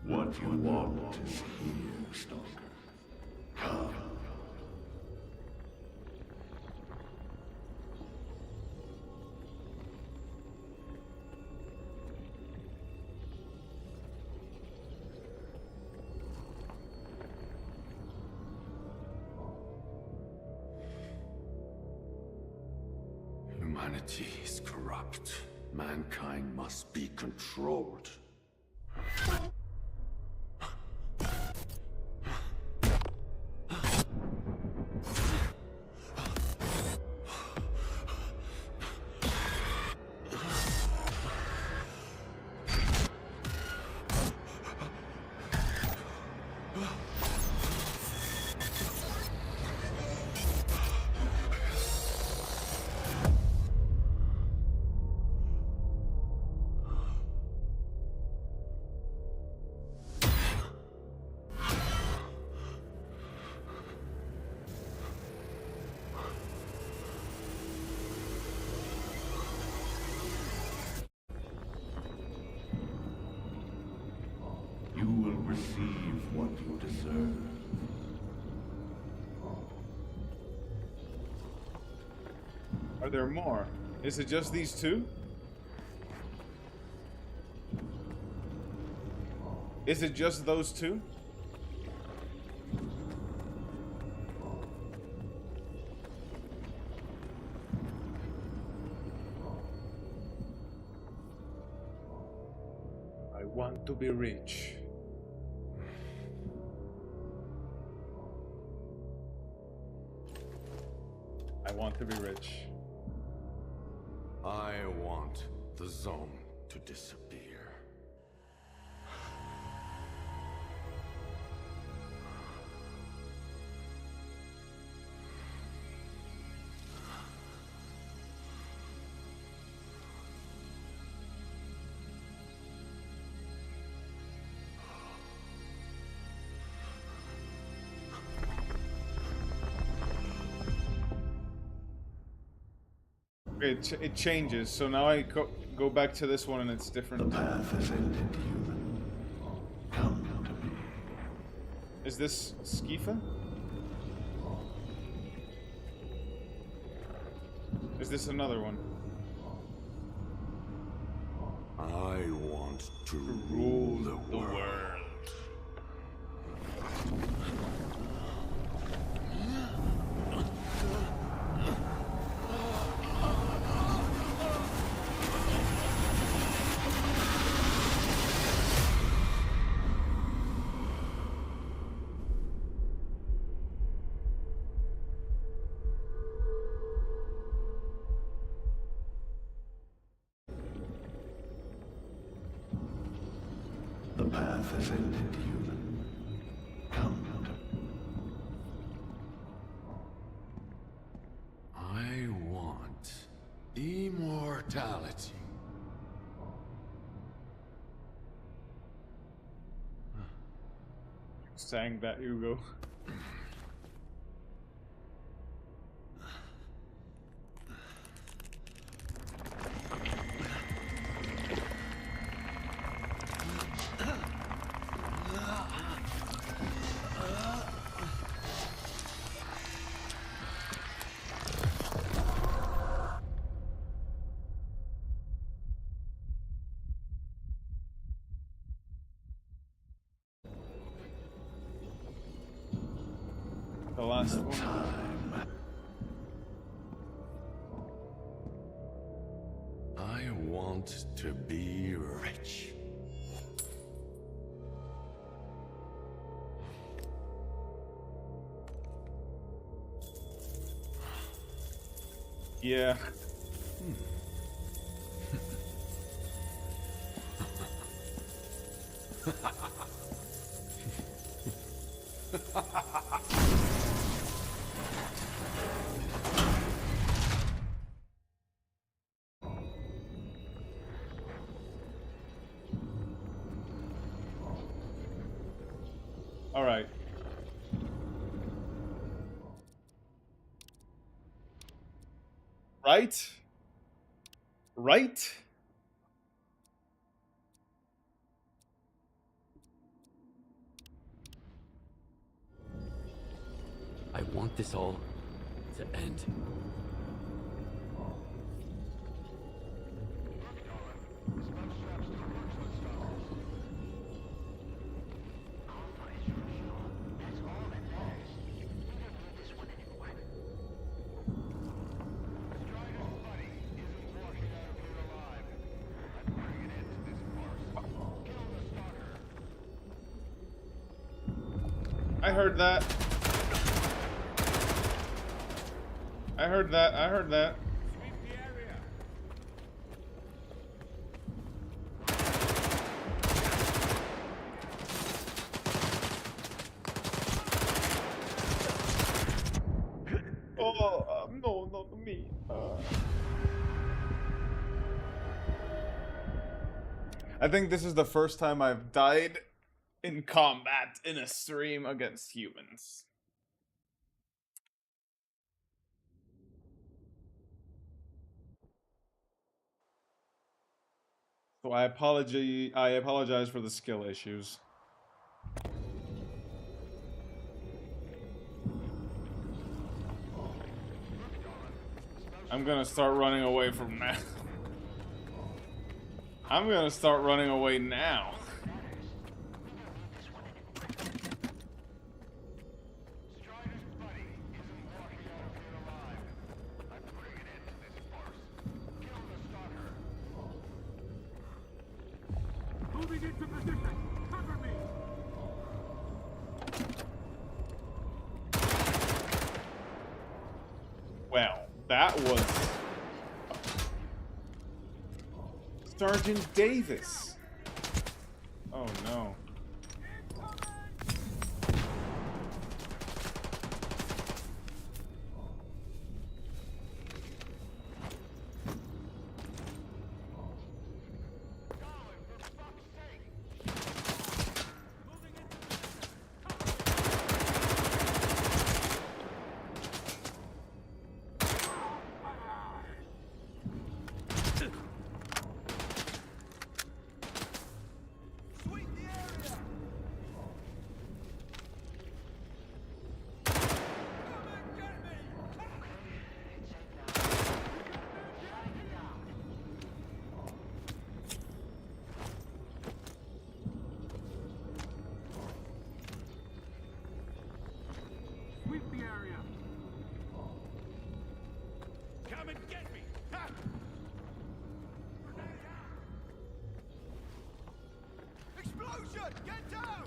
What you want is here, Stalker. Come. Humanity is corrupt. Mankind must be controlled. You will receive what you deserve. Are there more? Is it just these two? Is it just those two? I want to be rich. I want to be rich. I want the zone to disappear. It changes, so now I go back to this one and it's different. The path has ended, human. Come to me. Is this Skifa? Is this another one? I want to rule the world. The path has ended, human. Come to I want immortality. Sang that, Hugo. last one. I want to be rich. Yeah. All right. Right? Right? I want this all to end. I heard that. I heard that. I heard that. Oh, no, not me. I think this is the first time I've died in combat in a stream against humans. So I apologize for the skill issues. I'm gonna start running away from now. I'm gonna start running away now. Moving into position. Cover me. Well, that was Sergeant Davis. Oh no. Sweep the area. Come and get me. Ha! Explosion! Get down!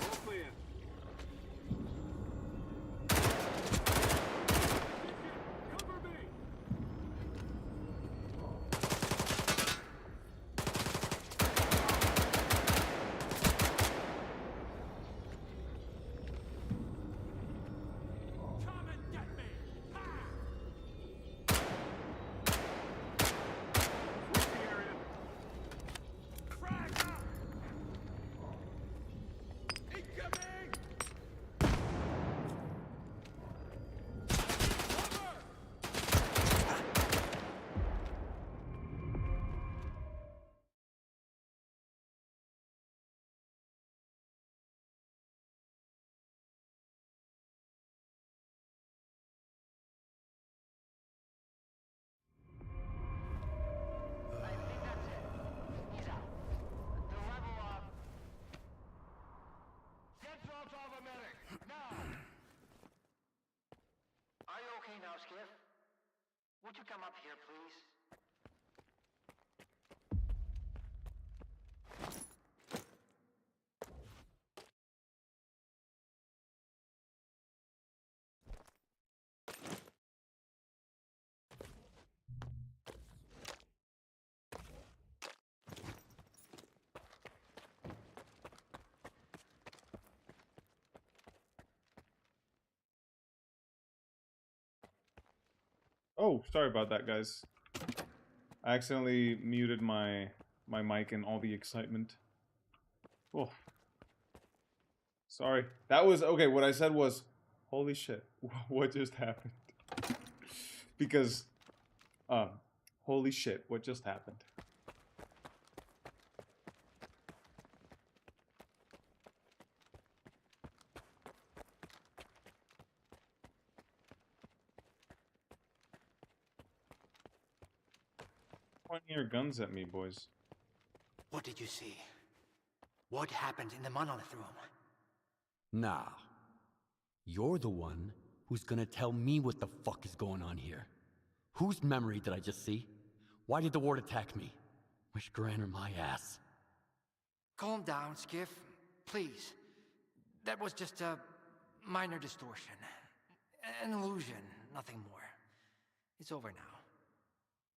All clear. Cover me! Come and get me! Ha! Would you come up here, please? Oh, sorry about that, guys. I accidentally muted my mic in all the excitement. Oh. Sorry. That was okay, what I said was holy shit. What just happened? Because holy shit, what just happened? Pointing your guns at me, boys. What did you see? What happened in the Monolith room? Nah. You're the one who's gonna tell me what the fuck is going on here. Whose memory did I just see? Why did the ward attack me? Wish Granner my ass. Calm down, Skiff. Please. That was just a minor distortion. An illusion, nothing more. It's over now.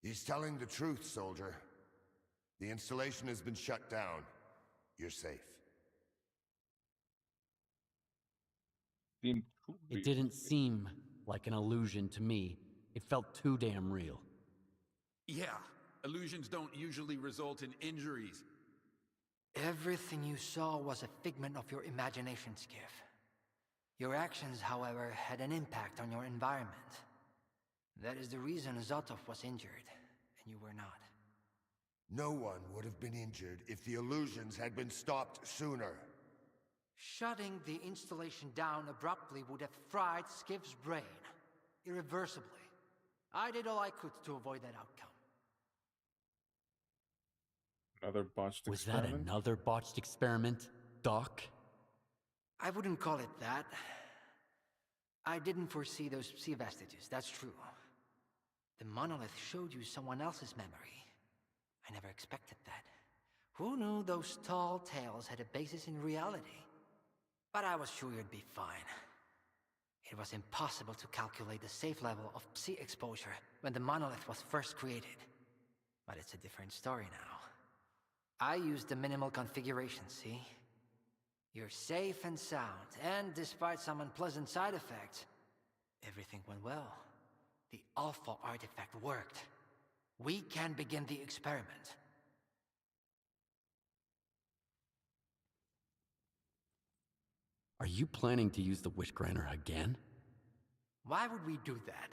He's telling the truth, soldier. The installation has been shut down. You're safe. It didn't seem like an illusion to me. It felt too damn real. Yeah, illusions don't usually result in injuries. Everything you saw was a figment of your imagination, Skiff. Your actions, however, had an impact on your environment. That is the reason Zotov was injured, and you were not. No one would have been injured if the illusions had been stopped sooner. Shutting the installation down abruptly would have fried Skiff's brain, irreversibly. I did all I could to avoid that outcome. Another botched Was experiment? that another botched experiment, Doc? I wouldn't call it that. I didn't foresee those sea vestiges, that's true. The Monolith showed you someone else's memory. I never expected that. Who knew those tall tales had a basis in reality? But I was sure you'd be fine. It was impossible to calculate the safe level of Psi exposure when the Monolith was first created. But it's a different story now. I used the minimal configuration, see? You're safe and sound, and despite some unpleasant side effects, everything went well. The Alpha artifact worked. We can begin the experiment. Are you planning to use the Wish Granner again? Why would we do that?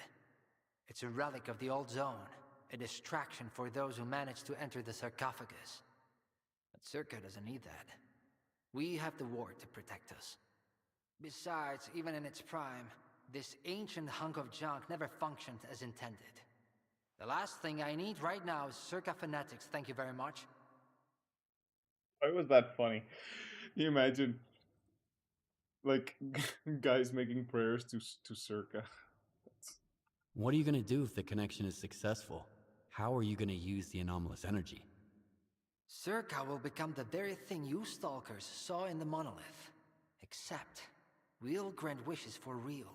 It's a relic of the old zone, a distraction for those who manage to enter the sarcophagus. But SIRCAA doesn't need that. We have the ward to protect us. Besides, even in its prime, this ancient hunk of junk never functioned as intended. The last thing I need right now is SIRCAA fanatics, thank you very much. Why was that funny? Can you imagine, like, guys making prayers to SIRCAA? What are you gonna do if the connection is successful? How are you gonna use the anomalous energy? SIRCAA will become the very thing you stalkers saw in the Monolith. Except, we'll grant wishes for real,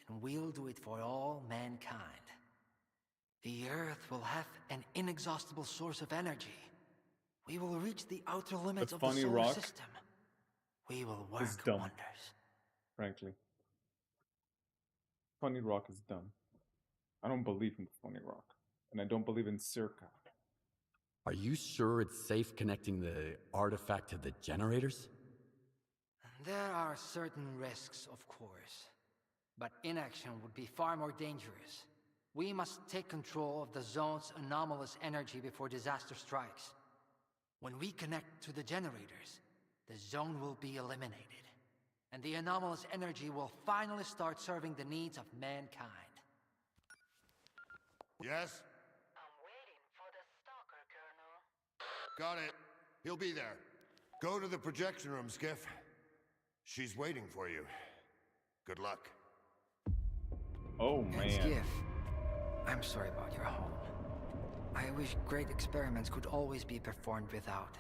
and we'll do it for all mankind. The Earth will have an inexhaustible source of energy. We will reach the outer limits of the solar system. We will work wonders. Frankly. Funny Rock is dumb. I don't believe in Funny Rock. And I don't believe in SIRCAA. Are you sure it's safe connecting the artifact to the generators? There are certain risks, of course. But inaction would be far more dangerous. We must take control of the zone's anomalous energy before disaster strikes. When we connect to the generators, the zone will be eliminated. And the anomalous energy will finally start serving the needs of mankind. Yes? I'm waiting for the stalker, Colonel. Got it. He'll be there. Go to the projection room, Skiff. She's waiting for you. Good luck. Oh, man. And Skiff, I'm sorry about your home. I wish great experiments could always be performed without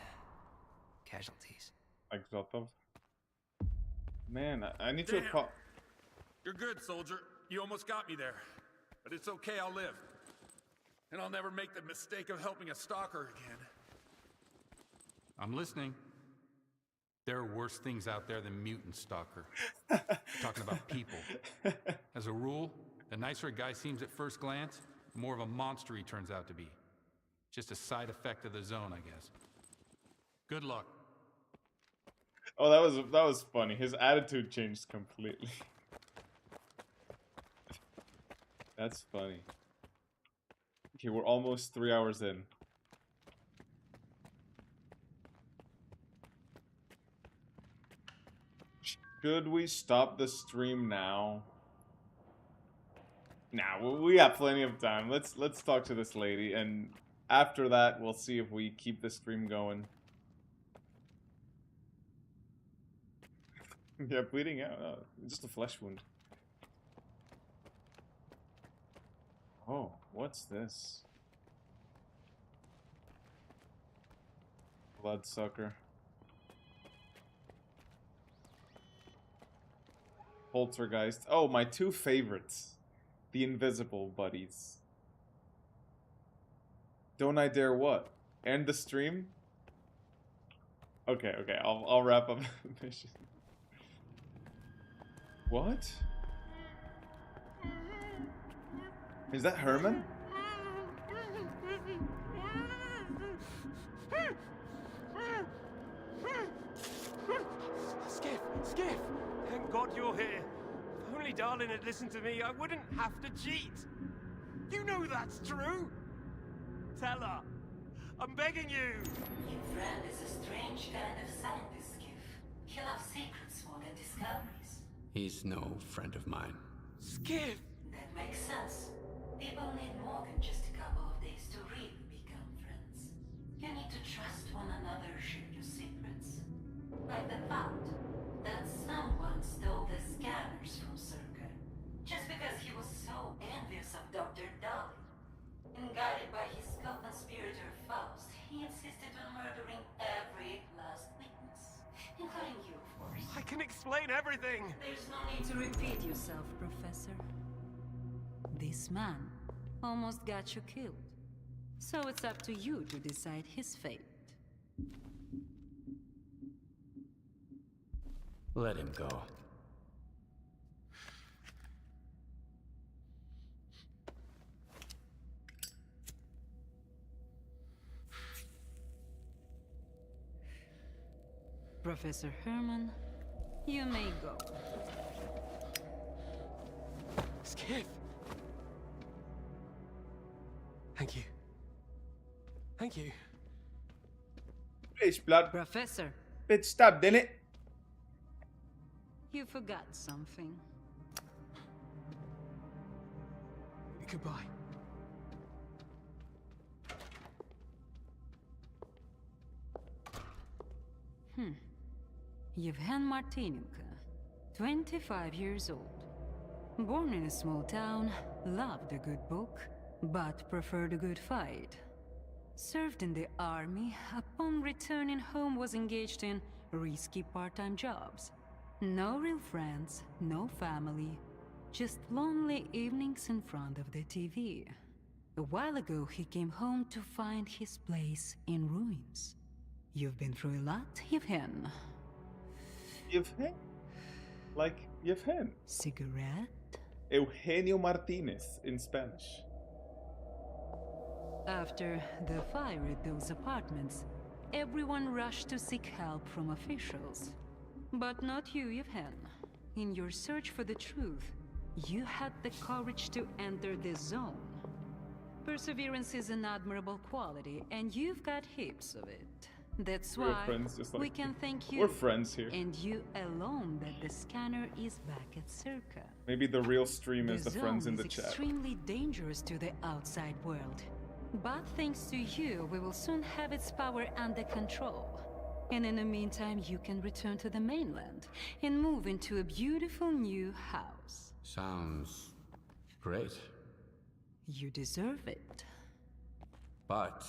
casualties. Like Zotov. Man, I need Damn. to. You're good, soldier. You almost got me there. But it's okay, I'll live. And I'll never make the mistake of helping a stalker again. I'm listening. There are worse things out there than mutant stalker. Talking about people. As a rule, the nicer a guy seems at first glance, the more of a monster he turns out to be. Just a side effect of the zone, I guess. Good luck. Oh, that was funny. His attitude changed completely. That's funny. Okay, we're almost 3 hours in. Should we stop the stream now? Nah, we got plenty of time. Let's talk to this lady, and after that, we'll see if we keep the stream going. Yeah, bleeding out. Oh, just a flesh wound. Oh, what's this? Bloodsucker. Poltergeist. Oh, my two favorites. The invisible buddies. Don't I dare what? End the stream? Okay, I'll wrap up the mission. What? Is that Herman? Skiff! Thank God you're here. If only Darlin had listened to me, I wouldn't have to cheat. You know that's true. Tell her. I'm begging you. Your friend is a strange kind of scientist, Skiff. He loves secrets more than discoveries. He's no friend of mine. Skiff! That makes sense. People need more than just a couple of days to really become friends. You need to trust one another, share your secrets. Like the fact that someone stole the scanners from SIRCAA just because he was so envious of Dr. Dolly. And guided by his co-conspirator Faust, he insisted on murdering every last witness, including you, of course. I can explain everything. There's no need to repeat yourself, Professor. This man almost got you killed. So it's up to you to decide his fate. Let him go. Professor Herman, you may go. Skiff! Thank you. Thank you. Bitch, blood. Professor. Bitch, stop, didn't it? You forgot something. Goodbye. Yevhen Martinenko, 25 years old. Born in a small town, loved a good book, but preferred a good fight. Served in the army, upon returning home was engaged in risky part-time jobs. No real friends, no family, just lonely evenings in front of the TV. A while ago, he came home to find his place in ruins. You've been through a lot, Yevhen. Yevhen? Like Yevhen. Cigarette? Eugenio Martinez in Spanish. After the fire at those apartments, everyone rushed to seek help from officials. But not you, Yevhen. In your search for the truth, you had the courage to enter the zone. Perseverance is an admirable quality, and you've got heaps of it. That's We're why friends, just like we can thank you. We're friends here. And you alone that the scanner is back at SIRCAA. Maybe the real stream is the friends in the zone is chat. extremely dangerous to the outside world. But thanks to you, we will soon have its power under control. And in the meantime, you can return to the mainland and move into a beautiful new house. Sounds great. You deserve it. But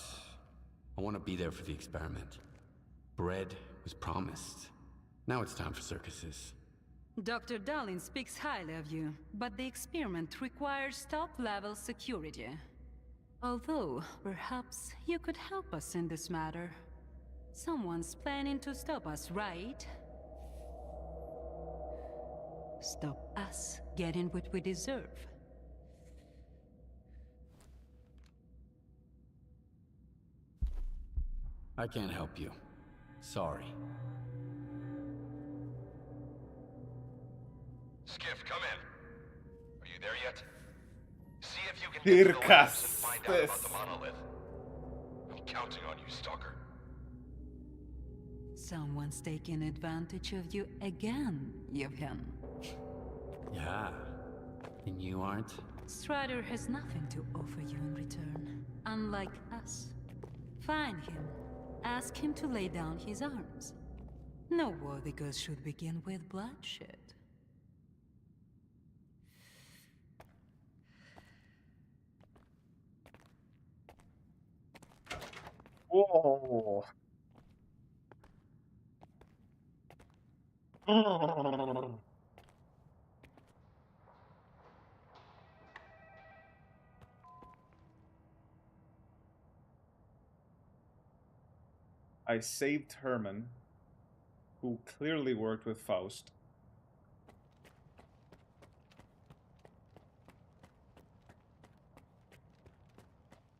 I want to be there for the experiment. Bread was promised. Now it's time for circuses. Dr. Darlin speaks highly of you, but the experiment requires top-level security. Although, perhaps you could help us in this matter. Someone's planning to stop us, right? Stop us getting what we deserve. I can't help you. Sorry. Skiff, come in. Are you there yet? See if you can get to the labs and find out about the monolith. I'm counting on you, Stalker. Someone's taking advantage of you again, Yevhen. Yeah. And you aren't? Strider has nothing to offer you in return, unlike us. Find him. Ask him to lay down his arms. No worthy gods should begin with bloodshed. Whoa. I saved Herman, who clearly worked with Faust.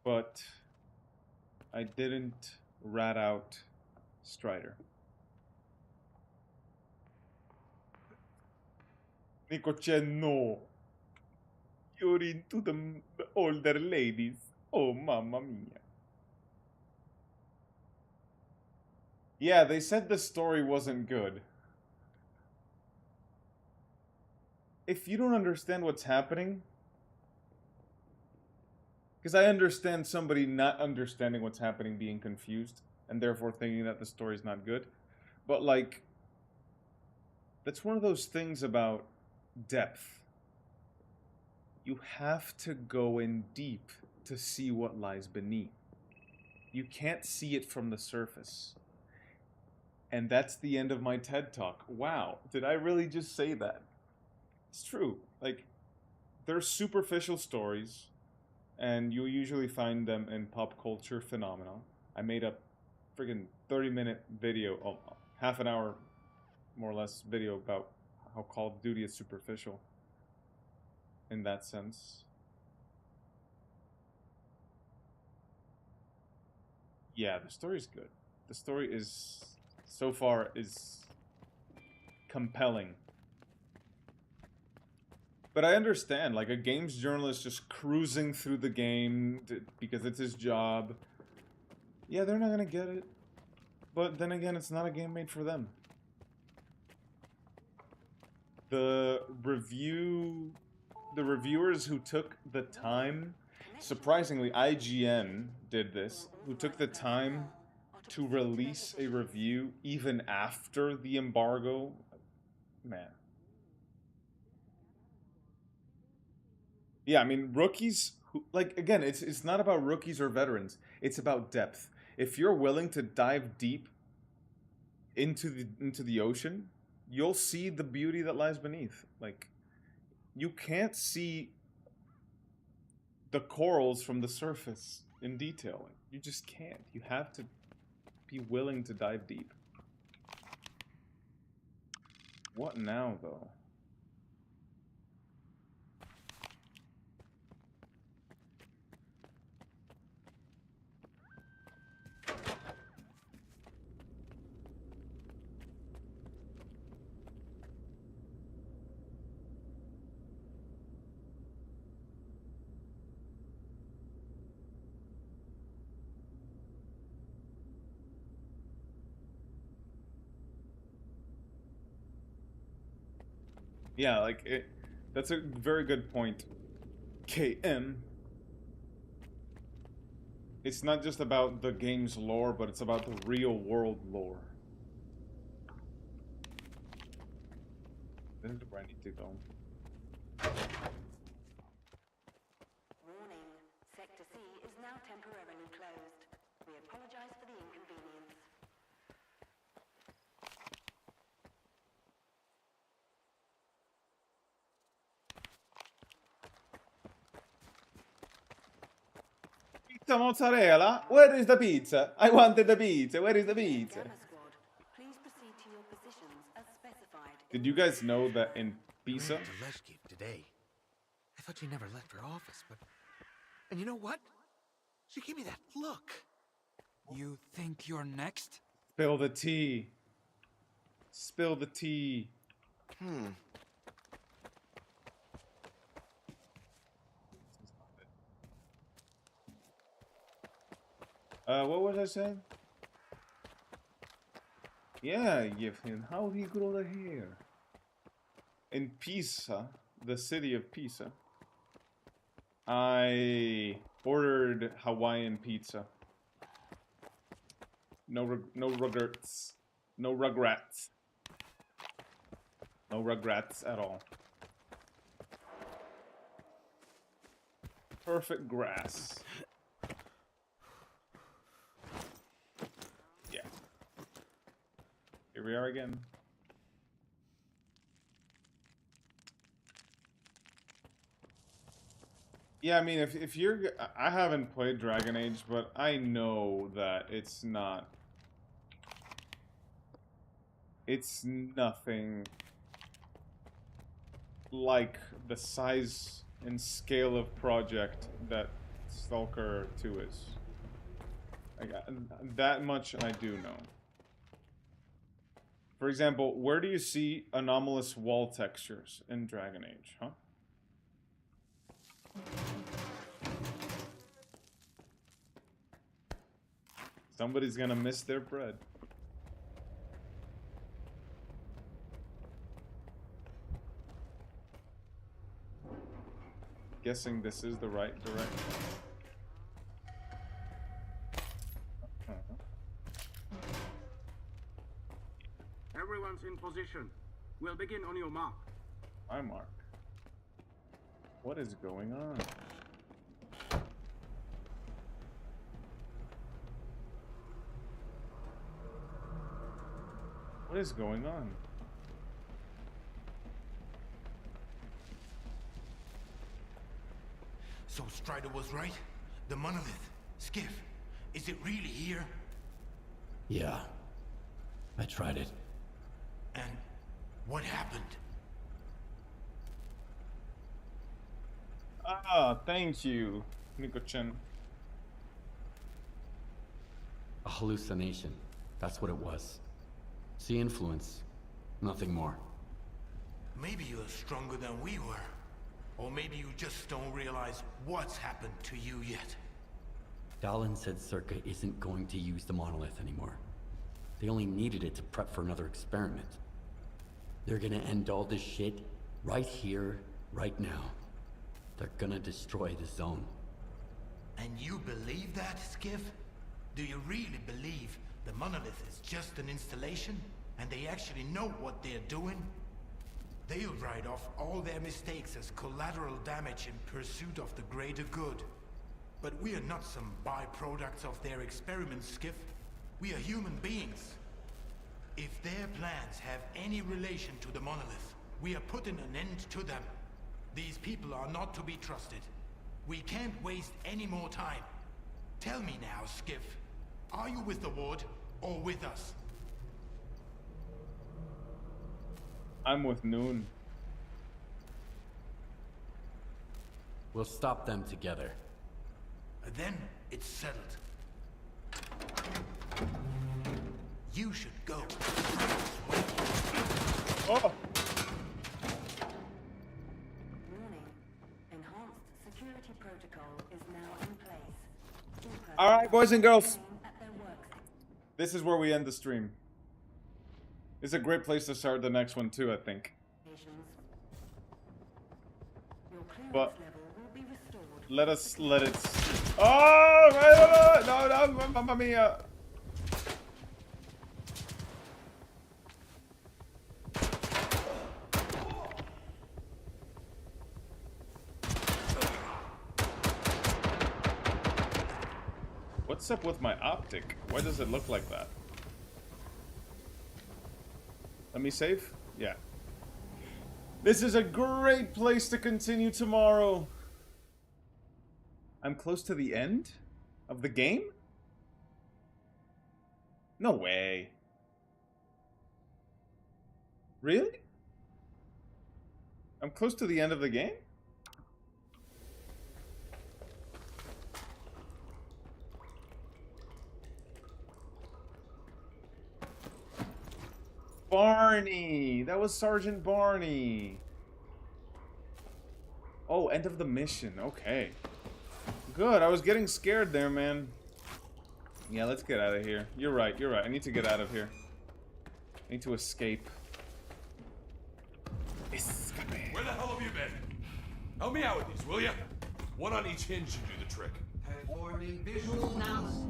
But I didn't rat out Strider. Nico c'è no. You're into the older ladies. Oh, mamma mia. Yeah, they said the story wasn't good. If you don't understand what's happening... Because I understand somebody not understanding what's happening being confused, and therefore thinking that the story's not good. But, like... That's one of those things about depth. You have to go in deep to see what lies beneath. You can't see it from the surface. And that's the end of my TED Talk. Wow, did I really just say that? It's true. Like, there's superficial stories, and you'll usually find them in pop culture phenomena. I made a friggin' 30-minute video, half an hour, more or less, video about how Call of Duty is superficial. In that sense. Yeah, the story's good. The story is... so far is compelling. But I understand, like a games journalist just cruising through the game because it's his job. Yeah, they're not gonna get it. But then again, it's not a game made for them. The reviewers who took the time, surprisingly, IGN did this, who took the time to release a review even after the embargo, man. Yeah, I mean, rookies, who, like, again, it's not about rookies or veterans. It's about depth. If you're willing to dive deep into the ocean, you'll see the beauty that lies beneath. Like, you can't see the corals from the surface in detail. You just can't. You have to be willing to dive deep. What now, though? Yeah, like, that's a very good point. KM. It's not just about the game's lore, but it's about the real-world lore. This is where I need to go. Warning. now temporarily closed. We apologize for the inconvenience. Pizza mozzarella? Where is the pizza? I wanted the pizza. Where is the pizza? Please proceed to your positions as specified. Did you guys know that in Pisa? Today. I thought you never left her office, but... And you know what? She gave me that look. You think you're next? Spill the tea. Spill the tea. What was I saying? Yeah, give him. How he grow the hair? In Pisa, the city of Pisa, I ordered Hawaiian pizza. No regrets. No regrets. No regrets at all. Perfect grass. Yeah. Here we are again. Yeah, I mean, if you're... I haven't played Dragon Age, but I know that it's not... It's nothing like the size and scale of project that S.T.A.L.K.E.R 2 is. That much I do know. For example, where do you see anomalous wall textures in Dragon Age, huh? Somebody's gonna miss their bread. Guessing this is the right direction. Everyone's in position. We'll begin on your mark. My mark. What is going on? What is going on? So Strider was right? The Monolith, Skiff, is it really here? Yeah. I tried it. And what happened? Ah, thank you, Nico-chan. A hallucination. That's what it was. See influence. Nothing more. Maybe you're stronger than we were. Or maybe you just don't realize what's happened to you yet. Dallin said SIRCAA isn't going to use the Monolith anymore. They only needed it to prep for another experiment. They're gonna end all this shit right here, right now. They're gonna destroy the zone. And you believe that, Skiff? Do you really believe the Monolith is just an installation? And they actually know what they're doing? They'll write off all their mistakes as collateral damage in pursuit of the greater good. But we are not some byproducts of their experiments, Skiff. We are human beings. If their plans have any relation to the Monolith, we are putting an end to them. These people are not to be trusted. We can't waste any more time. Tell me now, Skiff. Are you with the Ward or with us? I'm with Noon. We'll stop them together. Then it's settled. You should go. Oh! Warning. Enhanced security protocol is now in place. Alright, boys and girls. This is where we end the stream. It's a great place to start the next one too, I think. But let us let it. Oh! No, mamma mia! What's up with my optic? Why does it look like that? Let me save? Yeah. This is a great place to continue tomorrow. I'm close to the end of the game? No way. Really? I'm close to the end of the game? Barney! That was Sergeant Barney. Oh, end of the mission. Okay. Good. I was getting scared there, man. Yeah, let's get out of here. You're right. You're right. I need to get out of here. I need to escape. Escape. Where the hell have you been? Help me out with these, will ya? One on each hinge should do the trick. Performing visual analysis.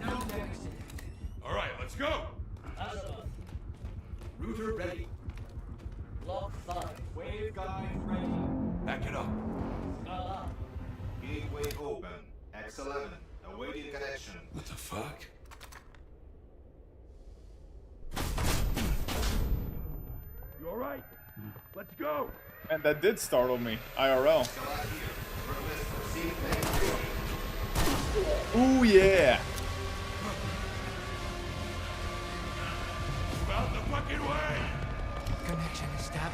No deficit. All right, let's go. Router ready. Lock 5. Waveguide ready. Back it up. Gateway open. X11. Awaiting connection. What the fuck? You alright? Let's go! And that did startle me. IRL. Ooh, yeah. Move out the fucking way! Connection established.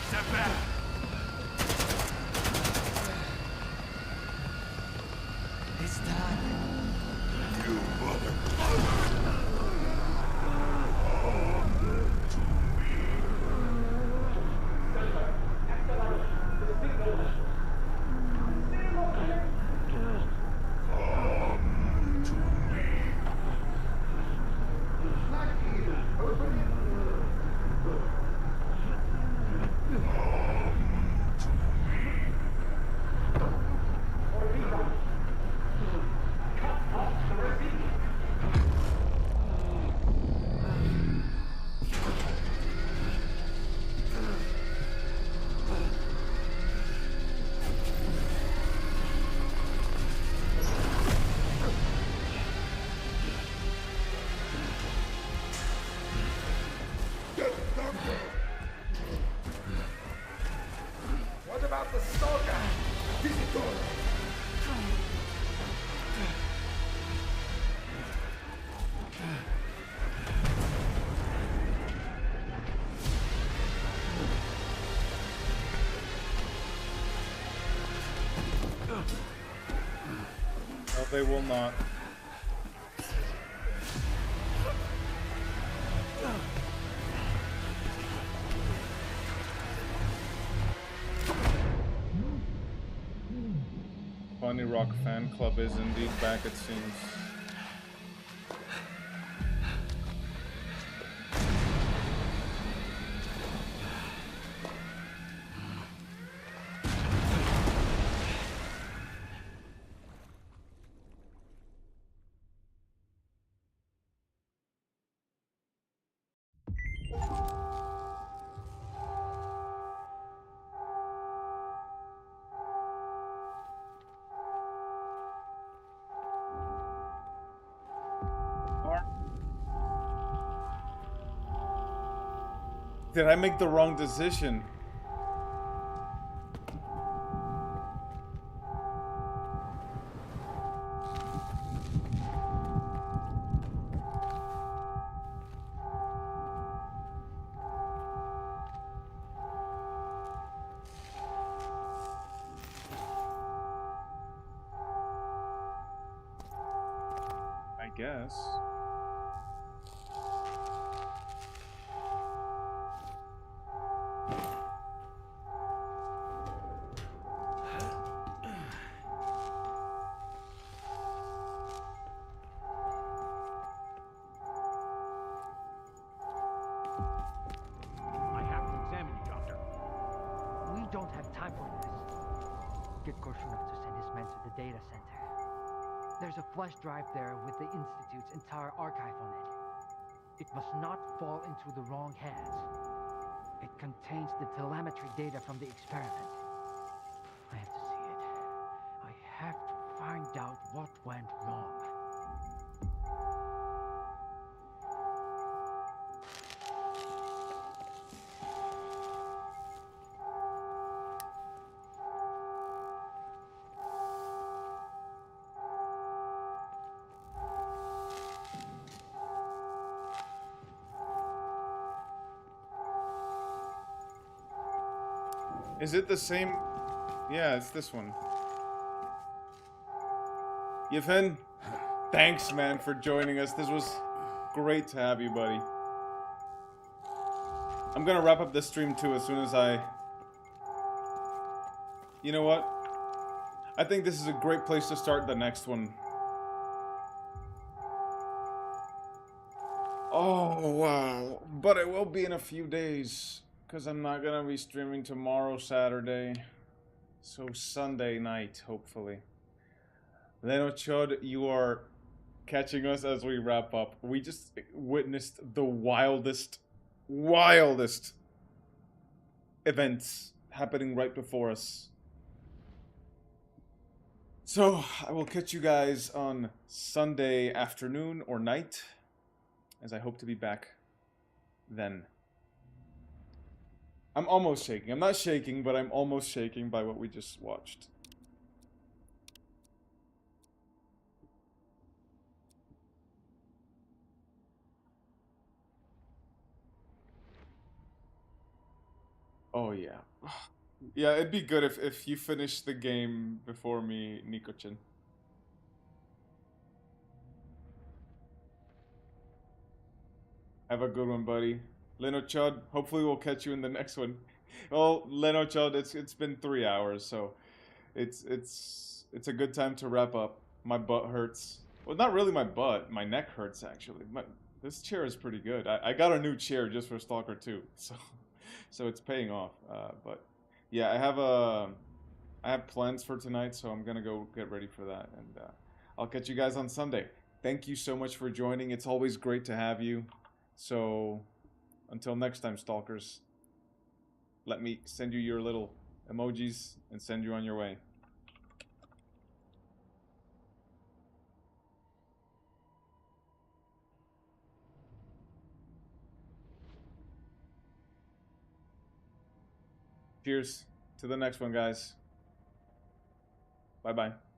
Step back! It's done. You motherfucker! What about the S.T.A.L.K.E.R? Visitor! No, they will not. Bunny Rock fan club is indeed back, it seems. Did I make the wrong decision? I guess. I have to examine you, Doctor. We don't have time for this. Get Korshunov to send his men to the data center. There's a flash drive there with the Institute's entire archive on it. It must not fall into the wrong hands. It contains the telemetry data from the experiment. I have to see it. I have to find out what went wrong. Is it the same? Yeah, it's this one. Yevhen, thanks, man, for joining us. This was great to have you, buddy. I'm gonna wrap up this stream, too, as soon as I... You know what? I think this is a great place to start the next one. Oh, wow. But it will be in a few days, because I'm not gonna be streaming tomorrow, Saturday. So Sunday night, hopefully. Leno Chud, you are catching us as we wrap up. We just witnessed the wildest events happening right before us. So, I will catch you guys on Sunday afternoon or night, as I hope to be back then. I'm almost shaking. I'm not shaking, but I'm almost shaking by what we just watched. Oh, yeah. Yeah, it'd be good if you finish the game before me, Nikochin. Have a good one, buddy. Leno Chud, hopefully we'll catch you in the next one. Well, Leno Chud, it's been 3 hours, so it's a good time to wrap up. My butt hurts. Well, not really my butt. My neck hurts, actually. This chair is pretty good. I got a new chair just for Stalker 2, so it's paying off. But yeah, I have plans for tonight, so I'm gonna go get ready for that, and I'll catch you guys on Sunday. Thank you so much for joining. It's always great to have you. So, until next time, Stalkers, let me send you your little emojis and send you on your way. Cheers to the next one, guys. Bye-bye.